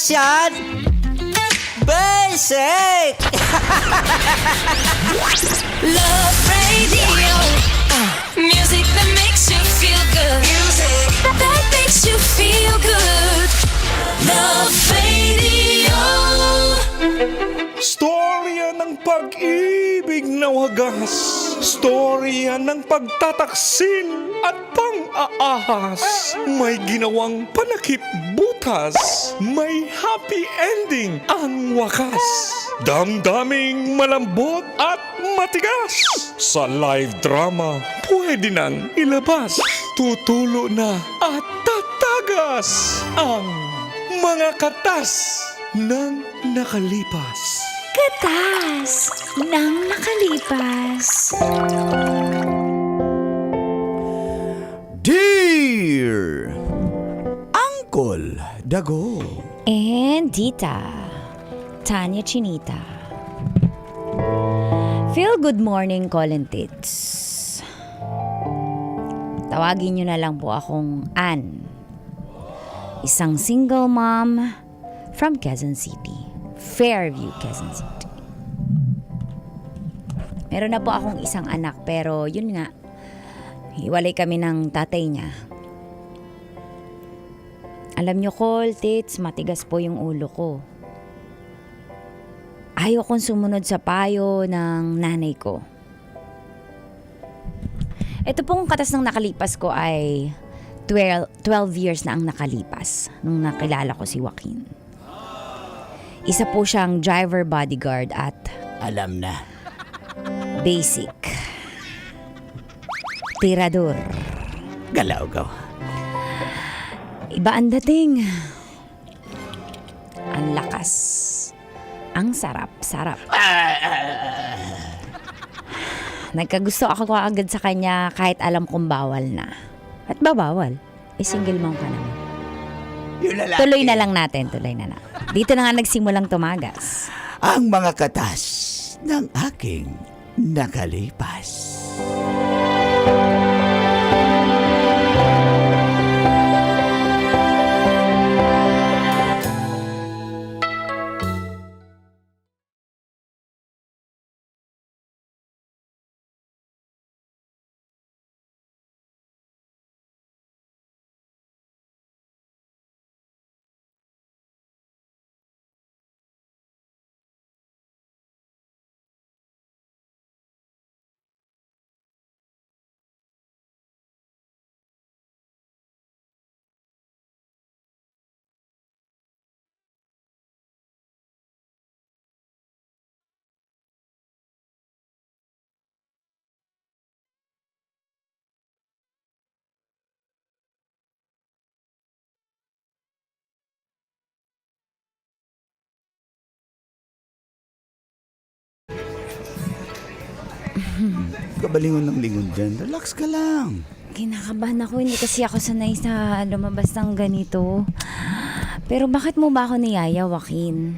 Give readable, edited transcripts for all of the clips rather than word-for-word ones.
yan? Basic! Love Radio. Music that makes you feel good. Music that makes you feel good. Love Radio. Storya ng pag-ibig na wagas. Storya ng pagtataksil at pang-aahas. May ginawang panakip butas. May happy ending ang wakas. Damdaming malambot at matigas. Sa live drama, pwede nang ilabas. Tutulo na at tatagas ang mga katas ng nakalipas. Katas ng nakalipas. Dear Uncle Dago. And Tita Tanya Chinita. Feel good morning, Colin Tits. Tawagin nyo na lang po akong Ann. Isang single mom from Quezon City. Fairview, Quezon City. Meron na po akong isang anak pero yun nga, hiwalay kami ng tatay niya. Alam nyo, Col, Tits, matigas po yung ulo ko. Ayaw kong sumunod sa payo ng nanay ko. Ito pong katas ng nakalipas ko ay 12 years na ang nakalipas nung nakilala ko si Joaquin. Isa po siyang driver bodyguard at Alam na. basic tirador. Galaw-gaw. Iba ang dating. Ang lakas. Ang sarap-sarap. Nagkagusto ako agad sa kanya kahit alam kong bawal na. At ba bawal? Single mom ka naman. Tuloy na lang natin, tuloy na. Dito na nga nagsimulang tumagas. Ang mga katas ng aking nakalipas. Kabalingon ng lingon dyan. Relax ka lang. Kinakabahan ako, hindi kasi ako sanay sa lumabas ng ganito. Pero bakit mo ba ako niyaya, Joaquin?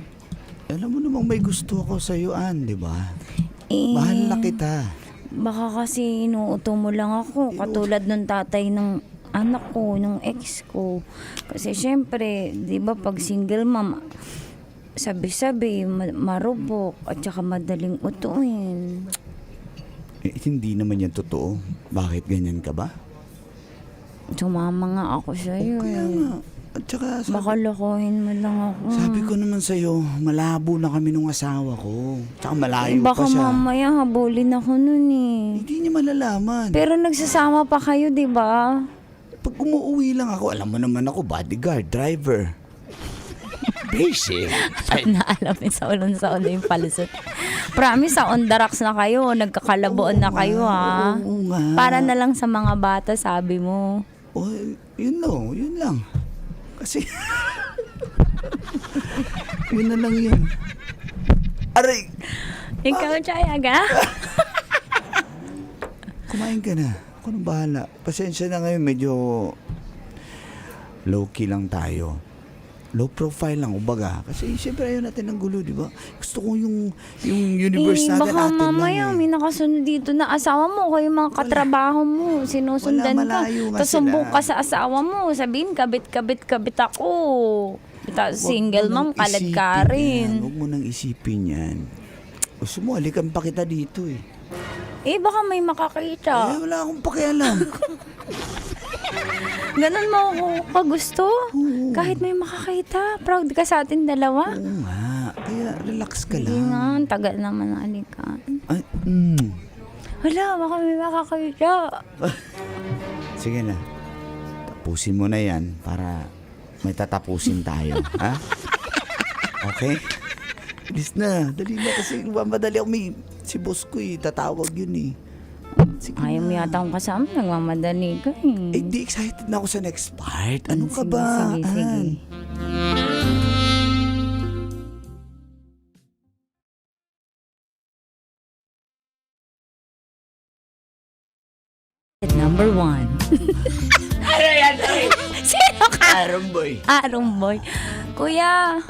Alam mo namang may gusto ako sa iyo, Ann, di ba? Mahal na kita. Baka kasi inuuto mo lang ako, katulad ng tatay ng anak ko, ng ex ko. Kasi syempre, di ba pag single mom, sabi-sabi, marupok, at saka madaling utuin. Hindi naman yan totoo. Bakit ganyan ka ba? Sumama nga ako sa'yo. Kaya nga. At saka Baka lokohin mo lang ako. sabi ko naman sa'yo, malabo na kami nung asawa ko. Tsaka malayo Baka pa siya. mamaya habulin ako nun eh. Hindi niya malalaman. Pero nagsasama pa kayo, di ba? Pag umuwi lang ako, alam mo naman ako, bodyguard, driver. Basic. Naalamin sa ulo yung palusot. Promise, sa on the rocks na kayo. Nagkakalabuan na kayo, ha? Oo nga. Para na lang sa mga bata, sabi mo. Oh, yun lang. Kasi, yun na lang yun. Aray! Ikaw, Chayaga? Kumain ka na. Ako nang bahala. Pasensya na ngayon, medyo low-key lang tayo. Low profile lang, ubaga. Kasi siyempre ayaw natin ng gulo, di ba? Gusto ko yung universe natin baka atin mamaya lang. may nakasunod dito na asawa mo, kayo mga katrabaho mo, sinusundan Wala, ka. malayo nga Tapos sumbong sila. ka sa asawa mo, sabihin, kabit ako. Tapos Huwag single mo nang mom, kalad isipin ka yan. rin. Huwag mo nang isipin yan. Gusto mo, halikan pa kita dito eh. Eh, baka may makakita. Wala akong pakialam. Ganun mo ako kagusto. Kahit may makakita. Proud ka sa atin dalawa. Oo nga. Kaya relax ka Hindi lang. nga, ang tagal naman ng alikan. Ay, Wala, baka may makakita. Sige na. Tapusin mo na yan para may tatapusin tayo. Ha? Okay? Bilis na. Dali na kasi mamadali ako. Si boss ko tatawag yun eh. Sige Ayaw mo na. yata akong kasama. Nagmamadali ka eh. Eh, di excited na ako sa next part. Ano ka Sige, ba? Sige. At number 1. Ano yan? Sino ka? Arong boy. Arong boy. Kuya,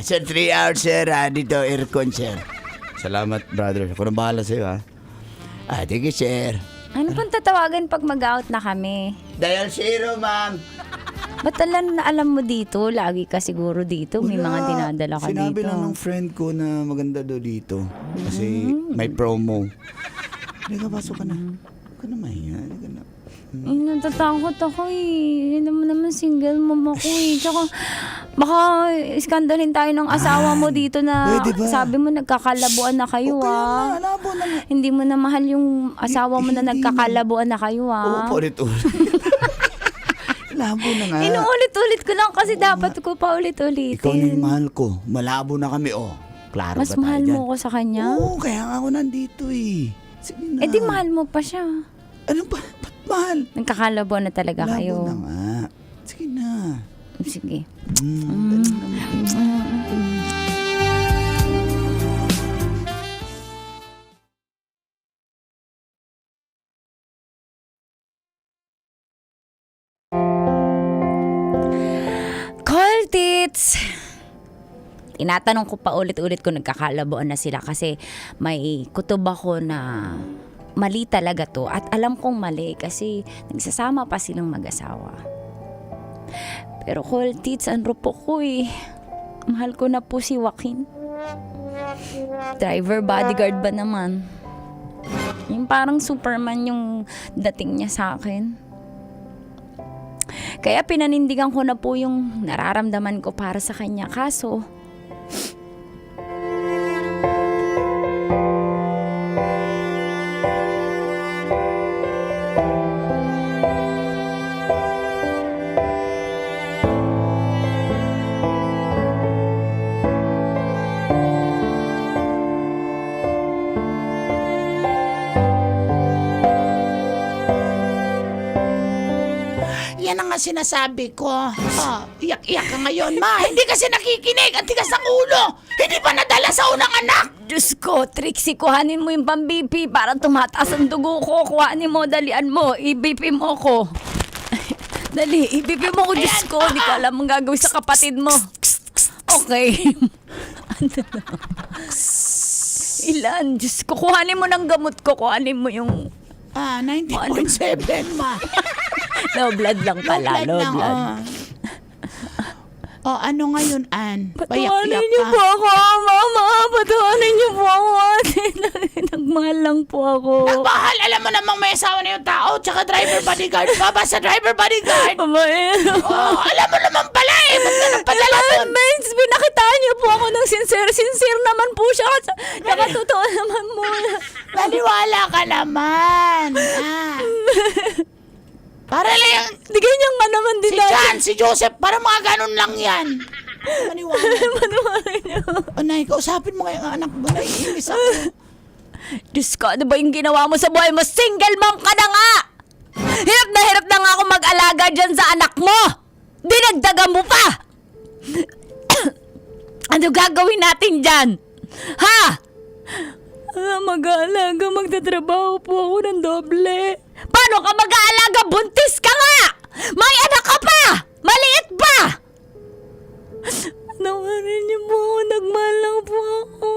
Sa 3 hours, sir. Dito, aircon, sir. Salamat, brother. Ako na bahala sa'yo, ha? Thank you, sir. ano pang tatawagan pag mag-out na kami? Dial 0, ma'am. Ba't alam mo dito? Lagi ka siguro dito. May mga dinadala ka Sinabi dito. lang ng friend ko na maganda daw dito. Kasi may promo. Halika, pasok ka na. Huwag ka na mahiya. Halika na. Eh, natatakot ako eh. Hindi mo naman single mom ako eh. Tsaka, baka iskandalin tayo ng asawa mo dito na pwede ba? sabi mo nagkakalabuan na kayo Kaya na, labo na nga. Hindi mo na mahal yung asawa mo na Hindi nagkakalabuan na kayo Oo, ulit-ulit. Labo na nga. Inuulit-ulit ko lang kasi dapat ko pa ulit-ulitin. Ikaw na yung mahal ko. Malabo na kami, oh. Klaro Mas ba tayo mahal dyan? mo ko sa kanya? Oo, kaya nga ako nandito eh. Sige na. Eh di mahal mo pa siya. Ano ba? Ba't mahal? Nagkakalabuan na talaga Labo kayo. na nga. Sige na. Sige. Dali naman. Call tits! Tinatanong ko pa ulit-ulit kung nagkakalabuan na sila kasi may kutob ako na mali talaga to at alam kong mali kasi nagsasama pa silang mag-asawa. Pero call tits, ang rupo ko eh. Mahal ko na po si Joaquin. Driver bodyguard ba naman? Yung parang Superman yung dating niya sa akin. Kaya pinanindigan ko na po yung nararamdaman ko para sa kanya. Kaso, Yan ang nga sinasabi ko. Iyak-iyak ka ngayon, ma. Hindi kasi nakikinig. Ang tigas ng ulo. Hindi pa nadala sa unang anak. Diyos ko, Trixie, kuhanin mo yung pang-BP para tumataas ang dugo ko. Kuhanin mo, dalian mo, i-BP mo ko. Dali, i-BP mo ko, Diyos ko. Di ko alam ang gagawin sa kapatid mo. Okay. Ano na? Ilan? Diyos ko, kuhanin mo ng gamot ko. Kuhanin mo yung 90.7, ma. low blood lang pala. Low lang, blood. ano ngayon, Ann? Patawanin niyo po ako, Mama. Patawanin niyo po ako. Nagmahal lang po ako. Nagmahal, alam mo namang may asawa na yung tao, tsaka driver bodyguard. Baba sa driver bodyguard. Alam mo naman pala eh. Ba't ka nagpadala dun? Pinakitaan niyo po ako ng sincere. Sincere naman po siya. Nakatotoo naman mo. Naniwala ka naman. Para lang Di ganyan nga naman din si John, si Joseph, para mga ganun lang yan. Maniwala. Manuwalay niyo. Nay, kausapin mo ngayon ang anak mo. Naiinis ako. Diyos ko, ano ba yung ginawa mo sa buhay mo? Single mom ka na nga! Hirap na nga ako mag-alaga dyan sa anak mo! Dinagdagan mo pa! Ano gagawin natin dyan? Ha? Mag-aalaga, magtatrabaho po ako ng doble. Paano ka mag-aalaga? Buntis ka nga! May anak ka pa! Maliit pa! Nawarin niyo po ako, nagmahal lang po ako.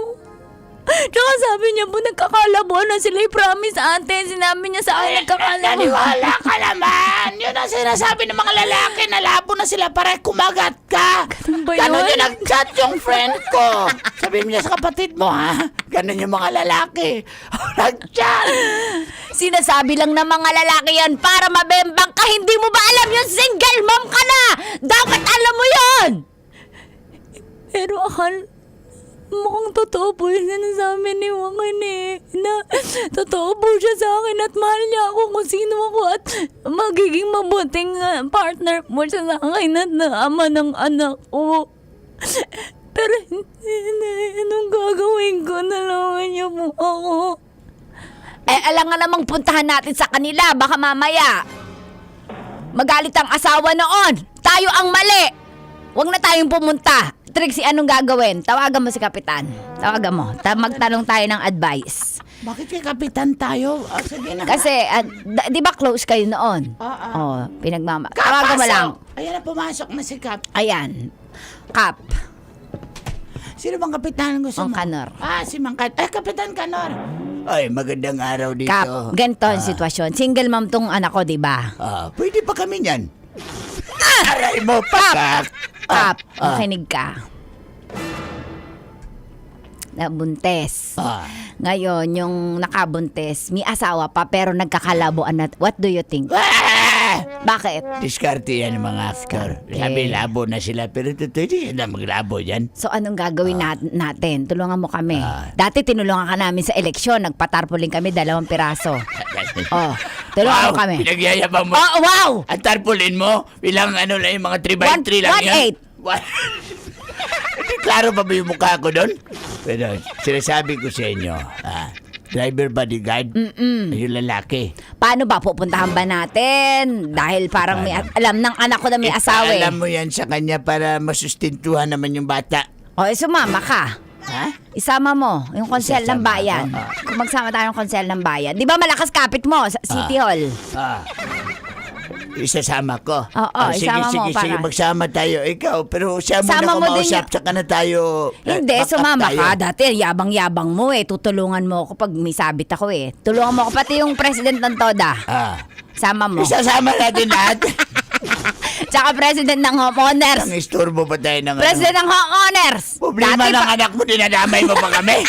Tsaka sabi niya po, nagkakalabuan na sila. I-promise ate, sinabi niya sa akin, nagkakalabuan. Naniwala ka naman. Yun ang sinasabi ng mga lalaki na labo na sila para kumagat ka. Ganun ba Ganon yun? yung nag-chat yung friend ko. Sabihin niya sa kapatid mo, ha? Ganon yung mga lalaki. Nag-chat. Sinasabi lang ng mga lalaki yan para mabembang ka. Hindi mo ba alam yung single mom ka na? Dapat alam mo yun! Pero mukhang totoo po yung sinasabi ni Wakan na totoo po siya sa akin at mahal niya ako kung sino ako at magiging mabuting partner mo siya sa akin at na ama ng anak ko. Pero anong gagawin ko? Nalaman niyo po ako. Alam nga namang puntahan natin sa kanila. Baka mamaya magalit ang asawa noon. Tayo ang mali. Huwag na tayong pumunta. Trixie, anong gagawin? Tawagan mo si Kapitan. Tawagan mo. Magtanong tayo ng advice. Bakit kay kapitan tayo? Sige na. Kasi, di ba close kayo noon? Oo. Pinagmama. Tawagan mo lang. Ayan na, pumasok na si Kap. Ayan. Kap. Sino bang kapitan gusto mo? Mang Kanor. Si Mang Kanor. Kapitan Kanor. Ay, magandang araw dito. Kap, ganito ang sitwasyon. Single mom tong anak ko, di ba? Pwede pa kami niyan. Aray mo pa, Kap, makinig ka. Nabuntes. Ngayon, yung nakabuntes, may asawa pa pero nagkakalabuan na. What do you think? Bakit? Diskarte yan ng mga actor. Sabi, labo na sila. Pero totoo, hindi sila maglabo yan. So, anong gagawin natin? Tulungan mo kami. Dati tinulungan ka namin sa eleksyon. Nagpatarpuling kami 2 piraso. Tulungan mo kami. Pinagyayabang mo. Wow! Ang tarpaulin mo, bilang ano lang yung mga 3x3 lang yan. 1.8. Hindi klaro pa ba yung mukha ko doon? Pero sinasabi ko sa inyo, driver bodyguard, yung lalaki. Paano ba? Pupuntahan ba natin? Dahil parang may alam ng anak ko na may asawa eh. Alam mo yan sa kanya para masustentuhan naman yung bata. Sumama ka. Ha? Isama mo yung konsel ng Isasama bayan. ako. Kung magsama tayo ng konsel ng bayan. Di ba malakas kapit mo sa City Hall? Isasama ko. Sige, isama mo sige, para. sige, magsama tayo. Ikaw, pero siya Sama muna mo din kumausap, saka na tayo. Hindi, back up sumama tayo. ka. Dati, yabang-yabang mo eh. Tutulungan mo ako pag may sabit ako eh. Tulungan mo ako pati yung president ng TODA. Sama mo. Isasama natin lahat. Tsaka president ng homeowners. Ang istorbo pa tayo ng President ng homeowners. Problema Dati ng pa- anak mo, dinadamay mo pa kami.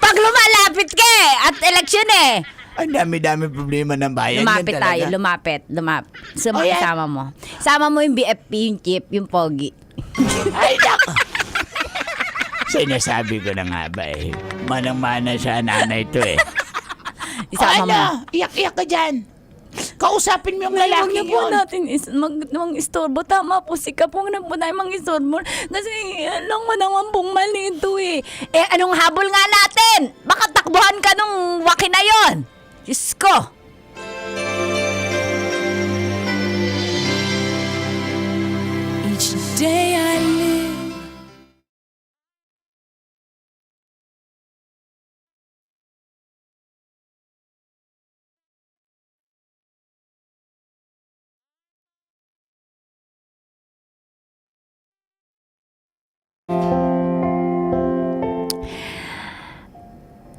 Pag lumalapit ka eh, at eleksyon eh. Ang dami-dami problema ng bayan. Lumapit yan tayo, talaga. lumapit. Oh, yeah. Sama mo. Sama mo yung BFP, yung chip, yung pogi. Ay, nako. Sinasabi ko na nga ba eh. Manang-mana sa nanay to eh. Isama mo. Iyak-iyak ka dyan. Kausapin mo yung Huwag lalaki na po yun. natin mang-istorbo. Tama po si Kap. Huwag na po tayo mang-istorbo. Kasi alam mo naman pong mali ito eh. Anong habol nga natin? Baka takbuhan ka nung waki na yon. Diyos ko. Each day I live.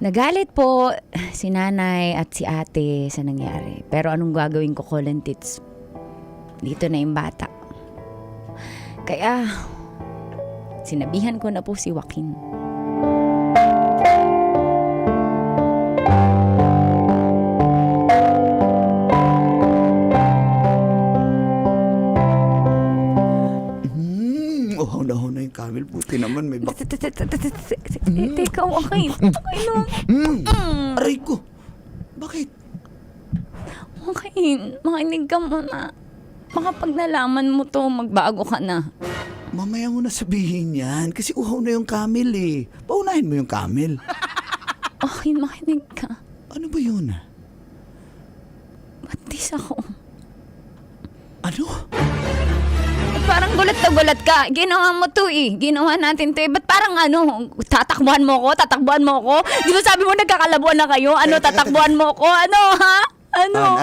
Nagalit po si nanay at si ate sa nangyari. Pero anong gagawin ko, Colin Tits? Dito na yung bata. Kaya, sinabihan ko na po si Joaquin. Uhaw na yung camel. Puti naman, may bak... Teka, Joaquin. Aray ko. Bakit? Joaquin, makinig ka muna. Baka pag nalaman mo to, magbago ka na. Mamaya mo na sabihin yan. Kasi uhaw na yung camel eh. Paunahin mo yung camel. Joaquin, makinig ka. Ano ba yun? Batis ako. Ano? Parang gulat na gulat ka. Ginawa mo to eh. Ginawa natin to eh. Ba't parang tatakbuhan mo ko? Tatakbuhan mo ko? Di ba sabi mo nagkakalabuan na kayo? Tatakbuhan mo ko? Ha? Ano?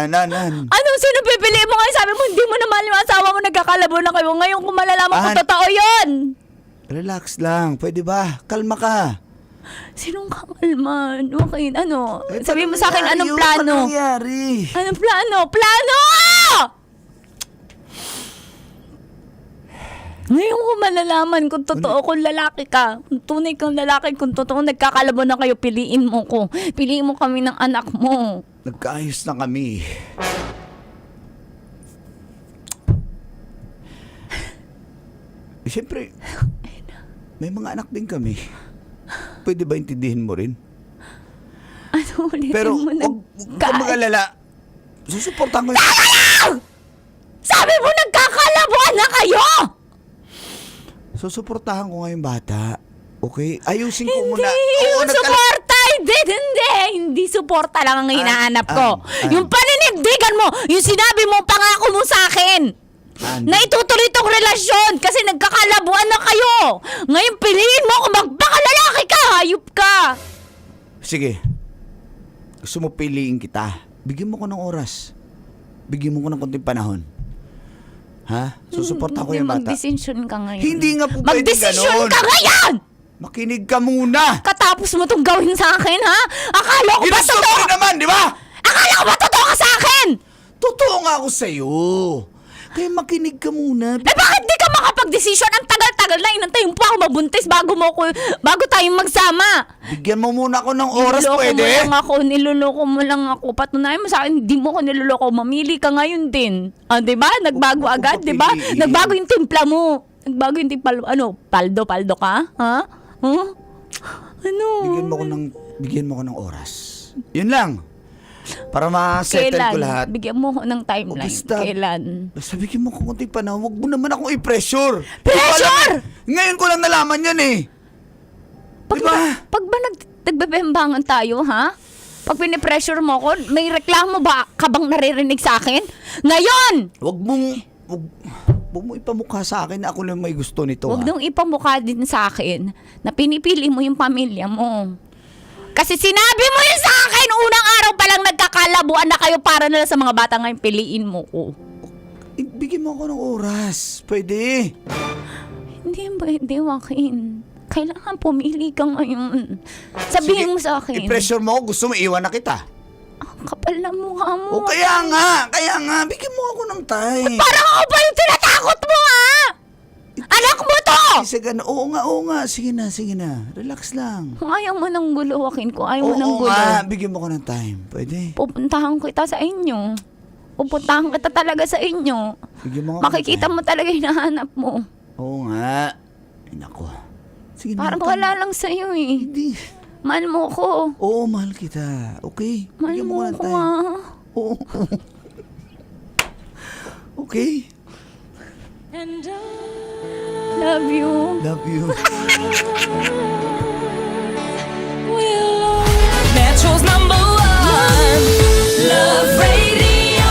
Sino pipili mo ngayon? Sabi mo, hindi mo na mahal yung asawa mo, nagkakalabuan na kayo. Ngayon kung malalaman ko, totoo yun. Relax lang. Pwede ba? Kalma ka. Sinong kakalman? Okay, ano? Eh, Sabihin mo paano sa akin, nangyari anong yun? plano? Paano nangyari? Anong plano? Plano! Ngayon ko malalaman kung totoo kung lalaki ka. Kung tunay kang lalaki, kung totoo nagkakalabo na kayo, piliin mo ko. Piliin mo kami ng anak mo. Nagkaayos na kami. Eh, siyempre, may mga anak din kami. Pwede ba intindihin mo rin? Ano ulitin Pero mo huwag kang mag-alala. Susuportahan ko Sabi mo nagkakalabuan na kayo! Susuportahan ko ngayong bata. Okay? Ayusin ko Hindi muna. yung suporta! Hindi suporta lang ang hinahanap ko. Yung paninindigan mo, yung sinabi mo, pangako mo sa akin. Na itutuloy tong relasyon kasi nagkakalabuan na kayo. Ngayon piliin mo kung magpakalalaki ka, hayop ka. Sige. Gusto mo piliin kita. Bigyan mo ko ng oras. Bigyan mo ko ng konting panahon. Ha? Susuportahan ko yung bata. Magdesisyon ka ngayon. Hindi nga po pwede Magdesisyon ganon. ka ngayon! Makinig ka muna. Katapos mo itong gawin sa akin, ha? Akala ko ba Ginusto totoo? ko rin naman, di ba? Akala ko ba totoo ka sa akin? Totoo nga ako sa'yo. Kaya makinig ka muna. Eh bakit di ka makapag-desisyon? Ang tagal-tagal na inantay mo pa ako mabuntis bago tayong magsama. Bigyan mo muna ako ng oras, pwede? Niloloko mo lang ako. Patunayan mo sa akin, hindi mo ako niloloko. Mamili ka ngayon din. Ah, di ba? Nagbago Huwag agad, ko di ba? papiliin. Nagbago yung timpla mo. Nagbago yung timpla mo. Ano? Paldo ka? Ha? Huh? Ano? Bigyan mo ko ng oras. Yun lang. Para ma-settle ko lahat. Bigyan mo ko ng timeline. Basta- Kailan? Basta bigyan mo ko konting panahon. Huwag mo naman akong i-pressure. Pressure! Ngayon ko lang nalaman yan eh. Pag Diba? pag ba nagbebembangan tayo, ha? Pag pinipressure mo ko, may reklamo ba ka bang naririnig sa akin? Ngayon! Huwag mo ipamukha sa akin na ako lang may gusto nito. Huwag ha? nung ipamukha din sa akin na pinipili mo yung pamilya mo. Kasi sinabi mo yun sa akin, unang araw pa lang nagkakalabuan na kayo para na lang sa mga bata ngayon, piliin mo ko. Bigyan mo ako ng oras. Pwede. Hindi pwede, Joaquin. Kailangan pumili ka ngayon. Sabihin mo sa akin. I-pressure mo ako. Gusto mo iwan na kita. Ang kapal na mukha mo. O kaya nga. Bigyan mo ako ng time. Parang ako pa yung tinatakot mo, ha? Anak mo to! Isa ka na. Oo nga. Sige na. Relax lang. Kung ayaw mo ng gulo, Joaquin, kung ayaw mo ng Oo gulo, nga. Bigyan mo ko ng time. Pwede. pupuntahan kita sa inyo. Pupuntahan kita talaga sa inyo. Bigyan mo ako ng Makikita time. mo talaga yung hinahanap mo. Oo nga. Ay, nako. Sige na. Parang time. wala lang sa'yo eh. Hindi. Mahal mo ko. Oo, mahal kita. Okay. Mahal Bigyan mo ko ng ko, time. ha? Oo. Okay. Love you. Love you. Metro's #1 Love Radio.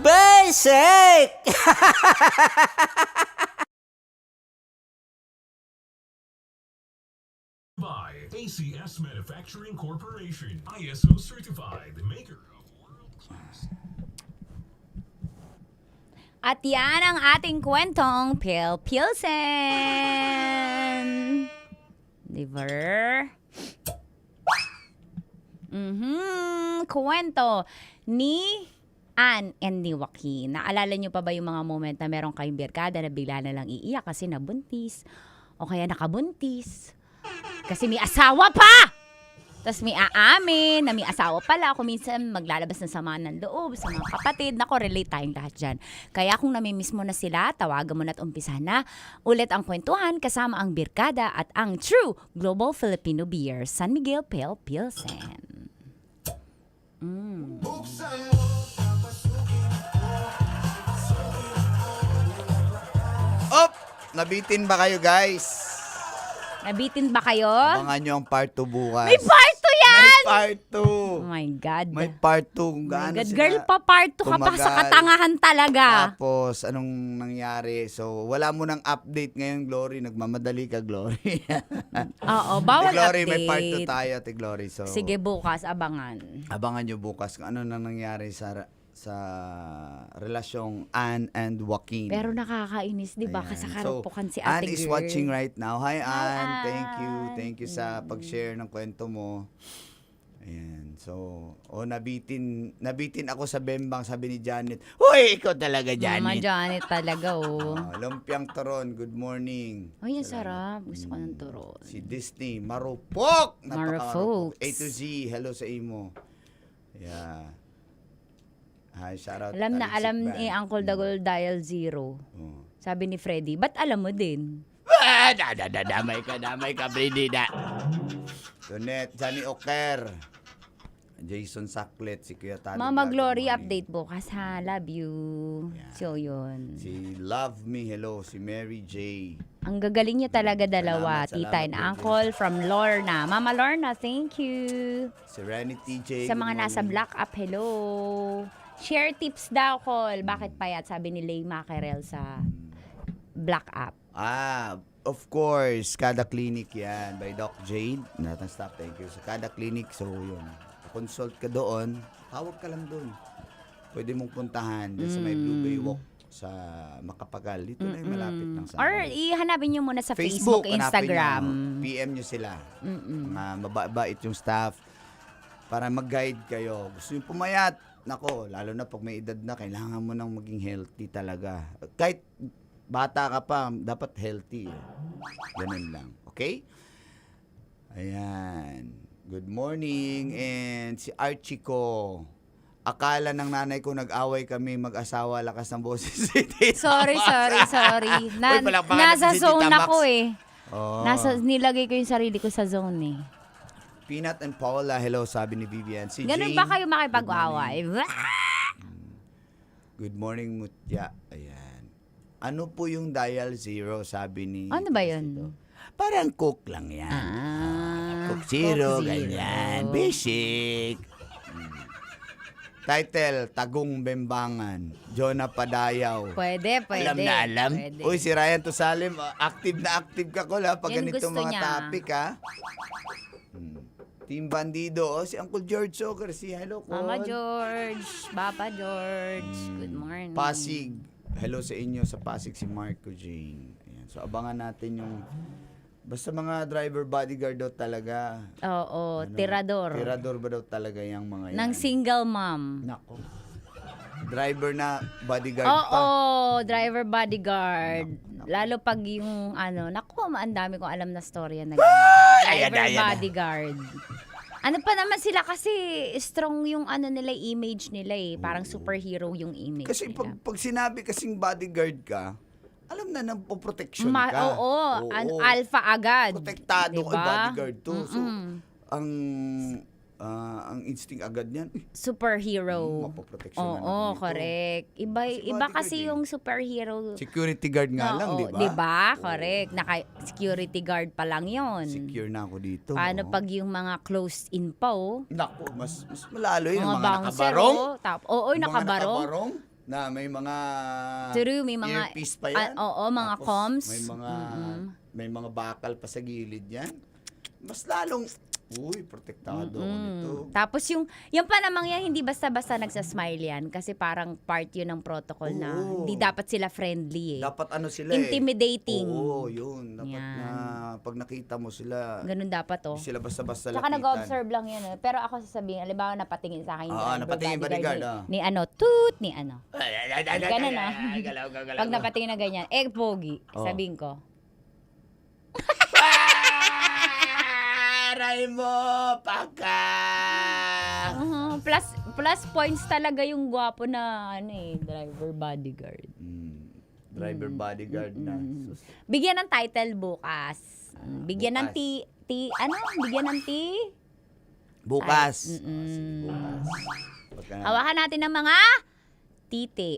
Basic! By ACS Manufacturing Corporation, ISO certified, maker of world-class. At yan ang ating kwentong Pilsen. Diba? Kwento ni Ann and ni Joaquin. Naalala nyo pa ba yung mga moment na meron kayong birkada na bigla na lang iiyak kasi nabuntis? O kaya nakabuntis? Kasi may asawa pa! Tapos may aamin na may asawa pala. Kung minsan maglalabas ng sama ng loob sa mga kapatid. Nako, relate tayong lahat dyan. Kaya kung namimiss mo na sila, tawagan mo na at umpisa na ulit ang kwentuhan kasama ang birkada at ang True Global Filipino Beer, San Miguel Pale Pilsen. Op! Nabitin ba kayo, guys? Nabitin ba kayo? Abangan nyo ang part 2 bukas. May part 2 yan! May part 2. Oh my God. May part 2 kung Oh my gaano God. sila Girl, pa part 2 ka pa sa tumagal. katangahan talaga. Tapos, anong nangyari? So, wala mo ng update ngayon, Glory. Nagmamadali ka, Glory. Oo, bawal Glory, update. may part 2 tayo, Ate Glory. So, Sige, bukas, abangan. abangan nyo bukas kung ano nang nangyari sa sa relasyong Ann and Joaquin. Pero nakakainis, di ba? Ayan. Kasakarampukan si Ann ate is girl. watching right now. Hi, Ann. Thank you. Ann. Thank you sa pag-share ng kwento mo. Ayan. So, nabitin ako sa bembang, sabi ni Janet. Hoy, ikaw talaga, Mama Janet. Janet talaga, oh. Lumpiang Turon, good morning. Ay, ang sarap. Gusto ko ng turon. Si Disney, Marupok! Marupok. A to Z, hello sa imo. Yeah. Hi, shout out. Alam na Tarik alam Sikban. ni Uncle Dagol Dial Zero. Oh. Sabi ni Freddy, ba't alam mo din? Damay ka, Bridida. Tunet, Johnny Oker. Jason Saklet, si Kuya Tado. Mama Vlog, Glory, good morning. update bukas ha. Love you. So, yun. Si Love Me, hello. Si Mary J. Ang gagaling niyo talaga dalawa, Salamat, tita and Virgin. uncle from Lorna. Mama Lorna, thank you. Serenity J. Sa good mga nasa morning. Black Up, hello. Share tips daw, call. Bakit payat? Sabi ni Lay Mackerel sa Black Up. Of course, Kada Clinic yan by Doc Jade. Not stop, thank you. Sa Kada Clinic, so yun. Consult ka doon, tawag ka lang doon. Pwede mong puntahan dyan sa may Blue Bay Walk sa Makapagal. Dito na yung malapit ng sa Or ihanapin nyo muna sa Facebook, hanapin Instagram. nyo. PM nyo sila. Mga mababait yung staff para mag-guide kayo. Gusto nyo pumayat, nako, lalo na pag may edad na, kailangan mo nang maging healthy talaga. Kahit bata ka pa, dapat healthy. Ganun lang. Okay? Ayan. Good morning. And si Archie ko. Akala ng nanay ko nag-away kami mag-asawa, lakas ng boses. Sorry. Uy, palakpakan Nasa natin si zone Tita Max. ako eh. Oh. Nilagay ko yung sarili ko sa zone eh. Peanut and Paula, hello, sabi ni Vivian. Si Ganun Jane, ba kayo makipag-away? Good morning, Mutya. Ayan. Ano po yung dial zero, sabi ni... Ano ba yun? Parang cook lang yan. Cook zero, Coke Zero. ganyan. Basic. Title, Tagong Bembangan. Jonah Padayaw. Pwede. Alam na alam. Pwede. Uy, si Ryan Tusalim, active na active ka ko la pag Yan ganito gusto mga niya. topic ha. Team Bandido, si Uncle George Soker, si hello ko. Mama George, Papa George, good morning. Pasig. Hello sa inyo sa Pasig si Marco Jane. Ayan. So abangan natin yung basta mga driver bodyguard daw talaga. Oo, tirador. Tirador ba daw talaga yung mga yan? Ng single mom. Nako. Driver na bodyguard Oo, pa. driver bodyguard. Lalo pag yung naku, ang dami kong alam na storya na Ayan driver na. bodyguard. Ano pa naman sila kasi strong yung nila, image nila eh. Parang superhero yung image Kasi nila. pag sinabi kasing bodyguard ka, alam na nang poproteksyon ka. Oo, alpha agad. Protektado Diba? ay bodyguard to. So, ang instinct agad niyan, Superhero. mapoproteksyonan ako Oo, nito. correct. Iba bodyguard kasi eh. yung superhero. Security guard nga lang, di ba? Diba? Correct. Naka-security guard pa lang yon. Secure na ako dito. Paano oh. pag yung mga closed in pa, Naku, mas malalo yun. mga Mga bouncer, nakabarong. Oo, Mga nakabarong. na may mga True, may mga earpiece pa yan. oo, mga Tapos comms. may mga bakal pa sa gilid yan. Mas lalong protektado ako nito. Tapos yung pa namang yan, hindi basta-basta nagsasmile yan kasi parang part yun ng protocol na Oo. hindi dapat sila friendly eh. Dapat ano sila Intimidating. Oo, yun. Dapat Yan. na pag nakita mo sila, Ganun dapat hindi sila basta-basta Tsaka lapitan. nag-observe lang yun. Pero ako sasabihin, alimbawa napatingin sa akin yung driver napatingin bodyguard, ni toot, ni ano. Ganun Galaw. Pag napatingin na ganyan, pogi, Oo. sabihin ko. Aray mo, paka! Plus points talaga yung gwapo na driver bodyguard. Driver bodyguard na. Sus. Bigyan ng title bukas. Bigyan ng Bukas. Bigyan ng Bukas. Mm-mm. Bukas. Pagka na- Hawakan natin ng mga titi.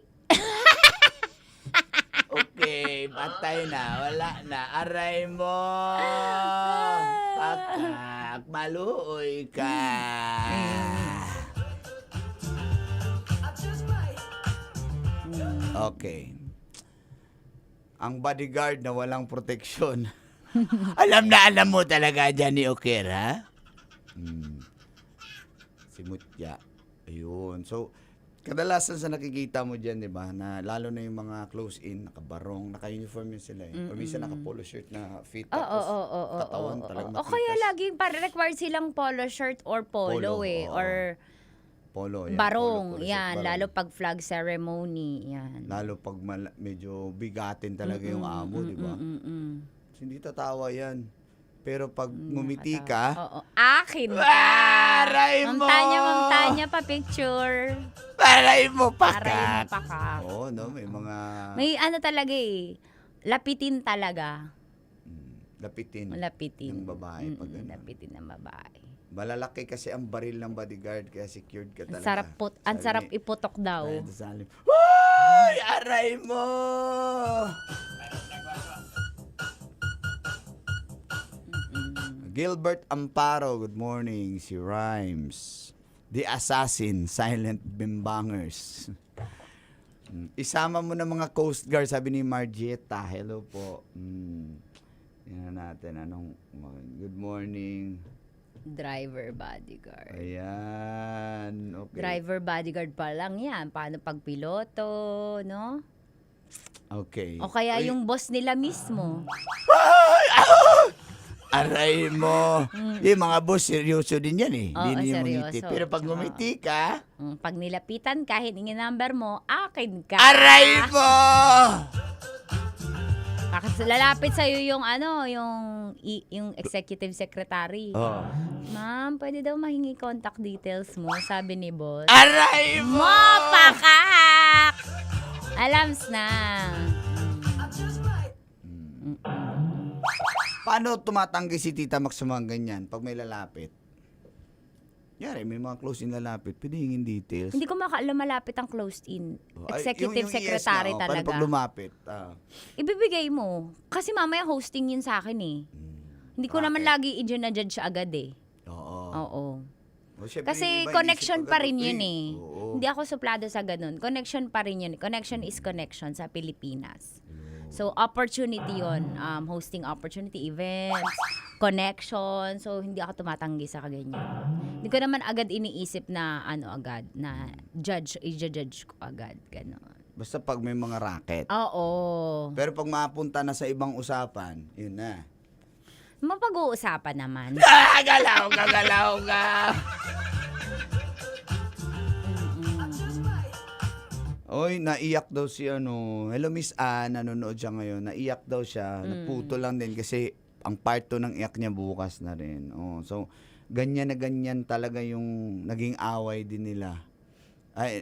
Okay, patay na. Wala na. Aray mo. Pakak. Maluoy ka. Okay. Ang bodyguard na walang proteksyon. alam mo talaga dyan ni Okera. Si Mutya. Ayun. So, Kadalasan sa nakikita mo dyan, di ba, na lalo na yung mga close-in, nakabarong, naka-uniform yun sila eh. O minsan naka-polo shirt na fit, tapos katawan talagang O kaya makitas. laging required silang polo shirt or polo eh. oo. Or Polo, yan. barong. Polo shirt, Yan. barong. Lalo pag flag ceremony. Yan. Lalo pag medyo bigatin talaga yung amo, di ba? Hindi tatawa yan. Pero pag ngumiti ka, Oo. Akin ka. Aray mo! Ma'am Tanya, pa-picture. aray mo Aray mo pa ka. Oo, no, may mga May ano talaga eh. Lapitin talaga. lapitin. Lapitin. Ng babae pag ganun. Lapitin ng babae. Malalaki kasi ang baril ng bodyguard kaya secured ka Ang talaga. sarap iputok daw. Ay, salim. Hoy! Aray mo! Gilbert Amparo, good morning. Si Rhymes. The Assassin, Silent Bimbangers. Isama mo na mga Coast Guard, sabi ni Margieta. Hello po. Yan natin. Good morning. Driver bodyguard. Ayan. Okay. Driver bodyguard pa lang yan. Paano pag piloto, no? Okay. O kaya Uy, yung boss nila mismo. aray mo. Yung mga boss, seryoso din yan eh. Oo, Hindi niya seryoso. mangiti. Pero pag Tsaka- ngumiti ka, Pag nilapitan ka, hiningi number mo, akin ka. aray mo! Bakit lalapit sa'yo yung yung executive secretary. Oh. Ma'am, pwede daw mahingi contact details mo, sabi ni boss. Aray mo! Pakak! Alams na. Paano tumatanggi si Tita Max sa mga ganyan pag may lalapit? Yari, may mga close-in lalapit. Pwede hingin details. Hindi ko malapit ang closed-in. Ay, Executive yung ES secretary na, Paano talaga. pag lumapit? Ibibigay mo. Kasi mamaya hosting yun sa akin eh. Hindi ko naman lagi i-judge agad eh. Oo. Oo. O, syempre, Kasi yung iba, connection inisip pa agad, rin yun eh. eh. Oo. Hindi ako suplado sa ganun. Connection pa rin yun. Connection is connection sa Pilipinas. So, opportunity yun. Hosting opportunity, events, connection. So, hindi ako tumatanggi sa kaganyan. Hindi ko naman agad iniisip na na i-judge ko agad. Ganon. Basta pag may mga racket. Oo. Pero pag mapunta na sa ibang usapan, yun na. Mapag-uusapan naman. Gagalaw ka! Oy, naiyak daw si hello Miss Ann, nanonood siya ngayon. Naiyak daw siya, naputo lang din kasi ang part 2 ng iyak niya bukas na rin. Oh, so ganyan na ganyan talaga yung naging away din nila.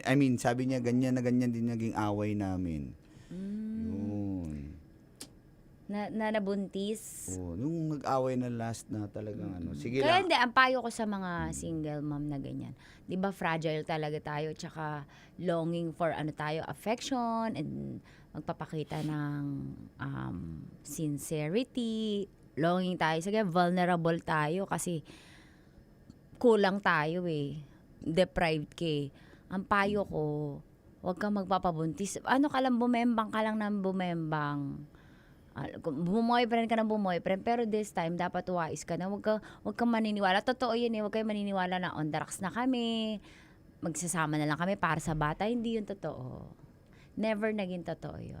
I mean, sabi niya ganyan na ganyan din naging away namin. Yun. Na nabuntis. Oh, yung nag-away na last na talagang sige Kaya lang. hindi, ang payo ko sa mga single mom na ganyan. Di ba fragile talaga tayo, tsaka longing for tayo, affection, and magpapakita ng sincerity, longing tayo. Sige, vulnerable tayo kasi kulang tayo eh. Deprived ka eh. Ang payo ko, huwag kang magpapabuntis. Ano ka lang, bumembang ka lang ng bumembang. Bumoyfriend ka ng bumoyfriend, pero this time, dapat wise ka na. Huwag kang maniniwala. Totoo yun eh. Huwag kang maniniwala na on the rocks na kami. Magsasama na lang kami para sa bata. Hindi yun totoo. Never naging totoo yun.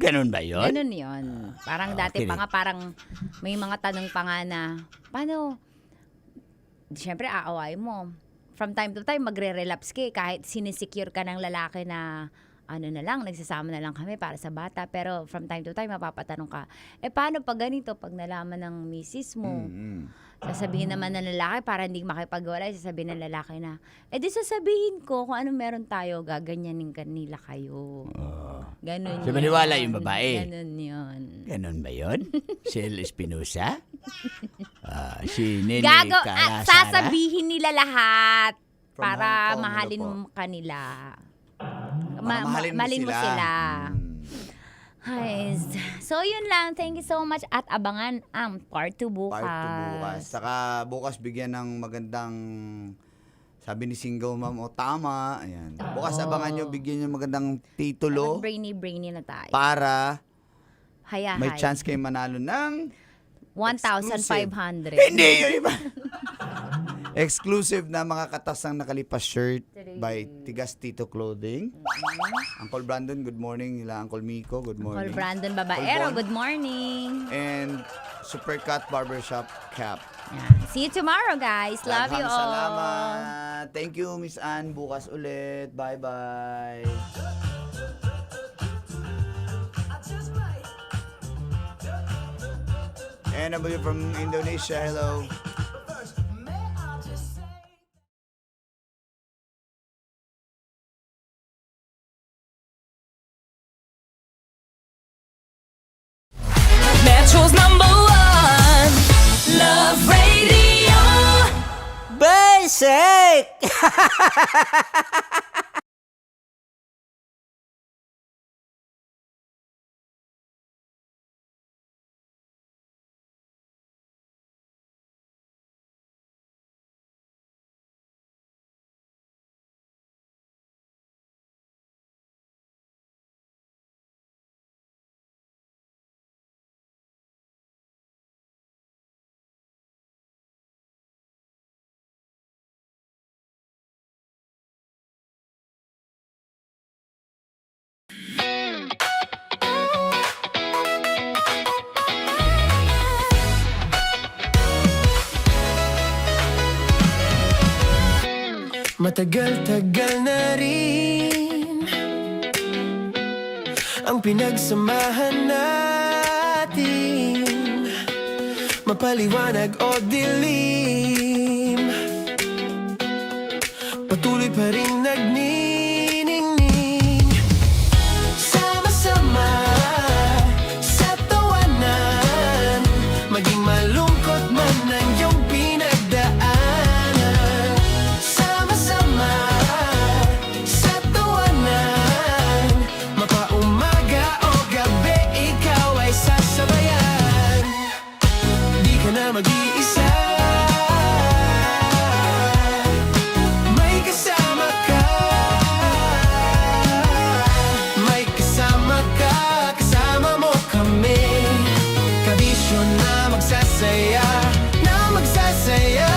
Ganun ba yun? Ganun yun. Parang dati pa nga, parang may mga tanong pa nga na, paano? Siyempre, aaway mo. From time to time, magre-relapse ka eh. Kahit sinisecure ka ng lalaki na na lang, nagsasama na lang kami para sa bata. Pero from time to time, mapapatanong ka, paano pag ganito, pag nalaman ng misis mo? Sasabihin naman ng lalaki, para hindi makipag-wala, sasabihin ng lalaki na, di sasabihin ko kung ano meron tayo, gaganyanin kanila kayo. Ganun So, maniwala yung babae? Ganun yun. Ganun ba yun? Si El Espinosa? Si Nene Calasara? Sasabihin nila lahat From para Hong Kong, mahalin ano po? mo kanila. Mahalin mo sila. Ay, so yun lang. Thank you so much at abangan ang part 2 bukas. Part 2 bukas. Saka bukas bigyan ng magandang, sabi ni single mom, tama. Ayan. Bukas abangan nyo, bigyan nyo magandang titulo Brainy na tayo. para Haya, may chance kayo manalo ng 1,500. Hindi yung iba. Exclusive na mga katasang nakalipas shirt by Tigas Tito Clothing. Uncle Brandon, good morning. Nila Uncle Miko, good morning. Uncle Brandon Babaero, Bon. good morning. And Supercut Barbershop Cap. Yan. See you tomorrow, guys. Love you Daghang all. Salamat. Thank you, Miss Ann. Bukas ulit. Bye-bye. And I'm from Indonesia. Hello. Metro's number one. Love Radio. Basic! Matagal-tagal na rin ang pinagsamahan natin, mapaliwanag o dilim, patuloy pa rin nagniningning. Sama-sama sa tawanan, maging malungkot man ang iyong pinagdaanan. Sama-sama sa tawanan, mapaumaga o gabi, ikaw ay sasabayan. Di ka na mag-iisa, may kasama ka. May kasama ka, kasama mo kami. Kabisyo na magsasaya, na magsasaya.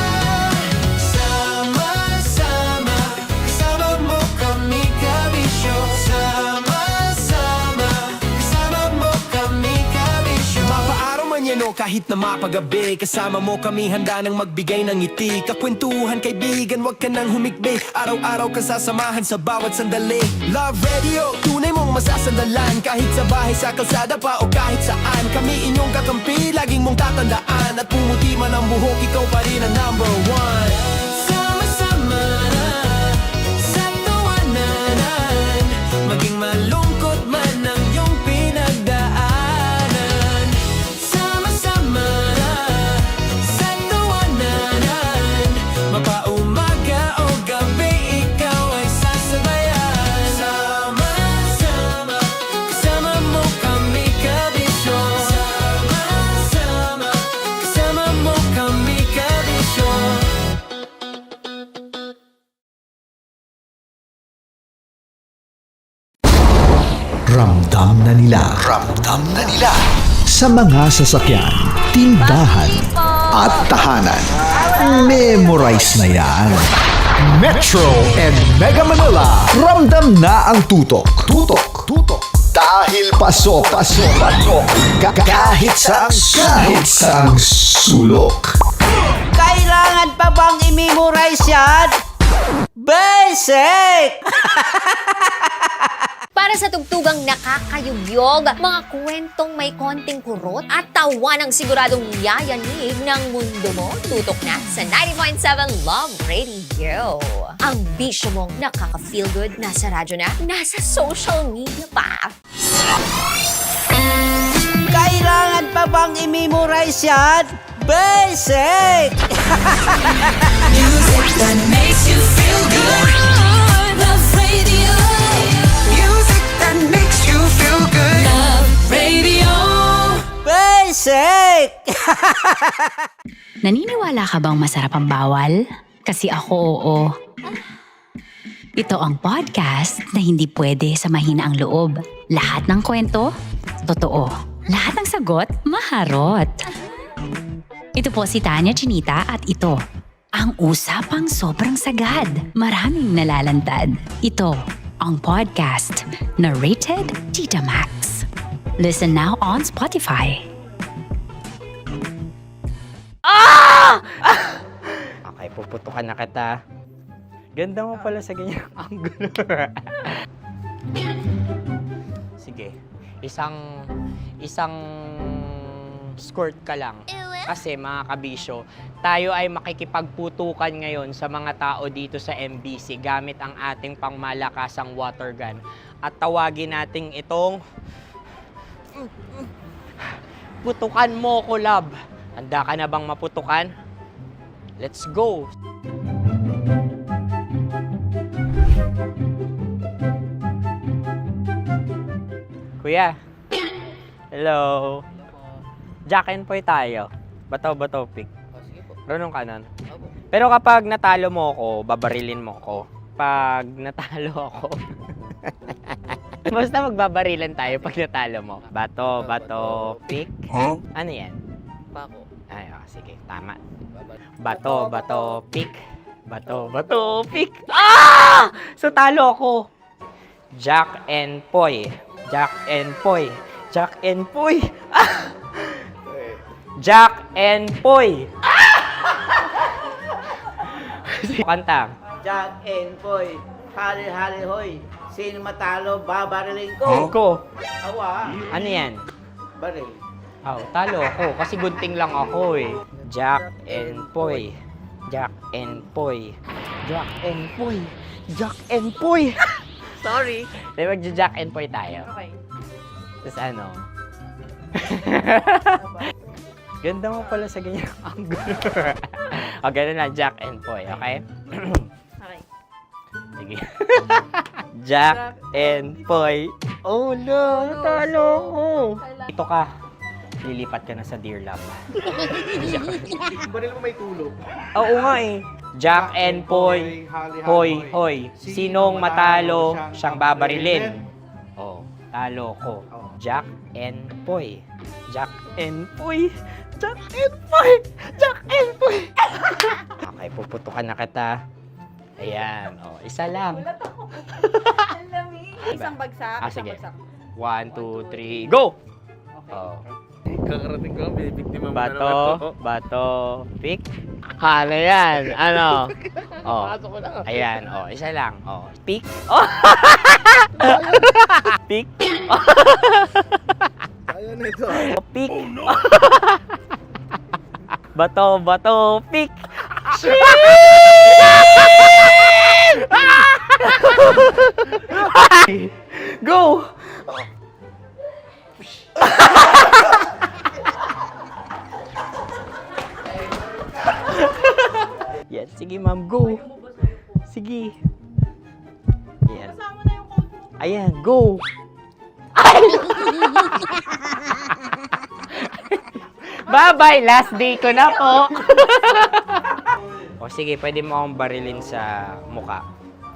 Sama-sama, kasama mo kami, kabisyo. Sama-sama, kasama mo kami, kabisyo. Mapaaraw man yan o kahit na mapagabi, kasama mo kami, handa nang magbigay ng ngiti. Kakwentuhan, kaibigan, wag ka nang humikbi. Araw-araw ka sasamahan sa bawat sandali. Love Radio, tunay mong masasandalan. Kahit sa bahay, sa kalsada pa o kahit saan, kami inyong kakampi, laging mong tatandaan. At pumuti man ang buhok, ikaw pa rin ang number one. Sama-sama sa tawanan, maging malungkot man ang iyong pinagdaanan. Sama-sama sa tawanan, mapaumaga o gabi, ikaw ay sasabayan. Sama-sama, kasama mo kami, kabisyo. Sama-sama, kasama mo kami, kabisyo. Ramdam na nila sa mga sasakyan, tindahan at tahanan. Memorize na yan. Metro and Mega Manila, ramdam na ang tutok. Dahil pasok. Kahit saang sulok. Kailangan pa bang i-memorize yan? Basic! Para sa tugtugang nakakayugyog, mga kwentong may konting kurot at tawa ng siguradong yayanig ng mundo mo, tutok na sa 90.7 Love Radio. Ang bisyo mong nakaka-feel good, nasa radyo na, nasa social media pa. Kailangan pa bang i-memorize yan? Basic! Music that makes you feel good. Love Radio. Music that makes you feel good. Love Radio. Basic! Naniniwala ka bang masarap ang bawal? Kasi ako oo. Ito ang podcast na hindi pwede sa mahina ang loob. Lahat ng kwento, totoo. Lahat ng sagot, maharot. Ito po si Tanya Chinita at ito Ang usapang sobrang sagad, maraming nalalantad. Ito ang podcast na Rated Tita Max. Listen now on Spotify. Okay, puputukan na kita. Ganda mo pala sa ganyan angulo. Sige, isang squirt ka lang. Kasi mga kabisyo, tayo ay makikipagputukan ngayon sa mga tao dito sa MBC gamit ang ating pangmalakasang water gun. At tawagin natin itong putukan mo ko, love. Handa ka na bang maputukan? Let's go! Kuya. Hello. Jack and Poy tayo. Bato-bato pick. Runong kanan. Pero kapag natalo mo ako, babarilin mo ako. Pag natalo ako, basta magbabarilan tayo pag natalo mo. Bato, pick. Huh? Ano yan? Bako. Ay, sige, tama. Bato, pick. Bato, pick. Ah! So talo ako. Jack and Poy. Jack and Poy. Jack and Poy. Ah! Jack and Poy. Kanta. Jack and Poy, hali-hali hoy. Sino matalo, babarilin ko. Ko. Awa. Ano yan? Baril. Oh, talo ako kasi gunting lang ako eh. Jack and Poy. Jack and Poy. Jack and Poy. Jack and Poy. Sorry. Dahil magja-Jack and Poy tayo. Okay. Tapos ano? Ganda mo pala sa ganyan angulo. O, ganun lang, Jack and Poy, okay? Okay. Sige. Jack and Poy. Oh no, natalo ko. Ito ka. Lilipat ka na sa Dear Love. Baril mo may tulog. Oo nga eh. Jack and Poy. Hoy, hoy. Sinong matalo, siyang babarilin. Oh, talo ko. Jack and Poy. Jack and Poy. Jack and Poy. Jack and Poy. Okay, puputukan na kita. Ayan. Oh, isa lang. Isang bagsak. Sige. 1, 2, 3, go! Oh. Kakarating ko, bibiktima mo Bato, pick. Ano yan? Ano? Oh. Ayan, oh, isa lang. Oh, pick. Oh. Pick. Ayan na ito. Oh, pick. Bato, pick. Go! Yan, sige ma'am, go. Sige. Ayan. Ayan, go. Bye-bye, last day ko na po. O sige, pwede mo akong barilin sa muka.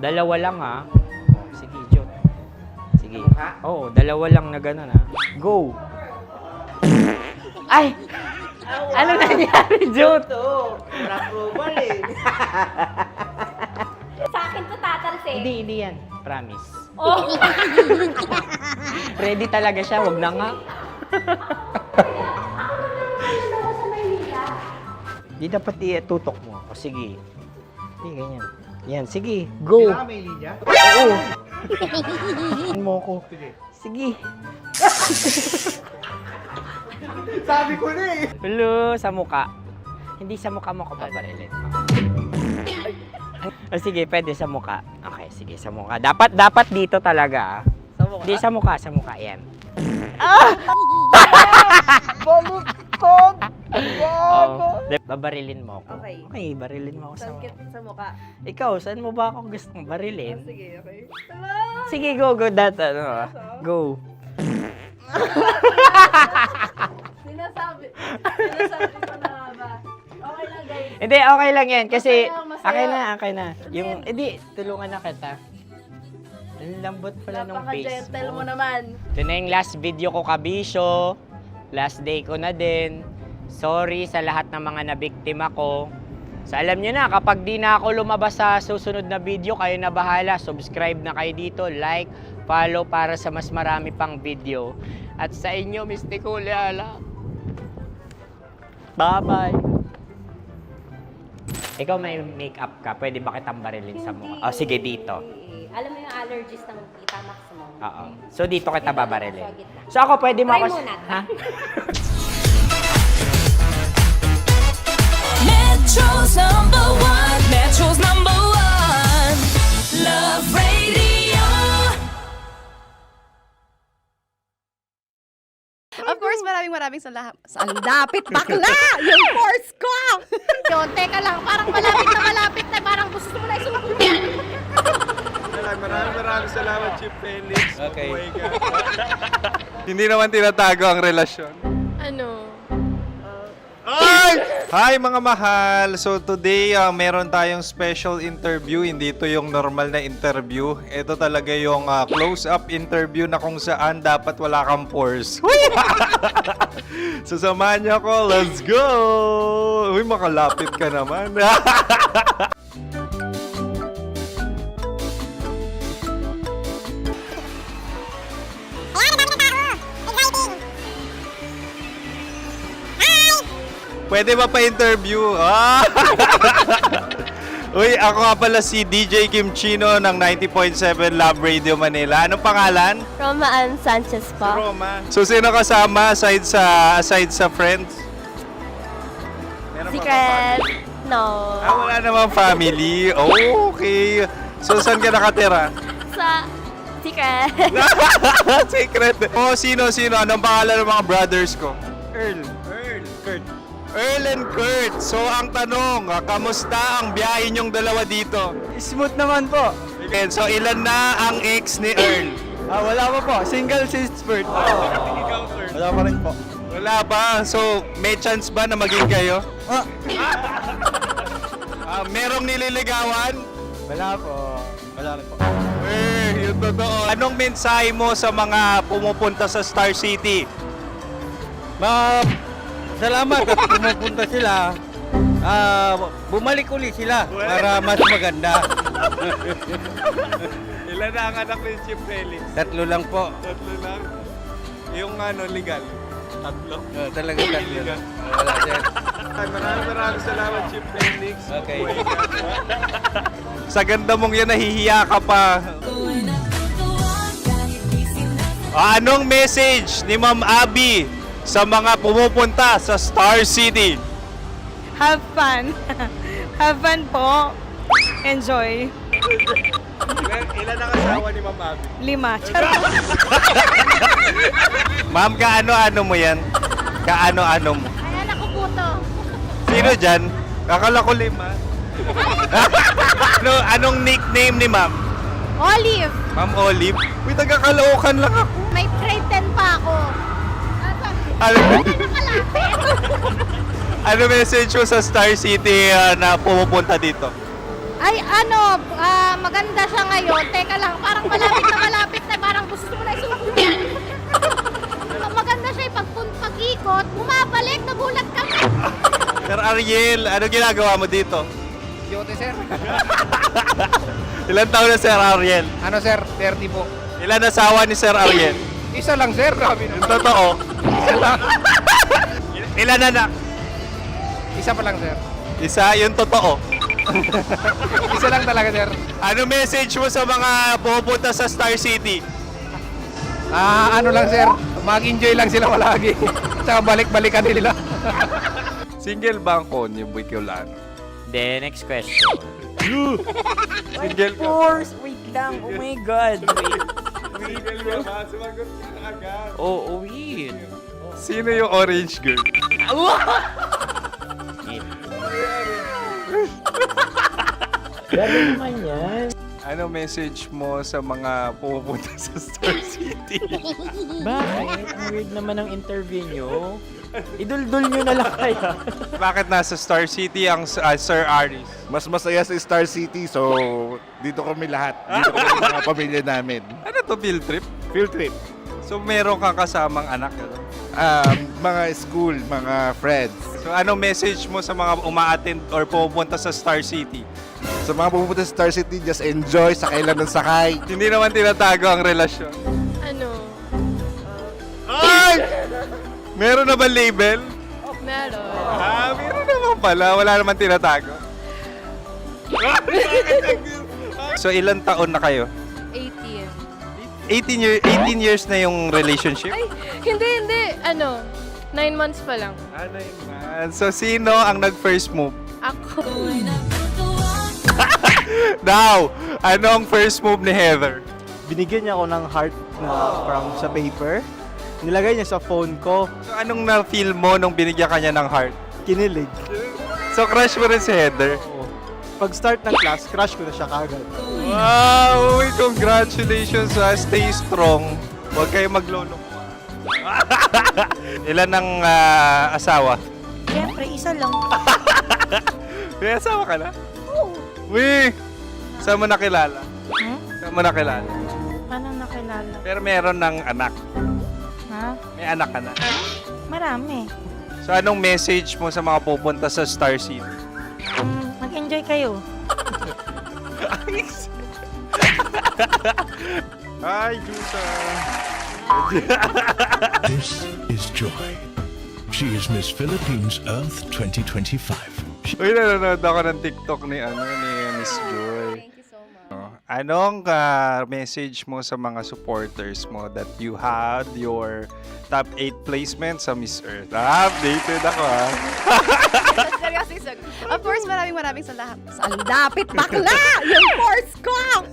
Dalawa lang ha. O, sige, Jot. Sige. Oo, dalawa lang na gano'n ha. Go. Ay! Ano nangyari, Jot? Approval eh. Sa akin to tatalsik. Hindi yan. Promise. Oh. Ready talaga siya, wag na nga. Di dapat tutok mo. O sige. Hindi, ganyan. Yan, sige. Go. Kailangan may linya? Oo. Mo ko. Sige. Sabi ko na eh. Hello, sa muka. Hindi sa muka mo ko paparilin. O sige, pwede sa muka. Okay, sige, sa muka. Dapat dito talaga. Sa muka? Hindi, sa muka. Yan. Ah! Baluktot! Oh, babarilin mo ako. Okay. Okay, barilin mo ako sa muka. Sa mukha. Ikaw, saan mo ba ako gustong barilin? Sige, okay. Sige, go. Go. Sinasabi ko na ba? Okay lang, guys. Hindi, okay lang yan. Kasi, Masaya, masaya. okay na. Yung, hindi, tulungan na kita. Ang lambot pala ng face Napaka-gentle mo mo. naman. Ito na yung last video ko, kabisyo. Last day ko na din. Sorry sa lahat ng mga nabiktima ko. So alam nyo na, kapag di na ako lumabas sa susunod na video, kayo na bahala. Subscribe na kayo dito, like, follow para sa mas marami pang video. At sa inyo, Miss Nicole Ayala. Bye-bye. Ikaw may makeup ka, pwede ba kitang barilin sa mukha? O sige, dito. Alam mo yung allergies ng Tita Max mo? Oo. So dito kita babarilin. So ako pwede mo Try ako... muna. Ha? Metro's #1, Metro's #1, Love Radio. Of course, maraming salamat. Ang lapit bakla! Yung force ko! Yun, teka lang, parang malapit na, parang gusto mo na isumakuyan. Maraming salamat, Chief Felix. Okay. Hindi naman tinatago ang relasyon. Ano? Hi mga mahal! So today, meron tayong special interview. Hindi ito yung normal na interview. Ito talaga yung close-up interview na kung saan dapat wala kang pores. So samahan niyo ako. Let's go! Uy, makalapit ka naman. Pwede ba pa-interview? Uy, ako nga pala si DJ Kim Chino ng 90.7 Love Radio Manila. Anong pangalan? Roma Ann Sanchez po. Roma. So, sino kasama aside sa friends? Meron pa ba family? No. Wala namang family. Oh, okay. So, saan ka nakatira? Sa secret. Secret. Oh, sino? Anong pangalan ng mga brothers ko? Earl, Kurt. Earl and Kurt. So, ang tanong, kamusta ang biyahe niyong dalawa dito? Smooth naman po. Okay, so, ilan na ang ex ni Earl? Wala pa po. Single since birth. Wala pa rin po. Wala ba? So, may chance ba na maging kayo? Merong nililigawan? Wala po. Wala rin po. Yung totoo. Anong mensahe mo sa mga pumupunta sa Star City? Salamat at pumupunta sila. Bumalik uli sila para mas maganda. Ilan na ang anak ni Chief Felix? 3 lang po. 3 lang. Yung legal? 3. Talaga 3 lang. Wala sir. Maraming salamat, Chief Felix. Okay. Sa ganda mong yan, nahihiya ka pa. Anong message ni Ma'am Abby sa mga pumupunta sa Star City? Have fun. Have fun po. Enjoy. Ilan ang asawa ni Ma'am Abby? 5. Ma'am, kaano-ano mo yan? Kaano-ano mo? Ayan ako po to. Sino dyan? Akala ko 5. Anong nickname ni Ma'am? Olive. Ma'am Olive? Uy, taga-Caloocan lang ako. May grade 10 pa ako. Ano message mo sa Star City na pumupunta dito? Ay, maganda siya ngayon. Teka lang, parang malapit na, parang gusto mo na isumakuyan. Maganda siya pag-ikot, bumabalik, nagulat ka. Sir Ariel, ano ginagawa mo dito? Yote sir. Ilan taon na Sir Ariel? Ano sir? 30 po. Ilan asawa ni Sir Ariel? Isa lang sir. Yung totoo. Ilan anak? Isa pa lang sir. Isa, yung totoo. Isa lang talaga sir. Ano message mo sa mga pumupunta sa Star City? Ano lang sir. Mag-enjoy lang sila palagi. Tsaka balik-balikan nila. Single ba ang konyo, Bicolano? Then, next question. Single ka? Wait lang. Oh my God. Single ka ba? Sumagot ka na agad. Oh, wait. Sino yung orange girl? Gano'n naman yan. Ano message mo sa mga pumupunta sa Star City? Bakit? Ang weird naman ang interview nyo. Idul-dul nyo na lang kaya. Bakit nasa Star City ang Sir Aris? Mas masaya sa Star City, so dito kami lahat. Dito kami mga pamilya namin. Ano to, field trip? Field trip. So meron kang kasamang anak? Ano? Mga school, mga friends. So anong message mo sa mga uma-attend or pupunta sa Star City? Sa mga pupunta sa Star City, just enjoy, sakay lang ng sakay. Hindi naman tinatago ang relasyon. Ano? Ay! Meron na ba label? Meron. Meron naman pala. Wala naman tinatago. So ilang taon na kayo? 18. 18 years na yung relationship? Ay, hindi. 9 months pa lang. So sino ang nag-first move? Ako. Now, anong first move ni Heather? Binigyan niya ako ng heart na from sa paper. Nilagay niya sa phone ko. So anong na-feel mo nung binigyan kanya ng heart? Kinilig. So crush mo rin si Heather? Pag start ng class, crush ko na siya kagad. Wow! Uy, congratulations ha! Stay strong. Huwag kayo maglolo. Ilan ang asawa? Siyempre, isa lang. May asawa ka na? Oo. Uy! Saan mo nakilala? Saan mo nakilala? Paano nakilala? Pero meron ng anak. Ha? May anak ka na. Marami. So anong message mo sa mga pupunta sa Star City? Mag-enjoy kayo. Hi, Jusa! This is Joy. She is Miss Philippines Earth 2025. Uy, nanonood ako ng TikTok ni Miss Joy. Thank you so much. Anong message mo sa mga supporters mo that you had your top 8 placement sa Miss Earth? Updated ako Of course, maraming salamat. Ang lapit bakla! Yung course ko!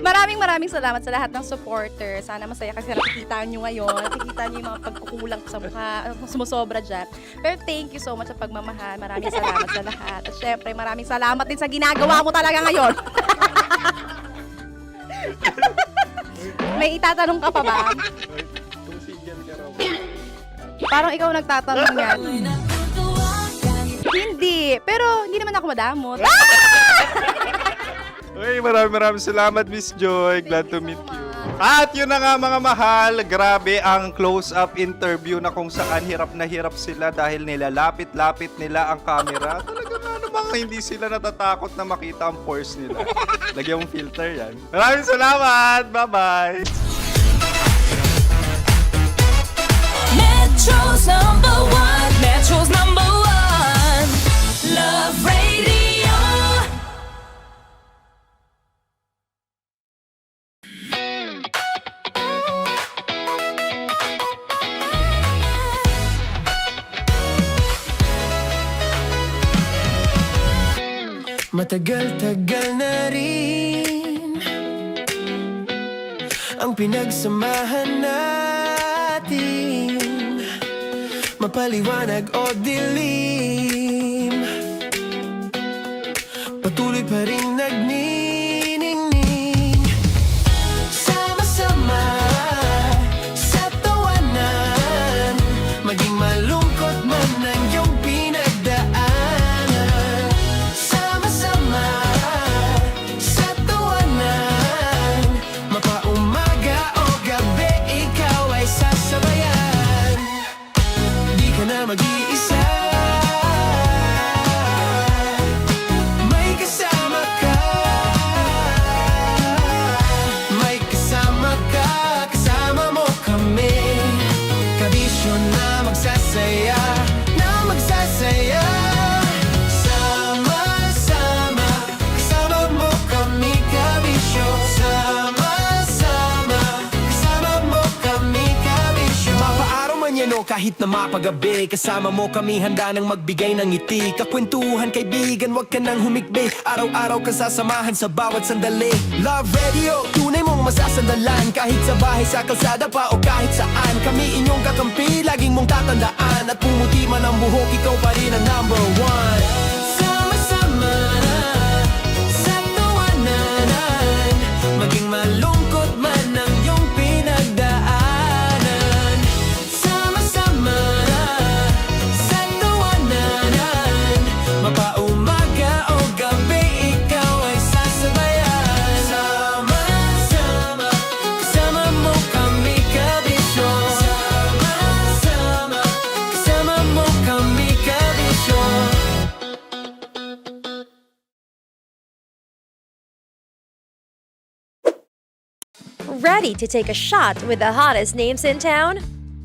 maraming salamat sa lahat ng supporter. Sana masaya kasi nakikita nyo ngayon. Nakikita nyo yung mga pagkukulang ko sa mukha. Sumusobra dyan. Pero thank you so much sa pagmamahal. Maraming salamat sa lahat. At syempre, maraming salamat din sa ginagawa mo talaga ngayon. May itatanong ka pa ba? Parang ikaw nagtatanong yan. Hindi. Pero hindi naman ako madamot. Uy, maraming salamat, Miss Joy. Glad to meet you. At yun na nga mga mahal, grabe ang close-up interview na kung saan hirap na hirap sila dahil nilalapit-lapit nila ang camera. Talaga nga namang hindi sila natatakot na makita ang pores nila. Lagyan mong filter yan. Maraming salamat! Bye-bye! Metro's number one. Metro's number one. Love Radio. Matagal-tagal na rin ang pinagsamahan natin, mapaliwanag o dilim, patuloy pa rin nagniningning. Sama-sama sa tawanan, maging malungkot man ang iyong pinagdaanan. Sama-sama sa tawanan, mapaumaga o gabi, ikaw ay sasabayan. Di ka na mag-iisa, may kasama ka. May kasama ka, kasama mo kami. Kabisyo na magsasaya, na magsasaya. Sama-sama, kasama mo kami, kabisyo. Sama-sama, kasama mo kami, kabisyo. Mapaaraw man yan o kahit na mapagabi, kasama mo kami, handa nang magbigay ng ngiti. Kakwentuhan, kaibigan, wag ka nang humikbi. Araw-araw ka sasamahan sa bawat sandali. Love Radio, tunay mong masasandalan. Kahit sa bahay, sa kalsada pa o kahit saan, kami inyong kakampi, laging mong tatandaan. At pumuti man ang buhok, ikaw pa rin ang number one. Sama-sama sa tawanan, maging malungkot man ang iyong pinagdaanan. Sama-sama sa tawanan, mapaumaga o gabi, ikaw ay sasabayan. Sama-sama, kasama mo kami, kabisyo. Sama-sama Ready to take a shot with the hottest names in town?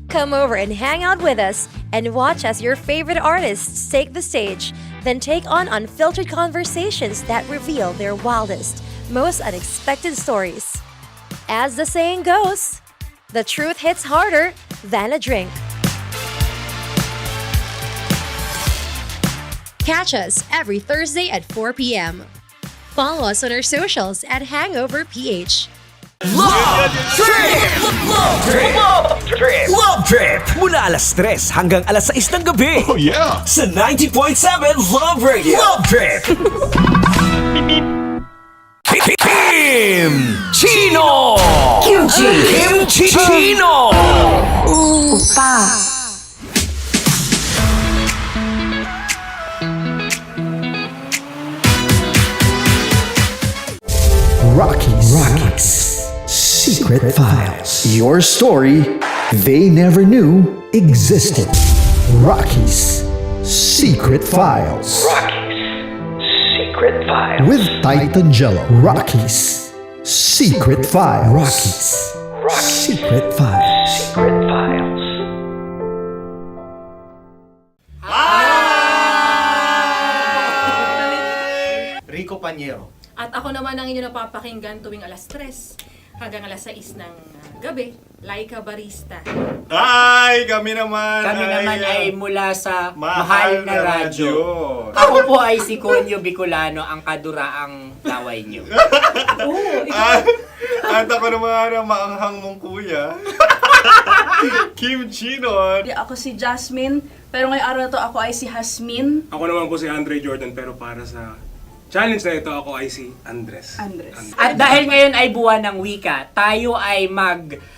Come over and hang out with us and watch as your favorite artists take the stage, then take on unfiltered conversations that reveal their wildest, most unexpected stories. As the saying goes, the truth hits harder than a drink. Catch us every Thursday at 4 p.m. Follow us on our socials at Hangover PH. Love Trip! Love Trip! Love Trip! Love Trip! Mula alas 3 hanggang alas 6 ng gabi. Oh yeah! Sa 90.7 Love Radio. Love Trip! Kim Chino! Kim Chino! Opa. Rocky's Secret Files. Your story they never knew existed. Rocky's Secret Files. Secret Files. With Titan Jello. Rocky's Secret Files. Rocky's Secret Files. Secret Files. Rico Panyero. At ako naman ang inyo napapakinggan tuwing alas 3 hanggang alas 6 ng gabi, Laika Barista. Ay, kami naman. Kami naman ay mula sa Mahal na Radyo. Ako po ay si Conyo Bicolano, ang kaduraang laway nyo. At ako naman ang maanghang mong kuya. Kim Chino. Ako si Jasmine, pero ngayong araw na to ako ay si Hasmin. Ako naman po si Andre Jordan, pero para sa challenge na ito, ako ay si Andres. At dahil ngayon ay buwan ng wika, tayo ay magkakaroon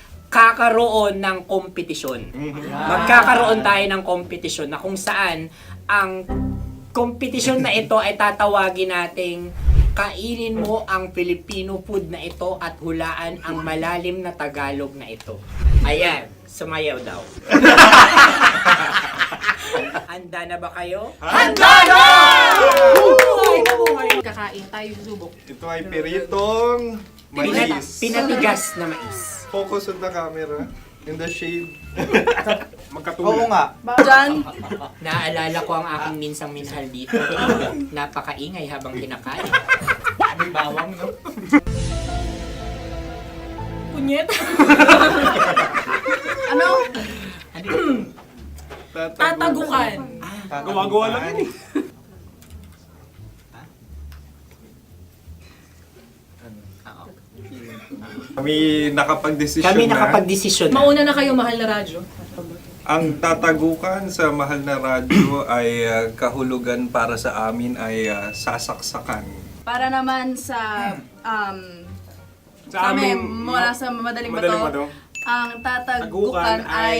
ng kompetisyon. Magkakaroon tayo ng kompetisyon na kung saan ang kompetisyon na ito ay tatawagin nating kainin mo ang Filipino food na ito at hulaan ang malalim na Tagalog na ito. Ayan, sumayaw daw. Handa na ba kayo? Handa na! Kakain tayo, subok. Ito ay peritong mais. Pinatigas na mais. Focus on the camera. In the shade. Oo nga. Diyan. Naalala ko ang aking minsang minahal dito. Napakaingay habang kinakain. May bawang, no? Punyet. Ano? Tatagukan. Gawa-gawa lang yun eh. Kami nakapag-desisyon Kami na. nakapag-desisyon na. Mauna na kayo, Mahal na Radyo. Ang tatagukan sa Mahal na Radyo ay kahulugan para sa amin ay sasaksakan. Para naman sa Sa amin, mula sa madaling madaling bato, bato. ang tatagukan Tagukan ay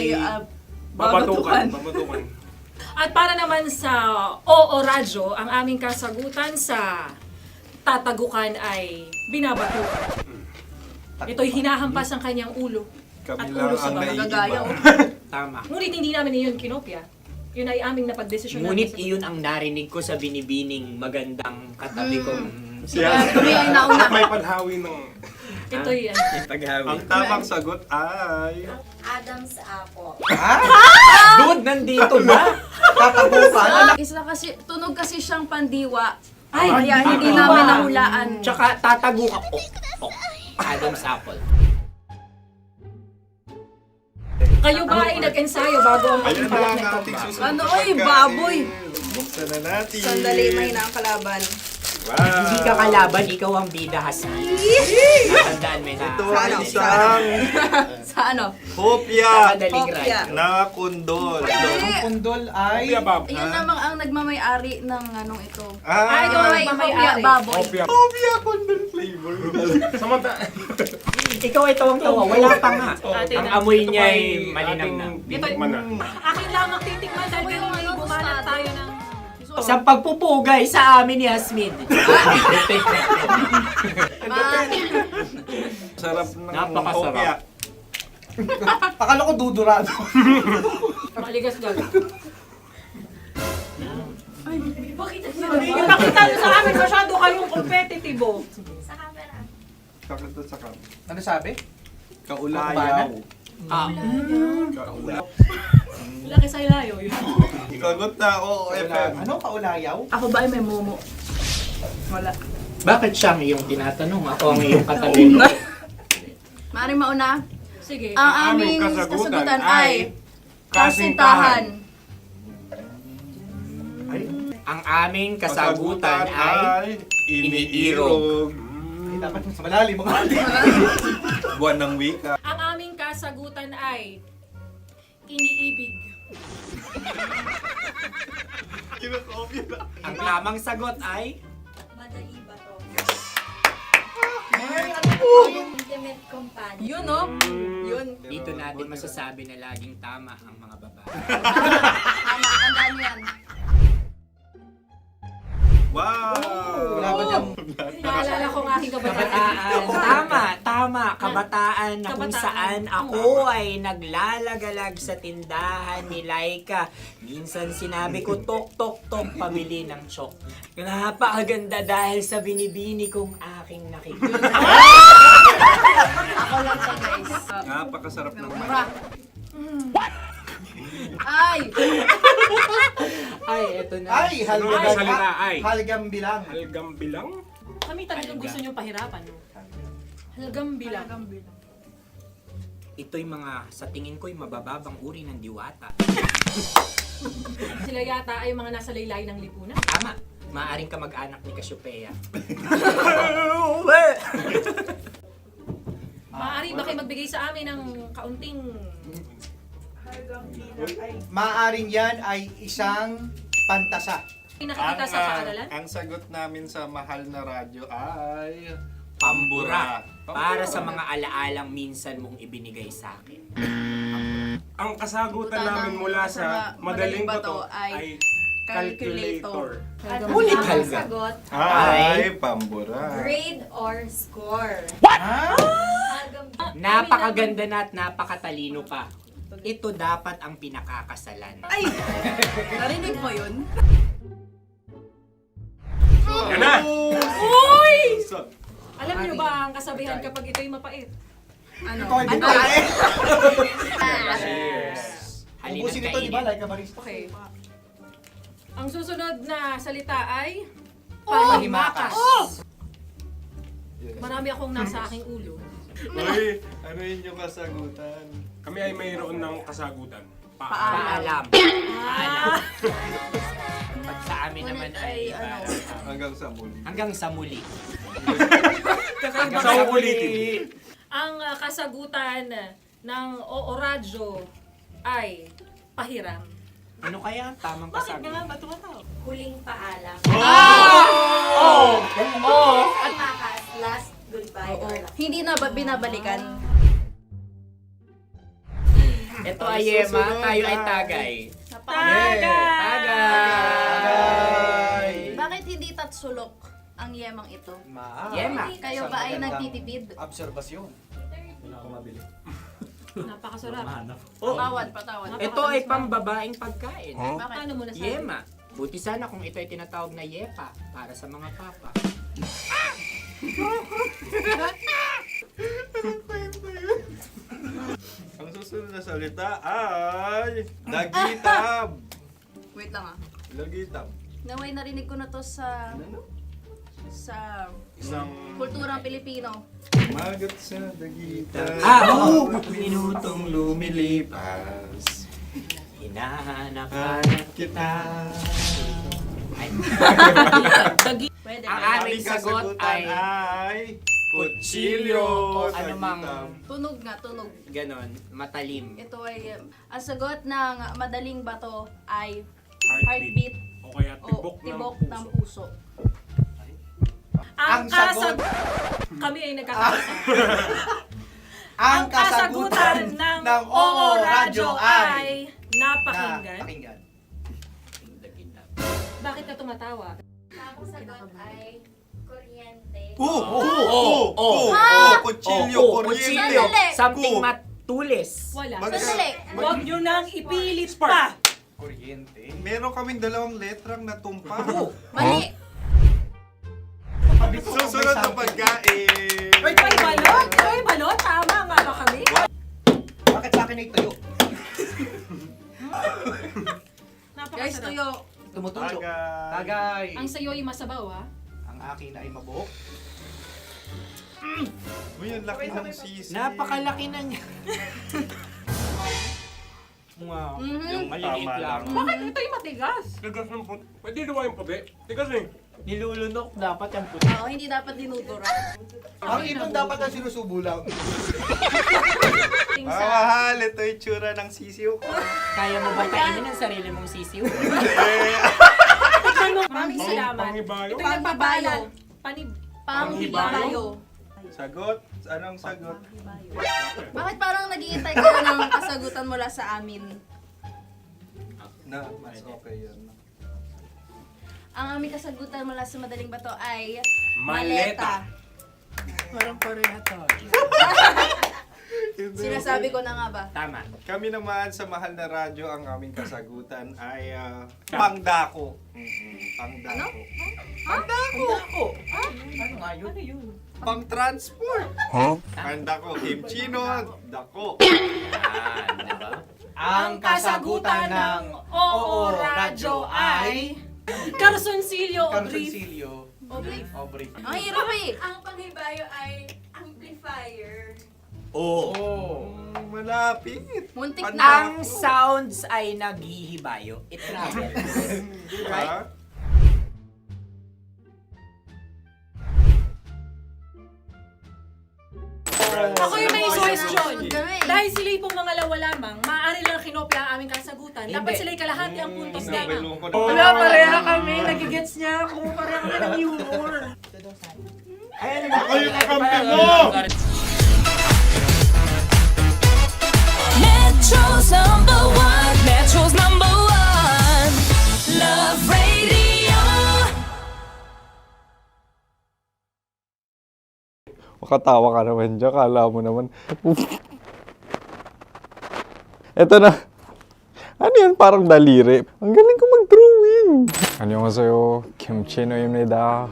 babatukan. babatukan. At para naman sa Oo Radyo, ang aming kasagutan sa tatagukan ay binabatukan. Ito'y hinahampas ang kanyang ulo. Kami At lang ulo sa ang magagaya. Tama. Ngunit hindi namin iyon kinopya. Yun ay aming napagdesisyon Ngunit namin. iyon ang narinig ko sa binibining magandang katabi kong Kami ay nauna. May panhawi ng Ito'y paghawi. Ang tamang sagot ay... Adam's apple. Dude, nandito ba? Tatagukan. Isa kasi, tunog kasi siyang pandiwa. Ay, Kaya hindi namin nahulaan. Tsaka tatagukan. Adam's apple. Kayo ba ay nag-ensayo bago ang Ayun na pagbalak ang nito? ating susunod Ano, na oy, pagkain. baboy! Buksan na natin. Sandali, may na ang kalaban. Wow. Hindi ka kalaban, ikaw ang bida, Hasmi. Natandaan mo na. Ito ay isang Sa ano? hopya Madaling Hopya. ride. na kundol. Ang pundol ay... Yun namang ang nagmamayari ng anong ito. Ah, Ito ay hopya, baboy. hopya kundol flavor. Ikaw ay tawang-tawa, wala pa nga. Atin Ang na. amoy niya ay malinang na. titikman na. Akin lamang titikman dahil kayo may bumanat tayo ng... Sa pagpupugay sa amin ni Hasmin. Sarap ng Napakasarap. hopya. Akala ko dudurado. Maligas gaga. Ay, bakit? Ipakita nyo sa amin, masyado kayong competitive. Sakit sa kam. Ano sabi? Kaulayaw. Laki sa ilayo yun. Sagot na, oo, FM. Ano kaulayaw? Ako ba ay may momo? Wala. Bakit siya ang iyong tinatanong? Ako ang iyong katabi. Maring mauna. Sige. Ang aming kasagutan ay kasintahan. Ang aming kasagutan ay iniirog. Dapat sa malalim mga Buwan ng wika. Ang aming kasagutan ay iniibig. Ang tamang sagot ay Madali ba to? Intimate companion. Yun, no? Yun. dito natin masasabi na laging tama ang mga babae. Tama, tandaan mo yan. Wow! Wala ba dyan? Naalala ko ang aking kabataan. Kabataan. Tama. Kabataan na kung Kabataan. saan ako ay naglalagalag sa tindahan ni Laika. Minsan sinabi ko, tok, tok, tok, pamili ng chok. Napakaganda dahil sa binibini kong aking nakikita. Ako lang siya, guys. Napakasarap ng Mura. Ay! Ay, eto na. Ay, halgam salita, ay. Halgam bilang. Halgam bilang? Kami talagang gusto niyong pahirapan, no? Halgam bilang. Ito'y mga, sa tingin ko'y mabababang uri ng diwata. Sila yata ay mga nasa laylay ng lipunan. Tama. Maaring ka mag-anak ni Cassiopeia. Maaari ba kayo magbigay sa amin ng kaunting... Maaring yan ay isang pantasa. Nakikita sa paaralan? Ang sagot namin sa mahal na radyo ay... Pambura. Para sa mga alaalang minsan mong ibinigay sa akin. Ang kasagutan namin mula sa madaling bato ay calculator. Ulit halga. Sagot, Ay, pambura. grade or score. Napakaganda na at napakatalino pa. Ito dapat ang pinakakasalan. Ay! Narinig mo yun? Yan na! Uy! Alam niyo ba ang kasabihan kapag ito'y mapait? Ano? Ano? Halina't Ubusin ito, di ba? kainin. Like a barista. Okay. Ang susunod na salita ay... Panghimakas. Marami akong nasa aking ulo. Uy, ano yun yung kasagutan? Kami ay mayroon ng kasagutan. Paalam. Ah! Pag sa amin naman ay Hanggang sa muli. hanggang sa muli. Sa ulitin. Ang kasagutan ng Oo Radyo ay pahiram. Ano kaya ang tamang kasagutan? Ba't tumatawa? Huling paalam. At Makas, last goodbye or last. hindi na ba binabalikan? Ito ay Yema, tayo ay tagay. Tagay! Bakit hindi tatsulok ang yemang ito? Yema. Kayo ba ay nagtitipid? Obserbasyon. Napakasarap. Patawad. Ito ay pambabaing pagkain. Bakit? Paano mo nasabi? Yema. Buti sana kung ito ay tinatawag na yepa para sa mga papa. Ang susunod na salita ay... Dagitab! Wait lang ah. Dagitab. Naway narinig ko na to sa Isang... kulturang Pilipino. Magat sa dagitab. Oo! Minutong lumilipas. Hinahanap-hanap kita. Ay. Pwede. Ang aming sagot ay kutsilyo. O anumang Tunog nga, tunog. ganon, matalim. Ito ay, ang sagot ng madaling bato ay Heartbeat. heartbeat O kaya o tibok tibok ng ng puso. puso. Ang Ang sagot- Kami ay nagkakasa. Ang kasagutan ng Oo Radyo ay napakinggan. Napakinggan. Bakit ka tumatawa? Ang sagot ay kuryente. Kutsilyo, kuryente. Sandali. Something matulis. Wala. Sandali. Huwag nyo nang ipilit pa. Kuryente. Meron kaming dalawang letrang natumpa. Mali. Susunod na pagkain. Ay, balot! Ay, balot! Tama nga ba akin ay tuyo. Guys, tuyo. Tumutulo. Tagay. Ang sayo ay masabaw, ha? Ang akin ay mabuhok. Uy, ang laki ng sisi. Napakalaki na niya. Wow. Yung maliliit Tama lang. lang. Bakit ito yung matigas? Tigas ng puti. Pwede luwa yung puti. Tigas eh. Nilulunok dapat yung puti. Oo, hindi dapat dinudura. Ang ibon dapat ang sinusubo lang. Mahal, ito yung tsura ng sisiw ko. Kaya mo ba kainin ang sarili mong sisiw? Maraming salamat. Pangibayo. Ito yung nagpabayo. Panghibayo. Sagot? Anong sagot? Bakit parang naghihintay ka ng kasagutan mula sa amin? Na, mas okay yun. Ang aming kasagutan mula sa Madaling Bato ay Maleta. Parang Korea to. Sinasabi ko na nga ba? Tama. Kami naman sa Mahal na Radyo, ang aming kasagutan ay pangdako. Pangdako. Pangdako. Ano nga yun? Ano yun? Pang-transport. Pangdako, kimchino, dako. Yan, diba? Ang kasagutan ng Oo Radyo ay Carsoncillo o Brief. Carsoncillo. O brief. Ang hirap eh! Ang panghibayo ay amplifier. Oh. Malapit. Muntik Panda- na. Ang sounds ay naghihibayo. It travels. Right? Ako yung may question. Kami. Dahil sila pong mga lawa lamang, maaari lang kinopya ang aming kasagutan. Dapat Hindi. sila'y kalahati ang puntos Hindi, lamang. loko na. Wala, pareha kami. Nagigets niya ako. Pareha kami ng humor. Ako yung kakampi mo! Metro's number one. Metro's number one. Love Radio. Makatawa ka naman dyan. Kala mo naman. Eto na. Ano yan? Parang daliri. Ang galing ko mag-drawing. 안녕하세요. 김치노입니다.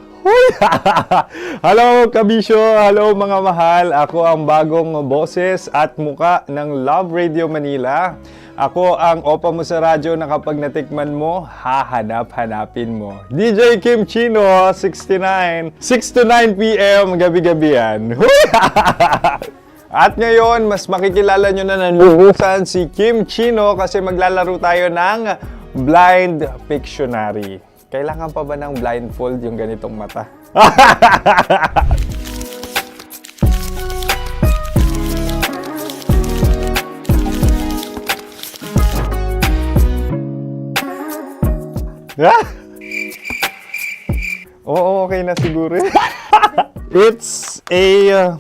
Hello, kabisyo! Hello, mga mahal! Ako ang bagong boses at muka ng Love Radio Manila. Ako ang opa mo sa radyo na kapag natikman mo, hahanap-hanapin mo. DJ Kim Chino, 69. 6 to 9 p.m. gabi-gabi yan. At ngayon, mas makikilala nyo na ng lubusan si Kim Chino kasi maglalaro tayo ng Blind Pictionary. Kailangan pa ba ng blindfold yung ganitong mata? Oo, okay na siguro. It's a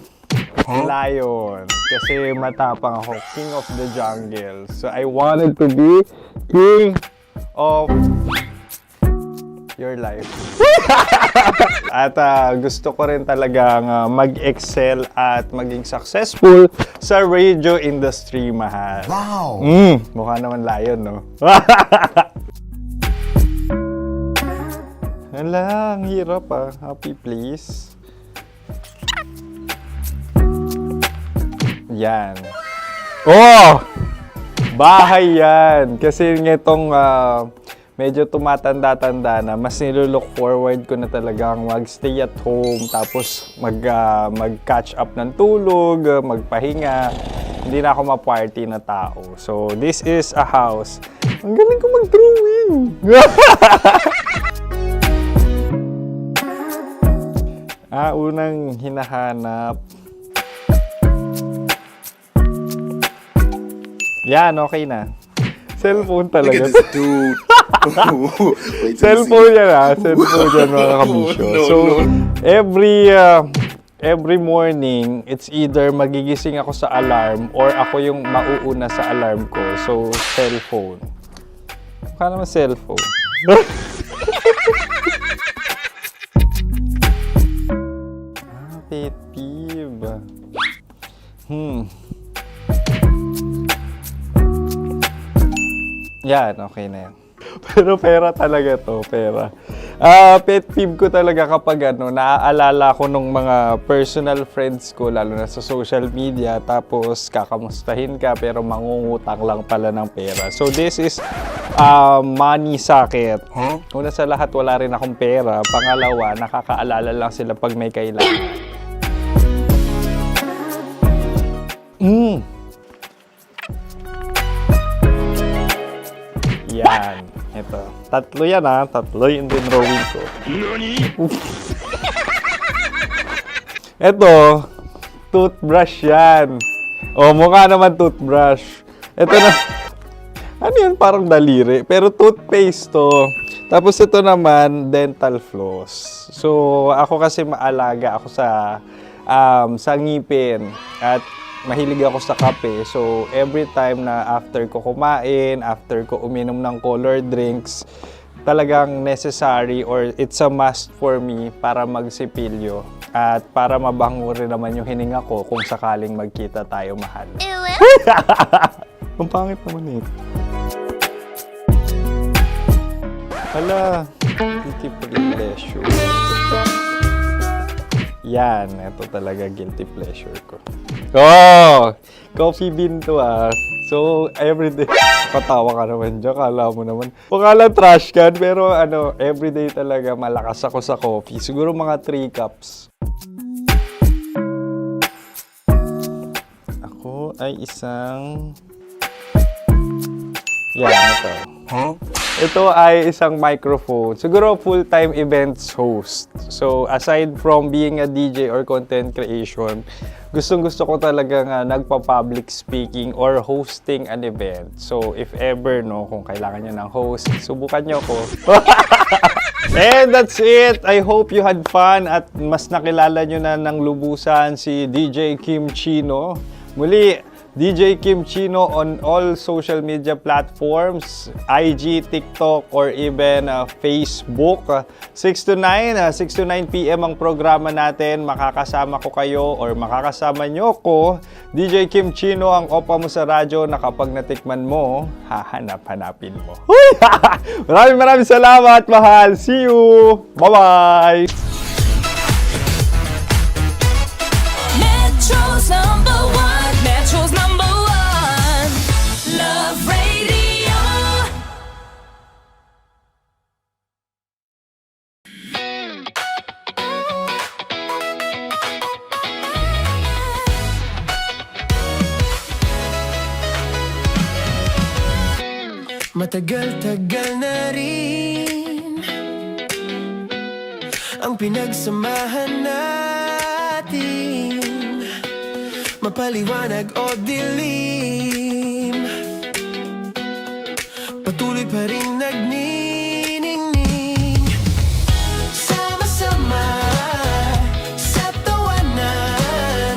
lion. Kasi matapang ako. King of the jungle. So I wanted to be king of your life. At gusto ko rin talagang mag-excel at maging successful sa radio industry, mahal. Wow! Mukha naman lion, no? Hala, ang hirap Happy, please. Yan. Oh! Bahay yan. Kasi nitong medyo tumatanda-tanda na, mas nilook forward ko na talagang mag-stay at home, tapos mag-catch up ng tulog, magpahinga. Hindi na ako ma-party na tao. So, this is a house. Ang galing ko mag-drawing! Unang hinahanap. Yan, okay na. Cellphone talaga. Look at this dude. Wait till you Cellphone see. yan Cellphone yan, mga kabisyo. So, every morning, it's either magigising ako sa alarm or ako yung mauuna sa alarm ko. So, cellphone. Mukha naman cellphone. Pet peeve. Yan, okay na yan. Pero pera talaga to, pera. Pet peeve ko talaga kapag naaalala ko nung mga personal friends ko, lalo na sa social media, tapos kakamustahin ka pero mangungutang lang pala ng pera. So this is money sakit. Una sa lahat, wala rin akong pera. Pangalawa, nakakaalala lang sila pag may kailangan. Yan. Ito. Tatlo yan Tatlo yung dinrawing ko. Ito. Toothbrush yan. Mukha naman toothbrush. Ito na. Ano yan? Parang daliri. Pero toothpaste to. Tapos ito naman, dental floss. So, ako kasi maalaga ako sa ngipin. At mahilig ako sa kape. So, every time na after ko kumain, after ko uminom ng colored drinks, talagang necessary or it's a must for me para magsipilyo. At para mabango rin naman yung hininga ko kung sakaling magkita tayo, mahal. Ang pangit naman Hala, guilty pleasure. Yan, ito talaga guilty pleasure ko. Coffee bean to So, everyday, patawa ka naman dyan, kala mo naman. Pakala trash can, pero everyday talaga malakas ako sa coffee. Siguro mga 3 cups. Ako ay isang... Yan, ito. Ito ay isang microphone. Siguro full-time events host. So, aside from being a DJ or content creation, gustong-gusto ko talaga nagpa-public speaking or hosting an event. So, if ever, kung kailangan nyo ng host, subukan nyo ko. And that's it. I hope you had fun at mas nakilala nyo na ng lubusan si DJ Kim Chino. Muli, DJ Kim Chino on all social media platforms, IG, TikTok, or even Facebook. 6 to 9 p.m. ang programa natin. Makakasama ko kayo or makakasama nyo ko. DJ Kim Chino, ang opa mo sa radyo na kapag natikman mo, hahanap-hanapin mo. Maraming salamat, mahal. See you! Bye-bye! Metro's number one. Metro's number one. Love Radio. Matagal-tagal na rin ang pinagsamahan natin, mapaliwanag o dilim, patuloy pa rin nagniningning. Sama-sama sa tawanan,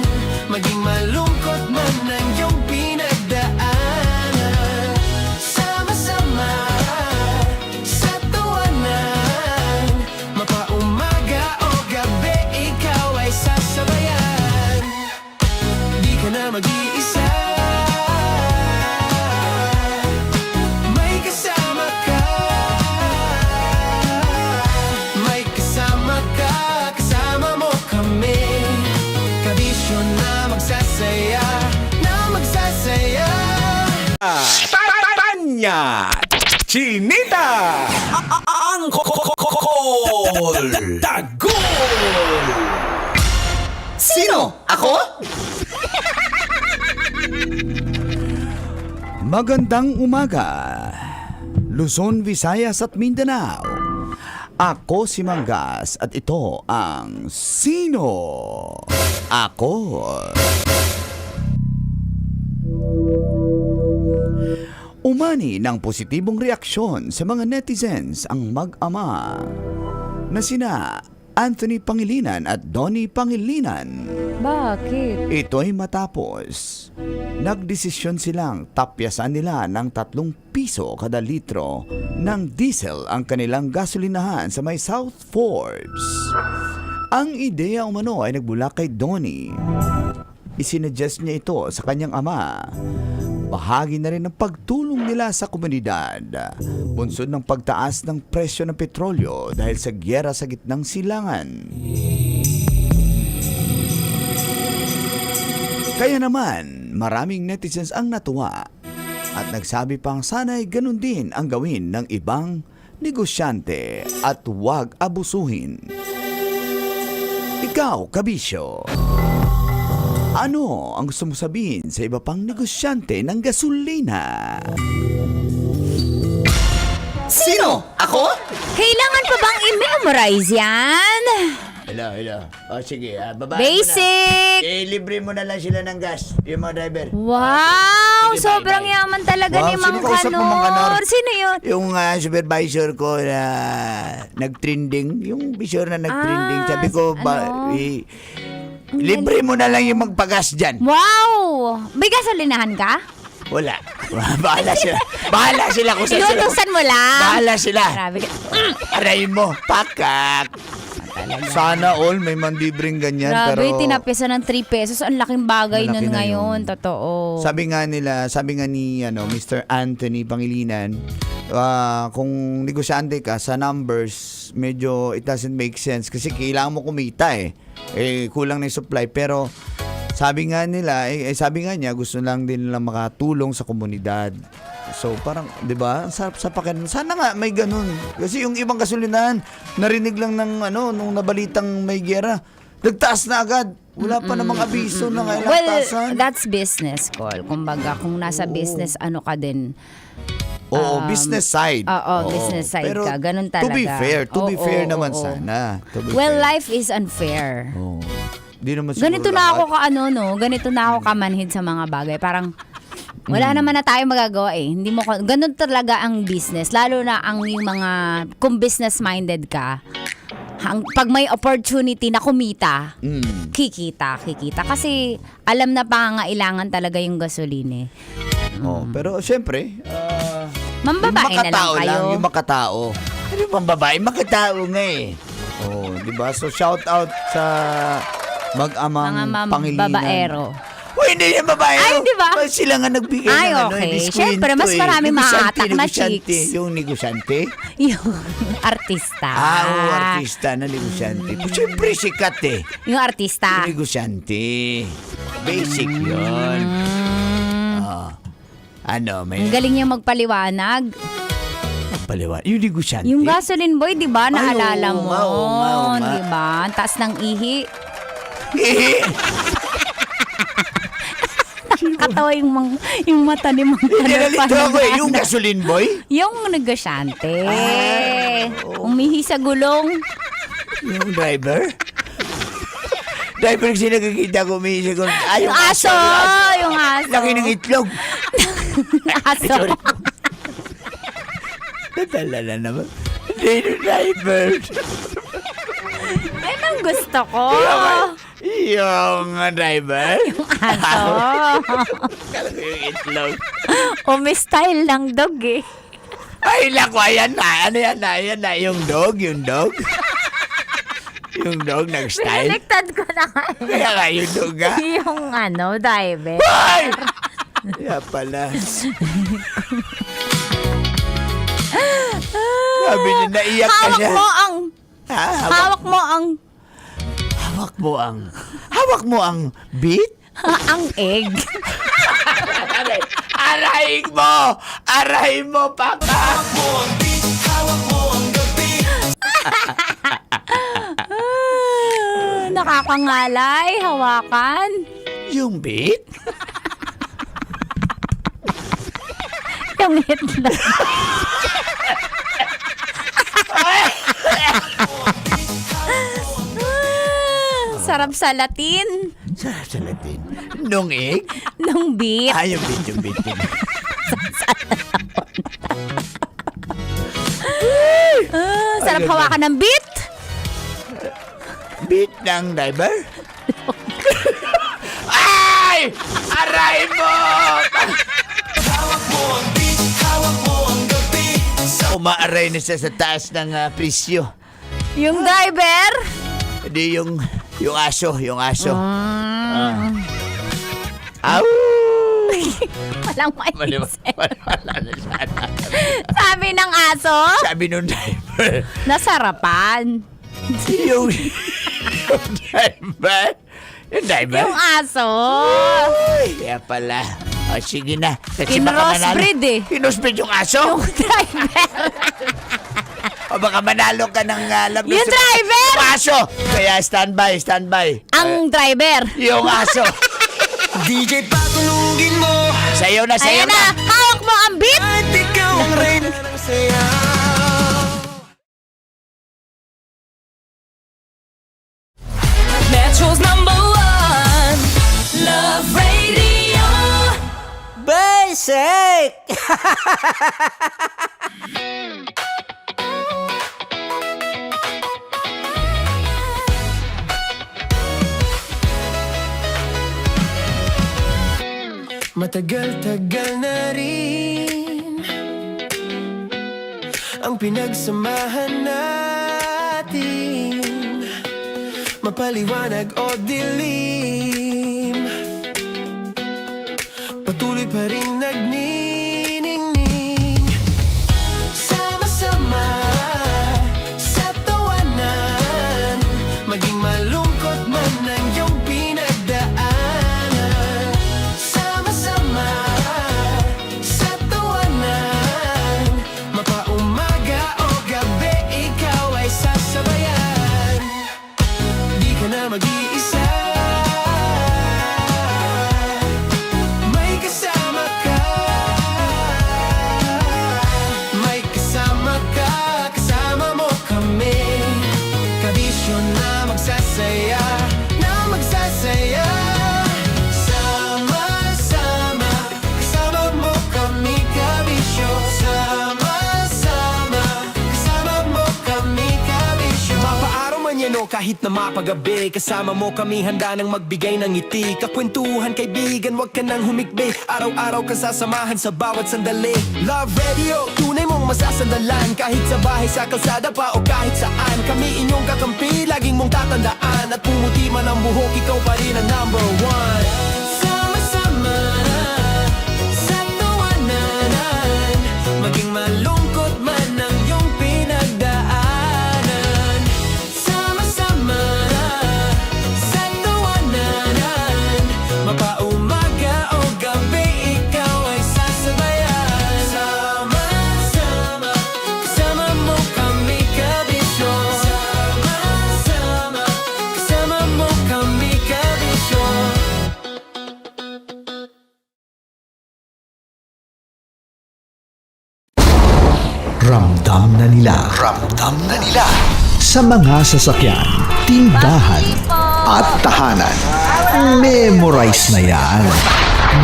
maging malungkot man ang iyong pinagdaanan. Sama-sama sa tawanan, mapaumaga o gabi, ikaw ay sasabayan. Di ka na mag-iisa, may kasama ka. May kasama ka, kasama mo kami. Kabisyon na magsasaya, na magsasaya. Tanya! Chinita! Ang Tagol! Sino? Ako? Magandang umaga, Luzon, Visayas at Mindanao. Ako si Manggas at ito ang Sino Ako? Umani ng positibong reaksyon sa mga netizens ang mag-ama na sina Anthony Pangilinan at Donnie Pangilinan. Bakit? Ito'y matapos nagdesisyon silang tapyasan nila ng 3 piso kada litro ng diesel ang kanilang gasolinahan sa may South Forbes. Ang ideya umano ay nagbula kay Donnie. Isinuggest niya ito sa kanyang ama. Bahagi na rin ng pagtulong tulong nila sa komunidad. Bunsod ng pagtaas ng presyo ng petrolyo dahil sa gyera sa gitnang silangan. Kaya naman, maraming netizens ang natuwa at nagsabi pang sana'y ganun din ang gawin ng ibang negosyante at huwag abusuhin. Ikaw, kabisyo, ano ang gusto mo sabihin sa iba pang negosyante ng gasolina? Sino? Ako? Kailangan pa bang i-memorize yan? Hello. O sige, babae Basic! mo na. Libre mo na lang sila ng gas, yung mga driver. Wow! Sige, Sobrang bye. yaman talaga Wow, ni Mang sino kausap mo, Mang Kanor? Kanor. Sino yun? Yung supervisor ko na nag-trending, yung bisyor na nag-trending. Sabi ko, libre mo na lang yung magpagas dyan. Wow! May gasolinahan ka? Wala. Bahala sila. Bahala sila kung saan sila. Inutusan mo lang? Bahala sila. Grabe ka. Aray mo, pakak. Sana all may mandibring ganyan. Grabe, pero tinapisa ng 3 pesos. Ang laking bagay Malaki nun na ngayon. yun. Totoo. Sabi nga ni Mr. Anthony Pangilinan, kung negosyante ka sa numbers, medyo it doesn't make sense kasi kailangan mo kumita kulang na yung supply. Pero sabi nga niya, gusto lang din nila makatulong sa komunidad. So parang, 'di ba? Sarap sa pakiramdam. Sana nga may ganun. Kasi yung ibang gasolinahan, narinig lang ng nung nabalitang may giyera, nagtaas na agad. Wala pa namang abiso na kailangan Well, that's business call. Kumbaga, kung nasa business, ka din. Business side. Business side pero ka. Ganun talaga. To be fair naman sana. To be Well, fair. life is unfair. Di naman Ganito siguro na ako lahat. ganito na ako kamanhid sa mga bagay. Parang, wala naman na tayo magagawa Hindi mo, ganun talaga ang business. Lalo na yung mga, kung business-minded ka, pag may opportunity na kumita, kikita. Kasi, alam na pangangailangan talaga yung gasolina Pero syempre, mambabae na lang kayo. Yung makatao. Ano yung mambabae? Makatao nga diba? So shout out sa mag-amang Mga Pangilinan. babaero. Hindi yung babae. Ay, di ba? Sila nga nagbigay Ay, ng okay. diskwento Siyempre, mas marami mahatak na negosyante. chicks. Yung negosyante? Yung artista. Artista na negosyante. Siyempre, sikat Yung artista. Yung negosyante. Basic yun. Ang galing niya magpaliwanag. Yung negosyante? Yung gasoline boy, di ba? Naalala mo. oo nga. Di ba? Ang taas ng ihi. Katawa yung mata ni Mang Kanor. Nalito ako yung gasoline boy? Yung negosyante. Umihi sa gulong. Yung driver? Driver kasi nakikita ko umihi sa gulong. Yung aso! Yung aso. Laki ng itlog. Aso. Natala na naman. Hindi yung driver. Yan ang gusto ko. Yung driver? Yung aso. Kala ko yung itlog. Umi-style ng dog Ay, naku, ayan na. Ano yan na? Ayan na. Yung dog. Yung dog nag-style. Biniligtad ko na Kaya nga yung dog yung diver. Ay! Kaya pala. Sabi niya, naiyak ka siya. Hawak mo ang beat? ang egg. Arahin mo, paka. Nakakangalay, hawakan. Yung beat? Yung itlog. Sarap sa Latin. Sarap sa Latin. Nung egg? Nung beat. Yung beat. Sarap hawakan ng beat. Beat ng driver? Ay! Aray mo! Umaaray na siya sa taas ng presyo. Yung driver? Hindi yung aso. Au! Walang maisip. Sabi ng aso, Sabi nung driver. nasarapan. yung driver. Yung driver? Yung aso. Ay, kaya pala. O, sige na. Kasi baka manalo. Kinrossbreed eh. Kinrossbreed yung aso? Yung driver. O baka manalo ka ng labis. Yung driver! Yung aso! Kaya standby. Ang driver. Yung aso. DJ patulugin mo. Sayo na. Ayan na, hawak mo ang beat. At ikaw ang reyna ng sayaw. Metro's #1 Love Radio. Basic! Matagal-tagal na rin ang pinagsamahan natin, mapaliwanag o dilim, patuloy pa rin nagniningning. Sama-sama sa tawanan, maging malungkot man ang iyong pinagdaanan. Sama-sama sa tawanan, mapaumaga o gabi, ikaw ay sasabayan. Di ka na mag-iisa, may kasama ka. May kasama ka, kasama mo kami. Kabisyo na magsasaya, na magsasaya. Sama-sama, kasama mo kami, kabisyo. Sama-sama, kasama mo kami, kabisyo. Mapaaraw man yan o kahit na mapagabi, kasama mo kami, handa nang magbigay ng ngiti. Kakwentuhan, kaibigan, wag ka nang humikbi. Araw-araw kang sasamahan sa bawat sandali. Love Radio, tunay mong masasandalan. Kahit sa bahay, sa kalsada pa o kahit saan, kami inyong kakampi, laging mong tatandaan. At pumuti man ang buhok, ikaw pa rin ang #1. Sama-sama sa tawanan, maging malungkot man ang iyong pinagdaanan. Sama-sama sa tawanan, mapaumaga o gabi, ikaw ay sasabayan. Sama-sama, kasama mo kami, kabisyo. Sama-sama, kasama mo kami, kabisyo. Ramdam na nila. Sa mga sasakyan, tindahan, at tahanan. Memorize na yan.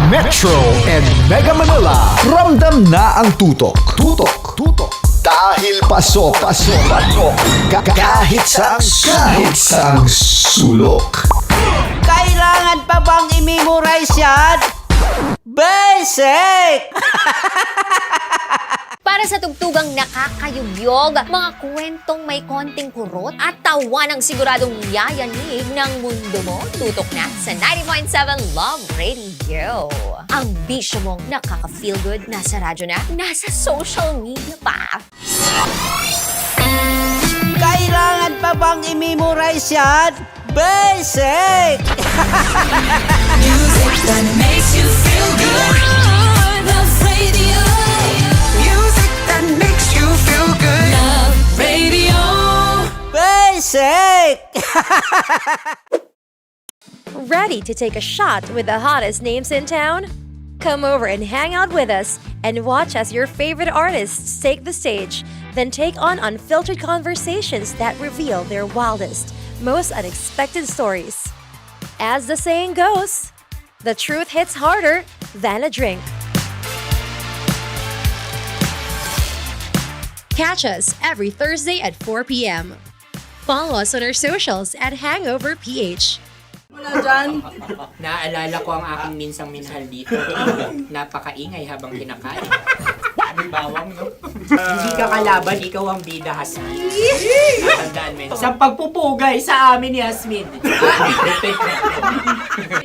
Metro and Mega Manila. Ramdam na ang tutok. Dahil pasok. Kahit saang sulok. Kailangan pa bang i-memorize yan? Basic! Para sa tugtugang nakakayugyog, mga kwentong may konting kurot at tawa ng siguradong yayanig ng mundo mo, tutok na sa 90.7 Love Radio. Ang bisyo mong nakaka-feel good, nasa radyo na, nasa social media pa. Kailangan pa bang i-memorize yan? Basic! Music that makes you feel good. Love Radio. Music that makes you feel good. Love Radio. Basic! Ready to take a shot with the hottest names in town? Come over and hang out with us and watch as your favorite artists take the stage, then take on unfiltered conversations that reveal their wildest, most unexpected stories. As the saying goes, the truth hits harder than a drink. Catch us every Thursday at 4 p.m. Follow us on our socials at Hangover PH. Naalala ko ang aking minsang minahal dito. Napakaingay habang kinakain. May bawang, no? Hindi ka kalaban, ikaw ang bida, Hasmin. Tandaan mo yun. Sa pagpupugay sa amin ni Hasmin.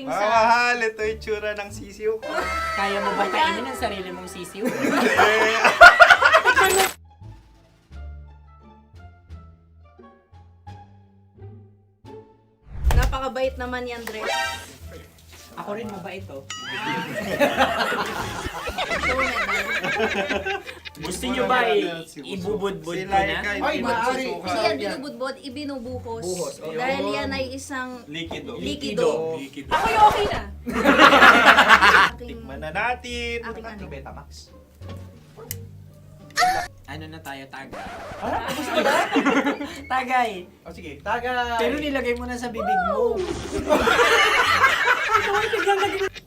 Mahal, ito yung tsura ng sisiw ko. Kaya mo ba kainin ang sarili mong sisiw? Napakabait naman ni Andres. Ako rin mabait, oh. Gusto nyo ba ibubudbud ko na? Ay, maaari. Kasi yan binubudbod, ibinubuhos. Buhos, okay. Dahil yan ay isang Likido. likido. Ako yung okay na. Tikman na natin. Aking ano. Betamax. Ano na tayo, tagay? Gusto mo na? Tagay. O sige, tagay. Pero nilagay mo na sa bibig mo.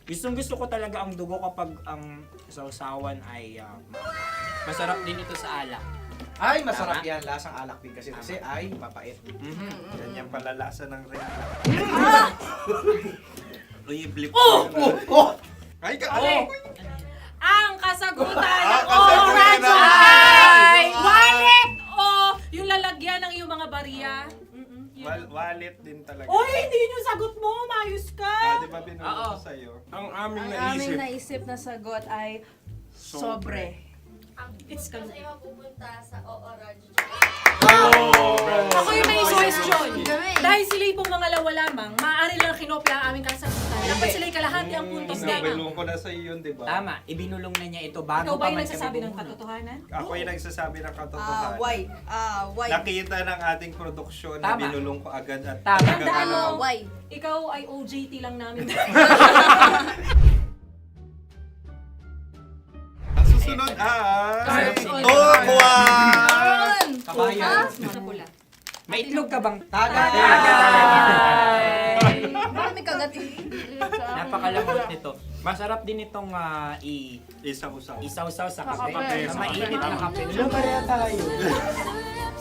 Gusto ko talaga ang dugo kapag ang sausawan ay masarap din ito sa alak. Ay, masarap Tama? yan. Lasang alak din kasi ay mapait. Ganyan pala lasa ng rin. Uy, blip. Ay, Ang kasagutan Ang ng kasagutan Oradyo ng- ay wallet o yung lalagyan ng iyong mga bariya. Wallet din talaga. Oy, hindi yun yung sagot mo. Mayos ka. Di ba binulong ko sa'yo? Ang aming Ang naisip. aming naisip na sagot ay sobre. It's kalu. pupunta sa Ooraj. Ako yung may suggestion. Dahil sila'y pong mga lawa lamang, maaari lang kinopya ang aming kasagutan. Dapat sila'y kalahati ang puntos lamang. Binulong ko na sa'yo yun, di ba? Tama, ibinulong na niya ito bago Ikaw ba pa yung man nagsasabi kami ng bumulong. katotohanan? Ako yung nagsasabi ng katotohanan. Why? Nakita ng ating produksyon na Tama. binulong ko agad at Tama. Tandaan mo, Why? ikaw ay OJT lang namin. Ang susunod ay... Cards. Buwan! Kabayan. Sa pula. May itlog ka bang? Tagay! Bakit may kagat? Napakalambot nito. Masarap din itong Isaw-saw. isaw-saw sa kape. kape. Sa mainit na kape. Wala, pareha tayo.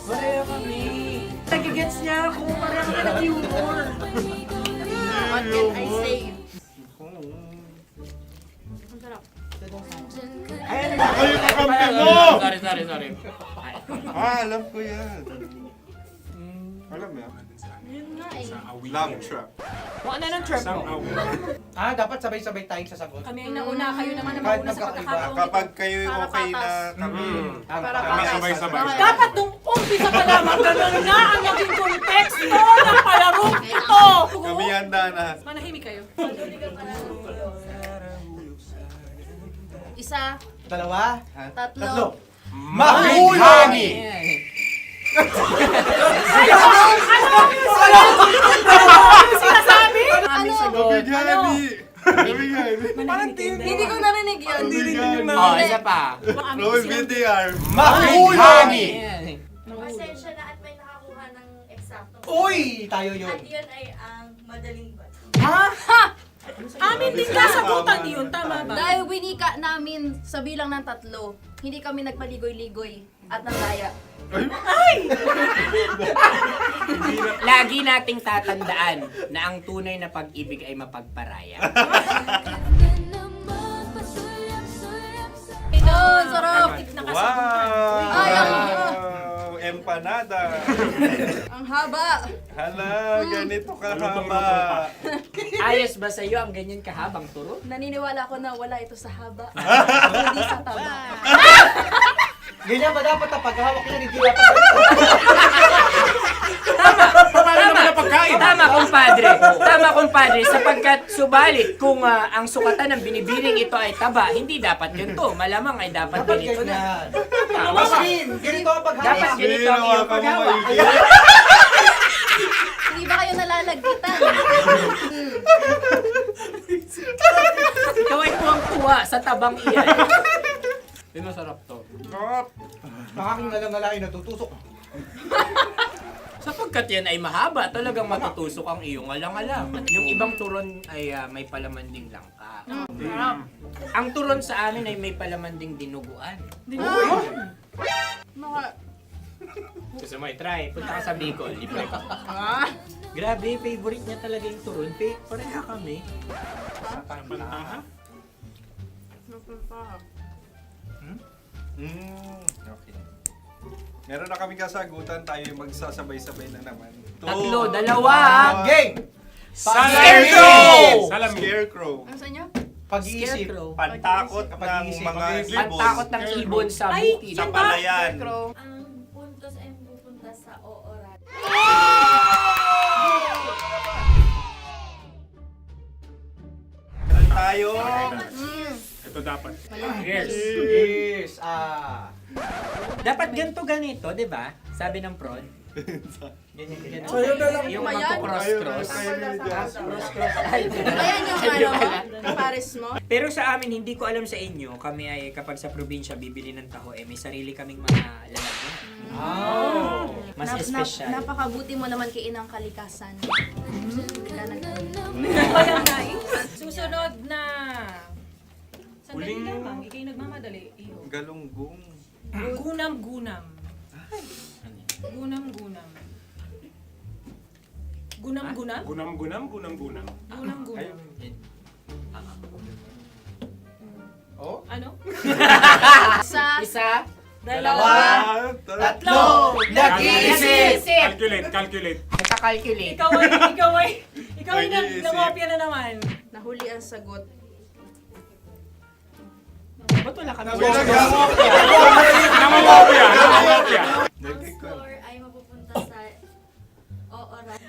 Pareha kami. Nagigets niya ako. Pareha kami ng humor. What can I say? Ang sarap. Ay, ako yung kakampi mo! Sorry. Alam ko yan. Alam mo yan? Yun nga eh. Love trap. Kung ano ng trap mo? Dapat sabay-sabay tayong sasagot. Kami ang nauna, kayo naman ang Kahit mauna sa magkakaiba. pagkakataon. Kapag kayo Para okay na patas. kami. Para Kami patas. sabay-sabay. Dapat nung umpisa pa lamang, ganun na ang naging konteksto ng palarong ito. Kami handa na. Manahimik kayo. Isa, Dalawa. tatlo. Mahulami! Ano sinasabi? Ano sagot? Bigani! Hindi ko narinig yun. Oh, isa pa. Roll VTR. Mahulami! Pasensya na at may nakakuha ng eksaktong. Uy! Tayo yun. At yun ay ang madaling bat. Amin din kasagutan yun, tama ba? Dahil winika namin sa bilang ng 3, hindi kami nagpaligoy-ligoy at nandaya. Lagi nating tatandaan na ang tunay na pag-ibig ay mapagparaya. Ito, sarap! Nakasagutan. Ay, Wow! Empanada! Ang haba! Hala, ganito kahaba. Ayos ba sa'yo ang ganyan kahabang turo? Naniniwala ko na wala ito sa haba. Hindi sa taba. Ganyan ba dapat ang paghahawak niya? Hindi dapat Tama, kumpadre. Sapagkat subalit kung ang sukatan ng binibining ito ay taba, hindi dapat ganito. Malamang ay dapat ganito na. Maskin! Ganito ang paghahawak. Dapat ganito ang iyong paghawak. Hindi ba kayo nalalagkitan? Ikaw ay tuwang-tuwa sa tabang iyan. Masarap to. Nakaking nalang-alain natutusok. Sapagkat yan ay mahaba, talagang matutusok ang iyong alang-alang. Yung ibang turon ay may palaman ding langka. Ang turon sa amin ay may palaman ding dinuguan. Gusto mo i-try? Punta ka sa Bicol, libre ka. Grabe, favorite niya talaga yung turon. Pareha kami. Okay. Meron na kami kasagutan, tayo yung magsasabay-sabay na naman. Tatlo, dalawa. Game! Scarecrow! Scarecrow. Ano sa inyo? Pag-iisip. Pantakot ng mga ibon. Pantakot ng ibon sa Ay, bukid. Sa palayan. Ang puntos ay pupunta sa oorat. Tayo. Ito dapat. Yes. Dapat ganito, di ba? Sabi ng prod. Ganyan. Yung magko-cross-cross. Cross-cross. Ayan yung pares mo. Pero sa amin, hindi ko alam sa inyo, kami ay kapag sa probinsya bibili ng taho, may sarili kaming mga lalagyan. Mas espesyal. Napakabuti mo naman kay Inang Kalikasan. Susunod na. Sandali lamang, ikay nagmamadali. Iyo. Galunggong. Gunam-gunam. Gunam-gunam. Gunam-gunam? Gunam-gunam. Gunam-gunam. Oh? Ano? Isa. Dalawa. Tatlo. Nag-iisip. Calculate. Nagka-calculate. Ikaw ay nangopya na naman. Nahuli ang sagot. Ba't wala kami? Namangopya. Ang score ay mapupunta sa oorat.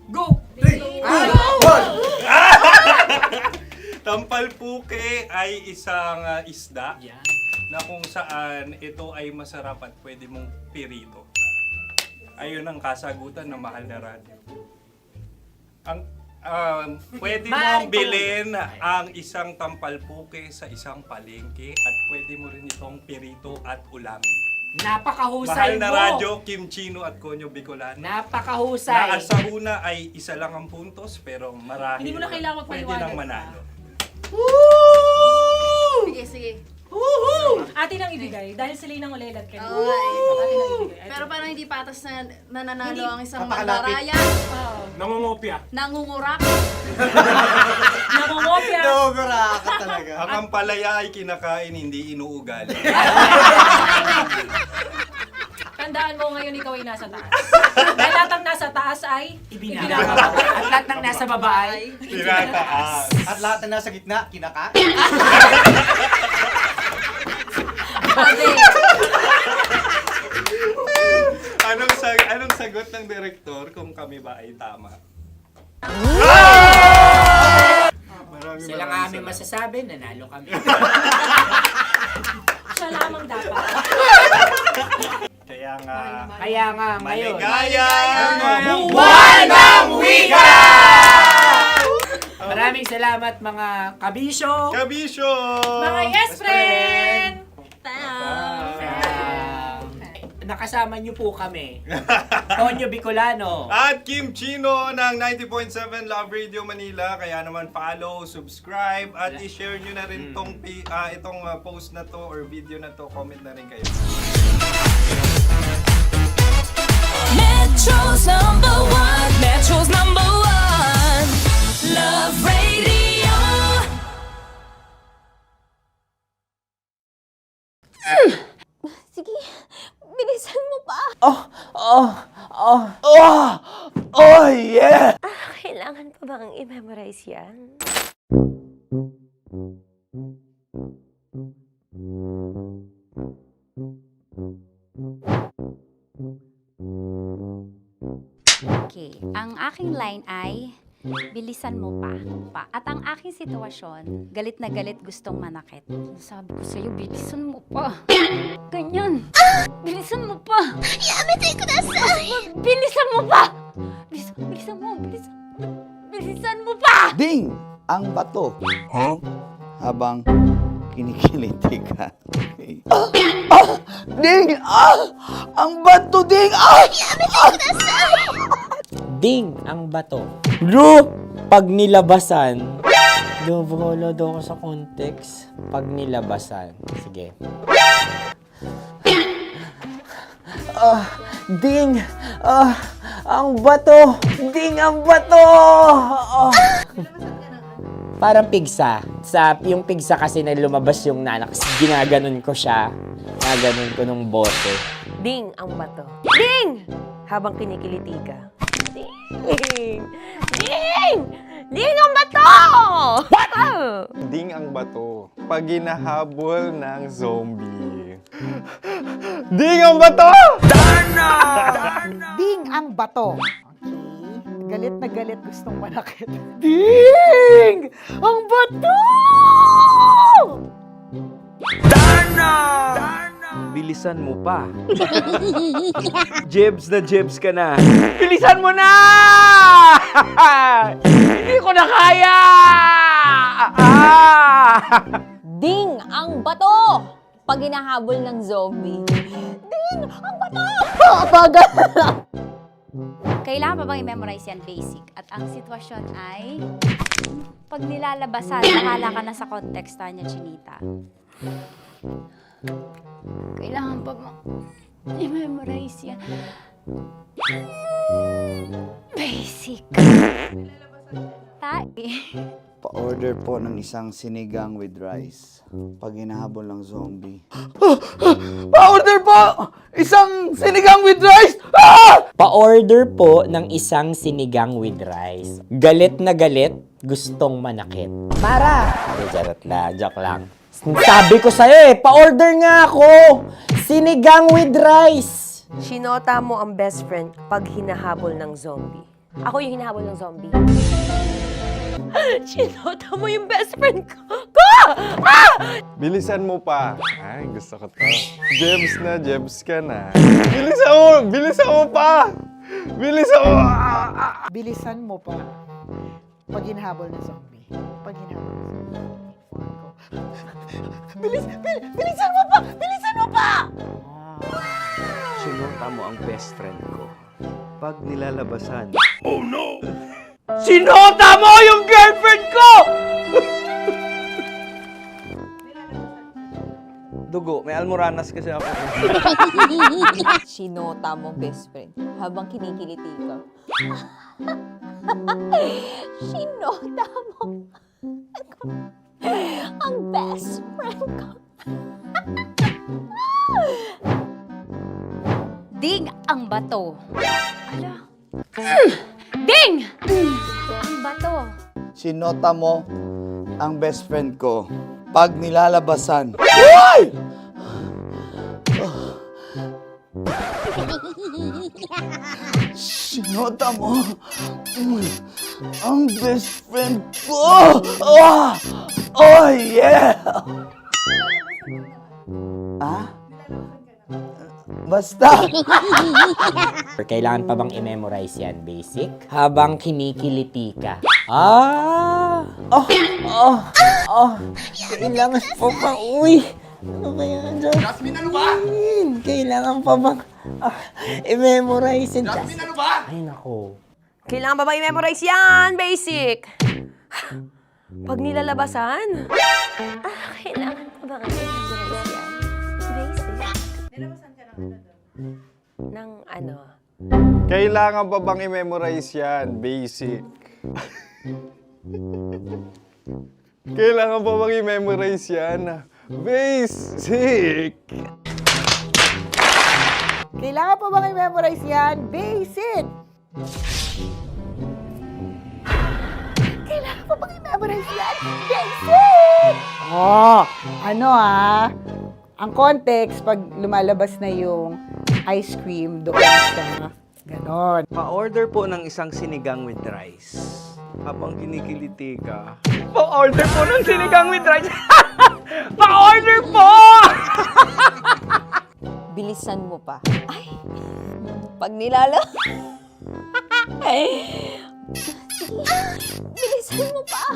Go! Tampalpuke ay isang isda na kung saan ito ay masarap at pwede mong pirito. Ayun ang kasagutan ng Mahal na Radio. Ang pwede mong bilhin ang isang tampalpuke sa isang palengke at pwede mo rin itong pirito at ulamin. Napakahusay Mahal na mo! Radyo, Kim Chino at Konyo Bicolano. Napakahusay! Na sa una ay isa lang ang puntos pero marahil Hindi mo na kailangan pwede magpaliwanag. nang manalo. Sige. Atin ang ibigay dahil sila yung nangulelat kayo. Oo. Atin ang ibigay. Pero parang hindi patas na nananalo Hindi. ang isang Napakalapit. mandaraya. Nangungopia. Nangungurak. Nangungopya. Dobra ka talaga. Ang ampalaya ay kinakain, hindi inuugali. Tandaan mo ngayon ikaw ay nasa taas. Dahil lahat ng nasa taas ay Ibinababa. At lahat ng nasa baba ay Tinataas. At lahat na nasa gitna, kinaka. Anong sagot ng direktor kung kami ba ay tama? sila nga aming masasabi, nanalo kami. siya lamang dapat. Kaya nga, ngayon. maligayang Buwan ng Wika! Maraming salamat mga kabisyo. Kabisyo! Mga yes friend! Nakasama niyo po kami. Tonyo Bicolano. At Kim Chino ng 90.7 Love Radio Manila. Kaya naman follow, subscribe, at i-share nyo na rin itong post na to or video na to. Comment na rin kayo. Metro's #1, Metro's #1, Love Radio. Sige, bilisan mo pa. Oh, yeah! Kailangan pa bang i-memorize yan? Okay, ang aking line ay bilisan mo pa. At ang aking sitwasyon, galit na galit gustong manakit. Sabi ko sa'yo, bilisan mo pa. Ganyan. Bilisan mo pa. Yametay ko na sa... Bilisan mo pa. Bilisan mo pa. Ding! Ang bato. Habang kinikiliti ka. Okay. Ding! Ang bato, Ding! Ding ang bato. Drew! Pag nilabasan. Wala daw ako sa context. Pag nilabasan. Sige. Ding! Ang bato! Ding, ang bato! Parang pigsa. Yung pigsa kasi na lumabas yung nanak, ginaganon ko siya. Ginaganon ko nung bote. Ding ang bato. Ding! Habang kinikiliti ka. Ding! Ding! Ding ang bato! What? Ding ang bato. Pag hinahabol ng zombie. Ding ang bato! Ding ang bato. Okay. Galit na galit, gustong manakit. Ding! Ang bato! Bilisan mo pa. Jebs ka na. Bilisan mo na! Hindi ko na kaya! Ding ang bato! Pag hinahabol ng zombie. Ding ang bato! Bagal! Kailangan pa bang i-memorize yan basic? At ang sitwasyon ay, pag nilalabasan, bahala ka na sa konteksta niya, Chinita. Kailangan pa bang i-memorize yan? Basic. Pa-order po ng isang sinigang with rice. Pag hinahabol ng zombie. Pa-order po! Isang sinigang with rice! Pa-order po ng isang sinigang with rice. Galit na galit, gustong manakit. Mara! Charot na, joke lang. Sabi ko sa'yo pa-order nga ako! Sinigang with rice! Sinota mo ang best friend pag hinahabol ng zombie. Ako yung hinahabol ng zombie. Sinota mo yung best friend ko! Bilisan mo pa. Ay, gusto ko to. Jebs ka na. Bilisan mo pa! Bilisan mo! Bilisan mo pa. Pag hinahabol ng zombie. Pag hinahabol ng zombie. Bilisan mo pa! Bilisan mo pa! Sinota mo ang best friend ko. Pag nilalabasan. Oh no! Sinota mo yung girlfriend ko! Dugo, may almoranas kasi ako. Sinota mo best friend habang kinikiliti ka. Sinota mo ang best friend ko. Ding ang bato. Ala. Ding! Ang bato. Sinota mo ang best friend ko. Pag nilalabasan. Uy! Sinota mo ang best friend ko. Oh yeah! Basta. Kailangan pa bang i-memorize yan, basic? Habang kinikiliti ka. Kailangan pa ba? Uy! Ano kaya dyan? Jasmine, ano ba? Kailangan pa bang i-memorize yan? Jasmine, ano ba? Ay, nako. Kailangan ba bang i-memorize yan? Basic! Pag nilalabasan? Kailangan pa bang i-memorize yan? Basic. Nilabasan ka ng ano? Kailangan pa bang i-memorize yan? Basic. Kailangan pa bang i-memorize yan? Basic. Kailangan pa bang i-memorize yan? Basic! Kailangan pa bang i-memorize yan? Basic! Ang context, pag lumalabas na yung ice cream doon sa ganon. Pa-order po ng isang sinigang with rice. Habang kinikiliti ka. Pa-order po ng sinigang with rice! Pa-order po! Bilisan mo pa. Ay! Pag bilisan mo pa!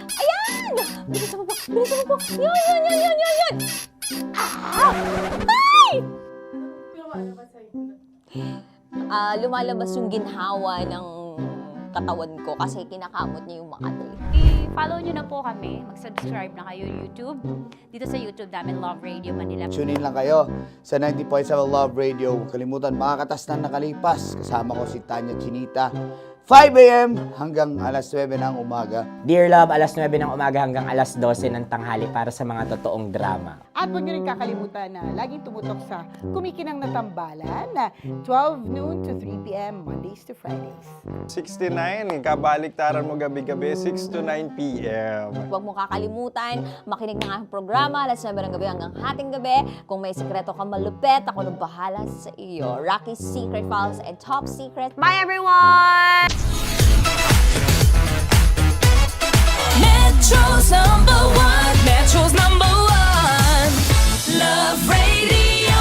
Ayan! Bilisan mo pa! Bilisan mo pa! Yan! Ay! Lumalabas yung ginhawa ng katawan ko kasi kinakamot niya yung makati. follow nyo na po kami. Mag-subscribe na kayo YouTube. Dito sa YouTube namin, Love Radio Manila. Tune in lang kayo sa 90.7 Love Radio. Huwag kalimutan, mga katas na nakalipas. Kasama ko si Tanya Chinita. 5 a.m. hanggang alas 9 ng umaga. Dear Love, alas 9 ng umaga hanggang alas 12 ng tanghali para sa mga totoong drama. At huwag niyo rin kakalimutan na laging tumutok sa Kumikinang na Tambalan na 12 noon to 3 p.m. Mondays to Fridays. 69, kabaliktaran mo gabi-gabi, 6 to 9 p.m. Huwag mo kakalimutan, makinig ng aking programa, alas 9 ng gabi hanggang hating gabi. Kung may sikreto kang malupet, ako nang bahala sa iyo. Rocky's Secret Files and Top Secret. Bye everyone! Metro's #1, Metro's #1, Love Radio.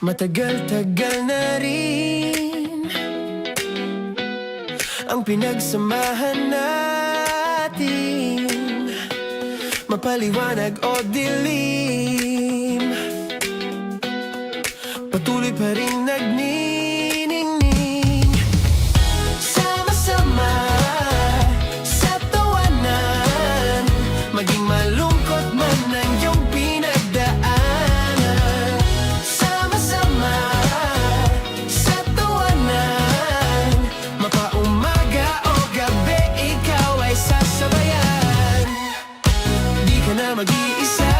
Matagal-tagal na rin ang pinagsamahan natin, mapaliwanag o dilim, patuloy pa rin nagniningning. Sama-sama sa tawanan, maging malungkot man ang iyong pinagdaanan. Sama-sama sa tawanan, mapaumaga o gabi, ikaw ay sasabayan. Di ka na mag-iisa,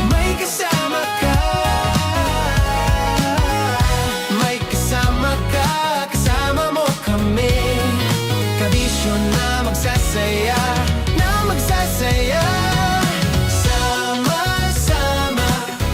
may kasama ka. May kasama ka, kasama mo kami. Kabisyo na magsasaya, na magsasaya. Sama-sama,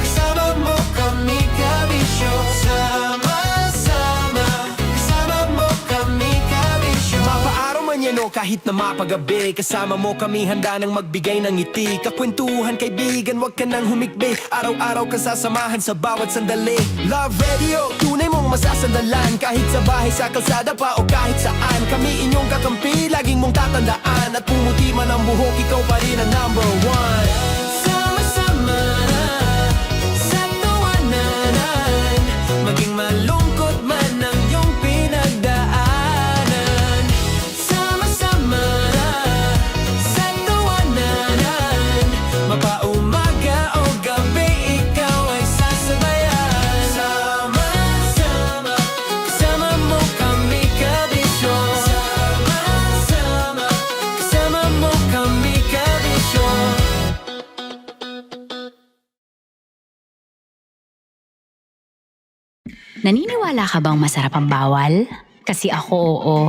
kasama mo kami, kabisyo. Sama-sama, kasama mo kami, kabisyo. Mapaaraw man yan o kahit na mapagabi, kasama mo kami, handa nang magbigay ng ngiti. Kakwentuhan, kaibigan, wag ka nang humikbi. Araw-araw ka sasamahan sa bawat sandali. Love Radio, tunay mong masasandalan. Kahit sa bahay, sa kalsada pa o kahit saan, kami inyong kakampi, laging mong tatandaan. At pumuti man ang buhok, ikaw pa rin ang #1. Sama-sama sa tawanan, maging malungkot man ang iyong pinagdaanan. Sama-sama sa tawanan, mapaumaga o gabi, ikaw ay sasabayan. Sama-sama, kasama mo kami, kabisyo. Sama-sama, kasama mo kami, kabisyo. Naniniwala ka bang masarap ang bawal? Kasi ako oo.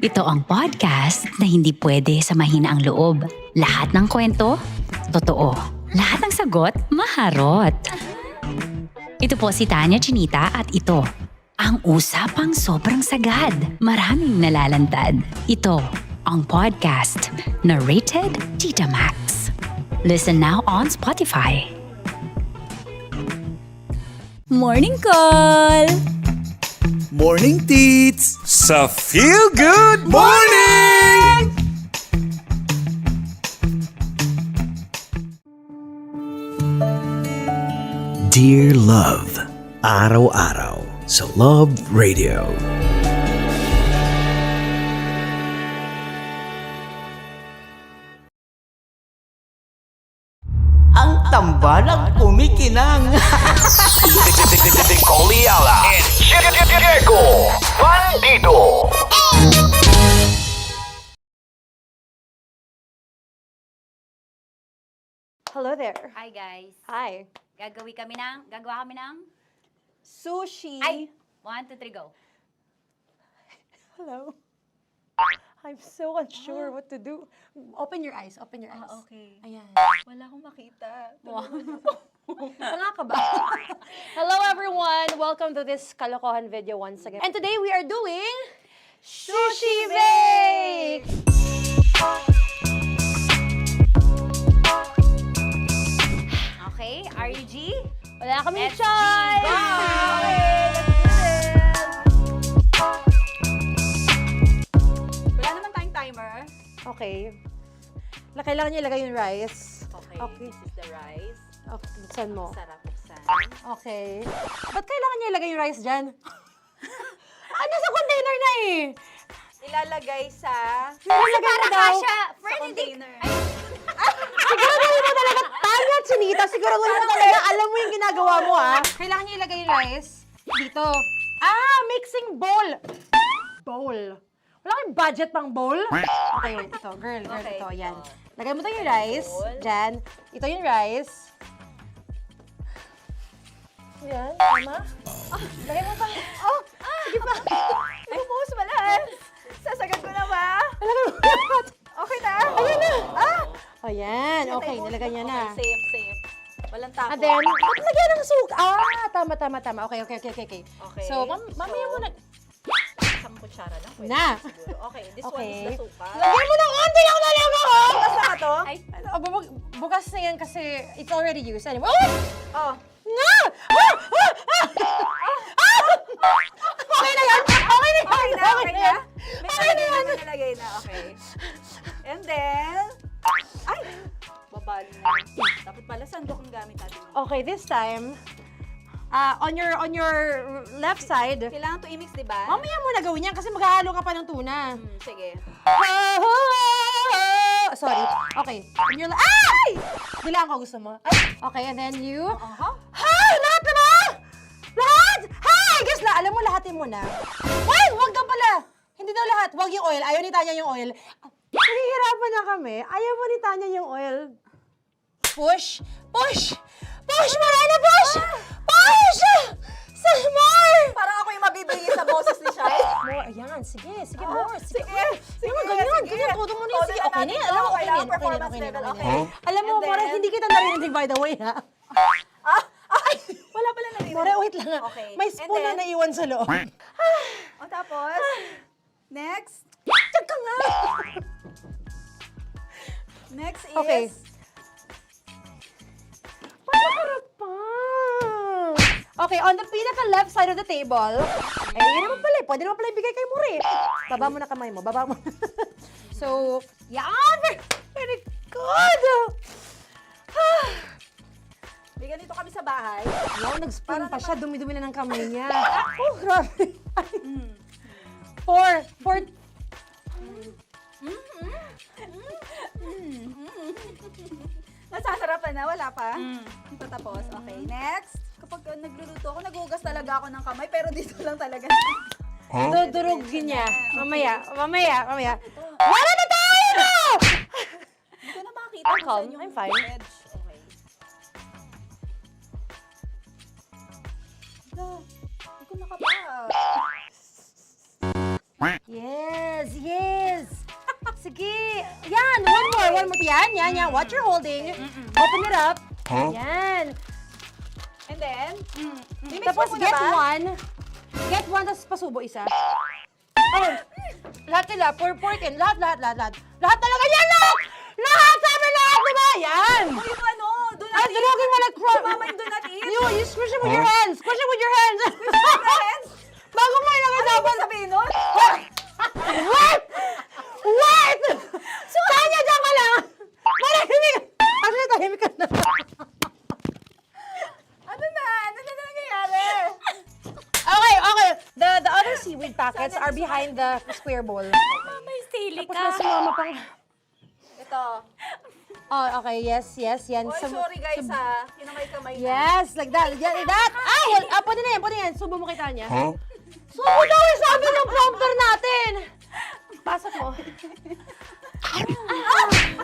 Ito ang podcast na hindi pwede sa mahina ang loob. Lahat ng kwento, totoo. Lahat ng sagot, maharot. Ito po si Tanya Chinita at ito, ang usapang sobrang sagad. Maraming nalalantad. Ito, ang podcast na Rated Tita Max. Listen now on Spotify. Morning call! Morning, Tits! Sa Feel Good Morning! Dear Love, araw-araw sa Love Radio. Ang tambalang kumikinang. Coliala and Diego Bandido. Hello there. Hi guys. Hi. Gagawa kami ng Sushi. Ay! 1, 2, 3, go. Hello. I'm so unsure what to do. Open your eyes. Open your eyes. Okay. Ayan. Wala akong makita. Tanga ka ba? Hello everyone! Welcome to this kalokohan video once again. And today we are doing Sushi Bake! Okay, RUG? Wala kaming SG, choice! go! Okay, let's do this! Okay. Kailangan niya ilagay yung rice. Okay, this is the rice. Okay, buksan mo. Sarap buksan. Okay. Ba't kailangan niya ilagay yung rice dyan? Ano sa container na eh? Ilalagay sa... Ilalagay mo daw. sa container. Siguraduhin mo talaga, Tanya at Chinita, siguraduhin mo talaga, alam mo yung ginagawa mo, ha? Kailangan niya ilagay yung rice dito. Mixing bowl. Bowl. Wala kayong budget pang bowl? Okay, wait, ito, girl, Okay. ito, yan. Lagay mo tayo yung rice, dyan. Ito yung rice. Yan, tama? Lagay mo pa. Sige pa. Bumuhos mo lahat. Sasagad ko na ba? Lagay mo lahat. Okay na. Ayan na. Ayan, okay, nilagay niya na. Okay, safe. Walang tapon. And then, ba't lagyan ng suka? Tama. Okay. Okay. So, mamaya mo na. Isang kutsara lang. Pwede Na. siguro. Okay, this one Okay. is the suka. Lagyan mo ng onti lang talaga, oh! Bukas na to? Ay, bukas na yan kasi it's already used. Anyway, Oh. Nga! Okay na yan! Okay na yan! Okay na? May Okay na yan! nalagay na. Okay. And then, ay! Babali na. Dapat pala sandok ang gamit natin. Okay, this time, on your left side, Kailangan to i-mix, di ba? mamaya mo na gawin yan kasi maghahalo ka pa ng tuna. Sige. Sorry. Okay. On your ay! Bilang ko gusto mo. Ay! Okay, and then you... Lahat na ba? Lahat! I guess alam mo, lahatin mo na. Wait! Wag daw pala! Hindi daw lahat. Wag yung oil. Ayaw ni Tanya yung oil. Nahihirapan na kami. Ayaw mo ni Tanya yung oil. Push! Push! Push! Marana! Push! Push! Some more! Parang ako yung mabibigay sa boses ni Shai. More, ayan. Sige, more. Sige. Sige, Ganyan. sige. Todo mo na yun. Todo Sige, na okay na natin yan. to. Alam mo, okay na Kailangan yan. performance level, okay. Alam mo, And More, then- hindi kita narinig, by the way, ha? Wala pala narinig. More, wait lang. Okay. May And spoon na then- naiwan sa loob. O tapos, next. Diyan ka nga. Next is... Okay. Panakarap pa. Okay, on the pinaka-left side of the table, yun naman pala, pwede naman pala ibigay kay More. Baba mo na kamay mo, baba mo. So, yan! Very good! Bigyan dito kami sa bahay. Wow, nag-spoon pa siya, dumi-dumi na ng kamay niya. Oh, grabe. Four. Nasasarapan na, wala pa? Hindi pa tapos. Okay, next. Kapag nagluluto ako, naghugas talaga ako ng kamay, pero dito lang talaga. Dudurugin niya. Mamaya. Wala na tayo! Hindi ko na makita I'm kung calm. saan yung I'm fine. edge. Okay. Hindi ko nakapa. Yes. Sige. Yan, one more. Yan. What you're holding. Open it up. Yan. And then, mimix Tapos mo muna get ba? one. Get one, tapos pasubo isa. Oh, lahat nila. Pour it in. Lahat. Lahat talaga yan, lahat! Lahat! Sabi lahat, diba? Yan! O yung ano, do not eat. Durugin mo like Si Mama yung do not eat. You squish it with your hands. Squish it with your hands. Bago mo ilagay Ano dapat. ba sabihin nun? Wait! Tanya, dyan ka lang! Marahimik! Actually, tahimik ka na. Ano na nangyayari? Okay. The other seaweed packets are behind the square bowl. May sili Tapos na si Mama pang... Ito. Oh, okay. Yes. Yan. Oy, sorry guys ha. Kinamay-kamay na. Yes, like that. Pwede na yan. Subo mo kay Tanya. Subo daw yung sabi ng prompter natin. Pasok mo.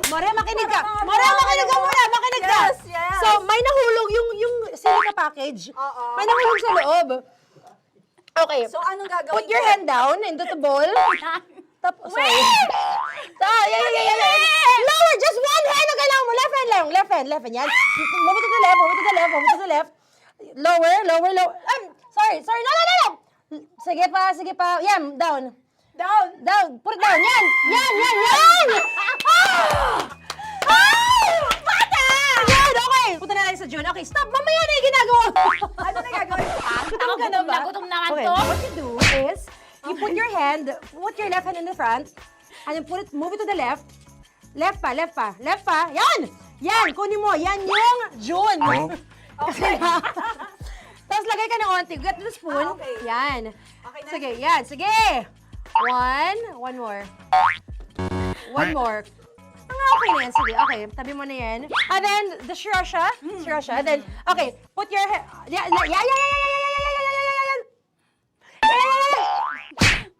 More, makinig ka. Makinig ka muna. Makinig ka. Yes. So, may nahulog yung silica package. Oo. May nahulog sa loob. Okay. So, anong gagawin Put your ko? hand down into the bowl. Sorry. Yeah. Lower, just one hand ang kailangan mo. Left hand. Yan. Move it to the left. Lower. Sorry. No. Sige pa. Yan, down. Put it down. Yan. Bata! Yan, okay. Punta na lang sa June. Okay, stop. Mamaya na yung ginagawa mo. Ano na gagawin? Gutom naman to. Okay, what you do is, you put your left hand in the front, And then put it, move it to the left. Left pa. Yan! Yan, kunin mo. Yan yung June. Okay. Tapos lagay ka ng onti. Get the spoon. Okay. Yan. Okay na. Sige, yan. Sige. One more. One more. Okay na yan. Sige, okay. Tabi mo na yan. And then, the sriracha. And then, okay. Put your head. Yan.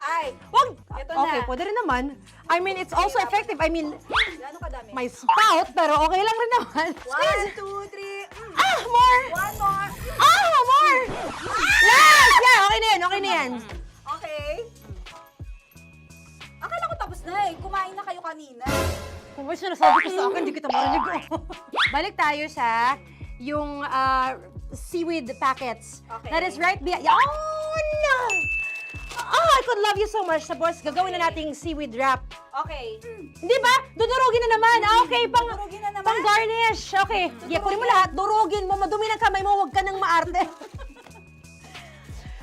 Ay, Wag! ito na. Okay, pwede rin naman. I mean, it's also effective. I mean, Gano'ng kadami? may spout, pero okay lang rin naman. 1, 2, 3. More! One more. More! Yes! Yeah, okay na yan. Okay. Akala ko tapos na eh. Kumain na kayo kanina. Kung may sinasabi ko sa akin, hindi kita marinig. Balik tayo sa yung seaweed packets. Okay. That is right behind. Oh, no! Oh, I could love you so much. Tapos, gagawin na nating seaweed wrap. Okay. Hindi ba? Dudurugin na naman. Okay, Dudurugin na naman? pang garnish. Okay. Yeah, kunin mo lahat. Durugin mo. Madumi ng kamay mo. Huwag ka nang maarte.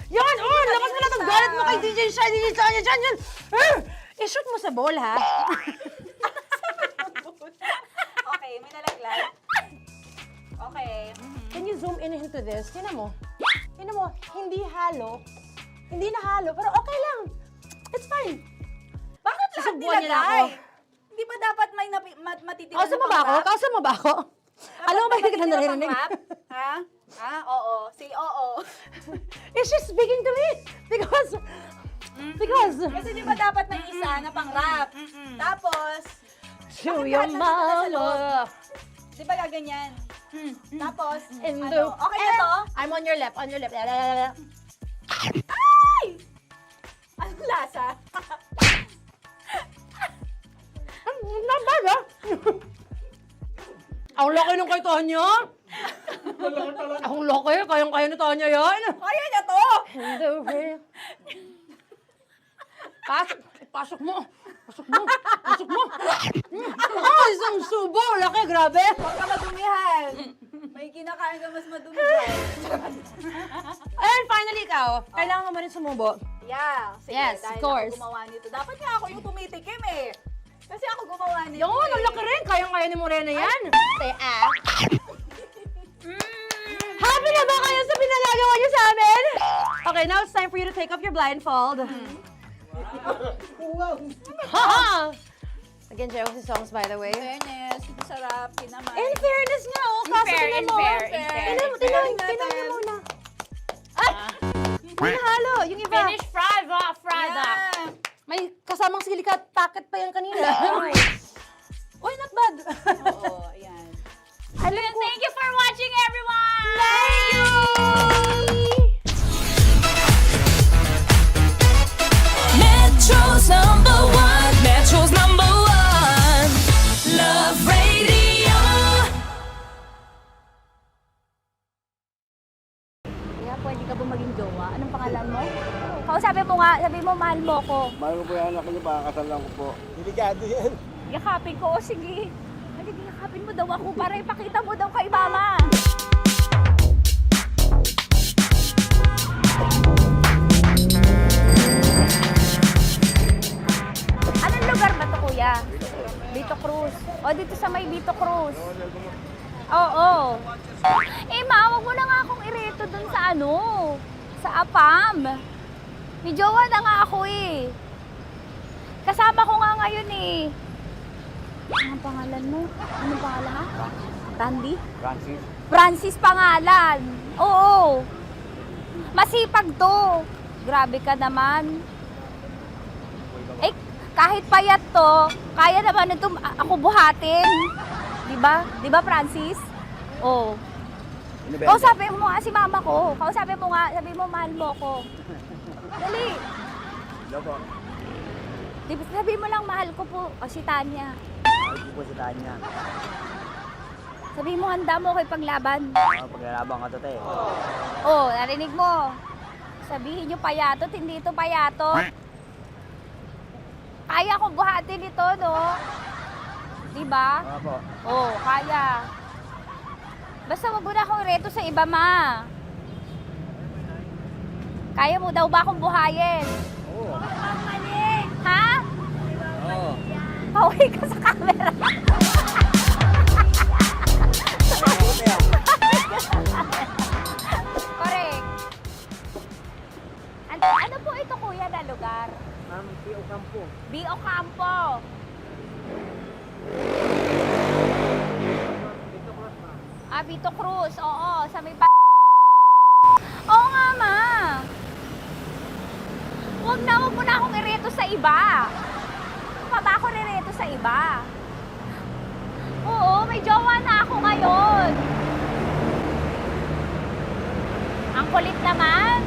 Yan! Oh, lakas mo na itong galit mo kay DJ Shiny. Yan. I-shoot mo sa bowl, ha? Okay, may nalaglag. Okay. Can you zoom in into this? Tingnan mo. Hindi halo. Hindi na halo, pero okay lang. It's fine. Bakit lahat Susubuan niya na ako. nilagay? Hindi ba dapat may matitira Kausa mo ba ako? Kausa mo ba ako? Alam mo ba hindi kita naririnig? Ha? Oo. Say oo. Is she speaking to me? Because... Kasi di ba dapat may isa na pang-rap? Tapos, Show bakit your lahat nandito sa loob? mama. Di ba gaganyan? Tapos, In ano? the... Okay na to? I'm on your left. Ay! Anong lasa? Not bad, ah. Ang laki nung kay Tonya. Ang laki. Kayang-kaya ni Tonya yan. Kaya niya to! Hindi, okay. Pasok mo. Isang subo. Laki, grabe. Huwag ka madumihan. May kinakain ka mas madumi dyan. And finally, ikaw. Kailangan mo rin sumubo. Yeah. Sige, Yes, dahil of course. ako gumawa nito. Dapat nga ako yung tumitikim eh. Kasi ako gumawa nito. Yung, ang laki rin. Kayang-kaya ni Morena yan. Say, Happy na ba kayo sa pinagagawa niyo sa amin? Okay, now it's time for you to take off your blindfold. Ha! Again, Josie songs, by the way. Fairness, ito sarap, kinaman. In fairness nga, oh. Kaso tingnan mo. Tingnan niyo muna. Hindi nahalo. Yung iba. Finish fried, Yeah. May kasamang silikat packet pa yan kanina. Uy, not bad. Oo, ayan. Thank you for watching, everyone! Thank you! Metro's number one, Love Radio. Kaya pwede ka ba maging jowa? Anong pangalan mo? Kausapin mo nga, sabi mo mahal mo ko. Mahal ko po yung anak niyo, pakakasal lang ko po. Delikado yan. Yakapin ko, o sige. Halika, yakapin mo daw ako para ipakita mo daw kay mama. Anong lugar ba to, kuya? Vito Cruz. O, dito sa may Vito Cruz. Oo. Eh, ma, wag mo na nga akong ireto dun sa ano, sa APAM. May jowa na nga ako eh. Kasama ko nga ngayon eh. Anong pangalan mo? Anong pangalan ha? Tandy? Francis pangalan. Oo. Masipag to. Grabe ka naman. Eh, kahit payat to, kaya naman ito ako buhatin. Diba? Diba, Francis? Oo. Kausapin mo nga si mama ko. Kausapin mo nga, sabi mo mahal mo ko. Dali. Sabi mo lang mahal ko po. O si Tanya. Mahal ko po si Tanya. Sabi mo handa mo kay paglaban. Paglalaban ka to, te. Oh, narinig mo. Sabihin nyo payatot, hindi ito payatot. Kaya kong buhatin ito, no? Diba? Opo. Oh, kaya. Basta wag mo na akong reto sa iba, ma. Kaya mo daw ba akong buhayin? Oo. Ha? Pauwi ka sa camera. Correct. Ano po ito kuya na lugar? B.O. Campo. B.O. Campo. Vito Cruz. Oo, sa may Oo nga, ma. Huwag mo na akong ireto sa iba. Pa ba ako nireto sa iba? Oo, may jowa na ako ngayon. Ang kulit naman.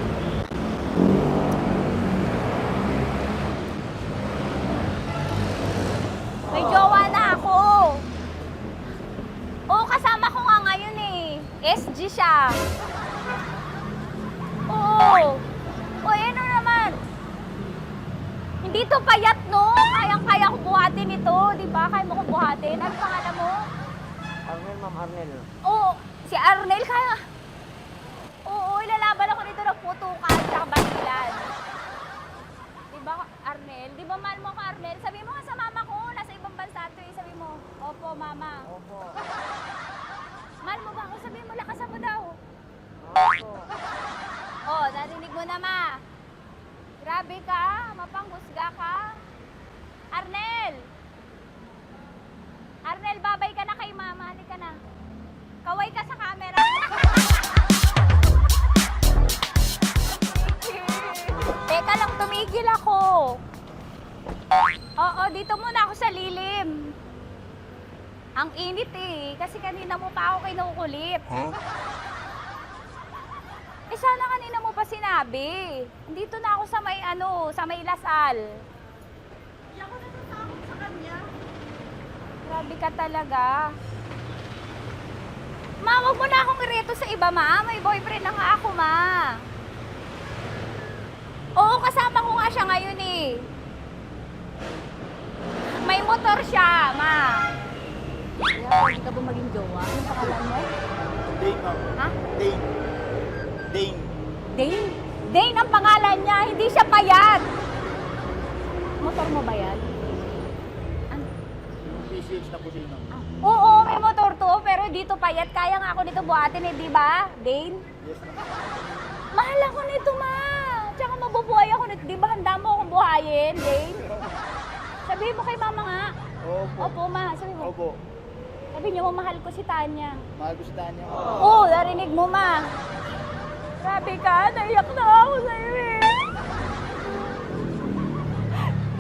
May jowa na ako. Oo, kasama ko nga ngayon eh. SG siya. Oo. O, ano naman? Hindi to payat, no? Kayang-kaya ko buhatin ito. Di ba? Kaya mo ko buhatin. Ano pangalan mo? Arnel, Ma'am Arnel. Oo. Si Arnel, kaya. Oo, ilalaban ako dito ng putukan sa basilan. Di ba, Arnel? Di ba mahal mo ako, Arnel? Sabi mo nga sa mama ko, nasa ibang bansa ito eh. Sabi mo, opo, mama. Opo. Mahal mo ba ako? Sabi mo, lakasan mo daw. Opo. Oh, narinig mo na, ma. Grabe ka, mapanghusga ka. Arnel! Arnel, babay ka na kay mama. Halika na. Kaway ka sa camera. Teka lang, tumigil ako. Oo, dito muna ako sa lilim. Ang init eh, kasi kanina mo pa ako kinukulit. Eh sana kanina mo pa sinabi. Dito na ako sa may sa may Lasal. Hindi ako natatakot sa kanya. Grabe ka talaga. Ma, wag mo na akong ireto sa iba, ma. May boyfriend na nga ako, ma. Oo, kasama ko nga siya ngayon eh. May motor siya, ma. Hindi ka ba maging jowa? Anong pangalan mo? Dane, ma'am. Ha? Dane. Dane. Dane? Dane ang pangalan niya, hindi siya payat. Motor mo ba yan? PCH na po siya, ma'am. Oo, may motor to, pero dito payat. Kaya nga ako nito buhatin eh, di ba? Dane? Yes, ma'am. Mahal ako nito, ma. Tsaka mabubuhay ako nito. Di ba handa mo akong buhayin, Dane? Sabihin mo kay mama nga. Opo. Opo, ma. Sabihin mo. Opo. Sabi niyo, mahal ko si Tanya. Mahal ko si Tanya. Oo, narinig mo, ma. Grabe ka, naiyak na ako sa'yo eh.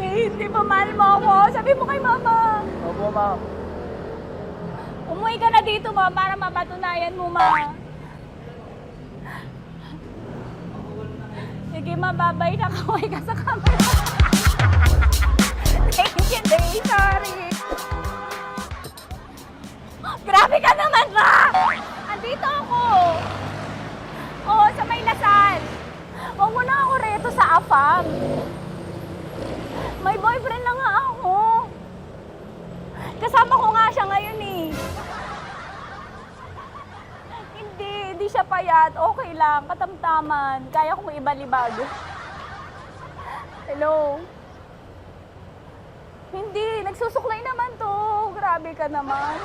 Hindi ba mahal mo ako? Sabi mo kay mama. Opo, ma'am. Umuwi ka na dito, ma, para mapatunayan mo, ma. Sige, mababay na kaway ka sa camera. Thank you, Day. Sorry. Grabe ka naman, ma! Andito ako. Oo, sa may Lasal. Huwag mo na ako reto sa afam. May boyfriend na nga ako. Kasama ko nga siya ngayon eh. Hindi siya payat. Okay lang, katamtaman. Kaya kong ibalibag. Hello? Hindi, nagsusuklay naman to. Grabe ka naman.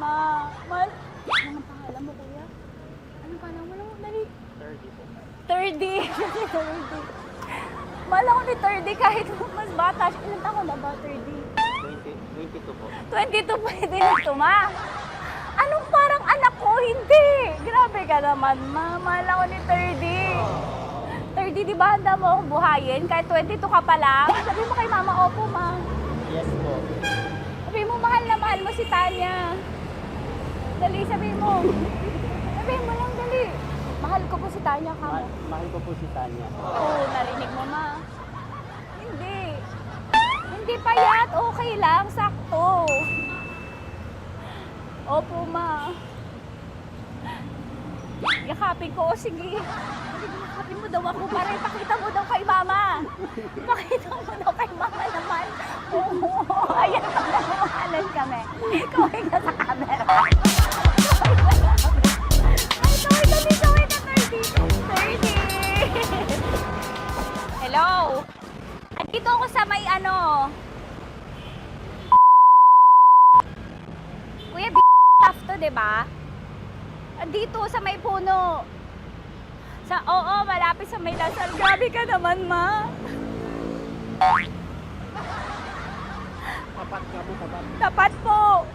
Anong pangalan mo, kuya? Anong pangalan mo? Dali. 30 po. 30. Mahal ako ni 30 kahit mas bata. Ilan taon na ba, 30? 22 po. 22 pwede na ito, ma. Anong parang anak ko? Hindi. Grabe ka naman, ma. Mahal ako ni 30. 30, di ba handa mo akong buhayin? Kahit 22 ka pa lang. Sabi mo kay mama, opo, ma. Yes po. Sabi mo, mahal na mahal mo si Tanya. Dali, sabi mo. Sabi mo lang, dali. Mahal ko po si Tanya ka mo. Mahal ko po si Tanya. Oo, narinig mo, ma. Hindi. Hindi payat. Okay lang. Sakto. Opo, ma. Yakapin ko. O, sige. Yakapin mo daw ako para ipakita mo daw kay mama. Ipakita mo daw kay mama naman. Oo. Ayan, magmamahalan kami. Kaway ka sa camera. Kaway ka, 30. Hello. Andito ako sa may dito, di ba? Dito sa may puno. Oo, malapit sa may Lasal. Grabe ka naman, ma. Tapat ka mo, tapat. Tapat po.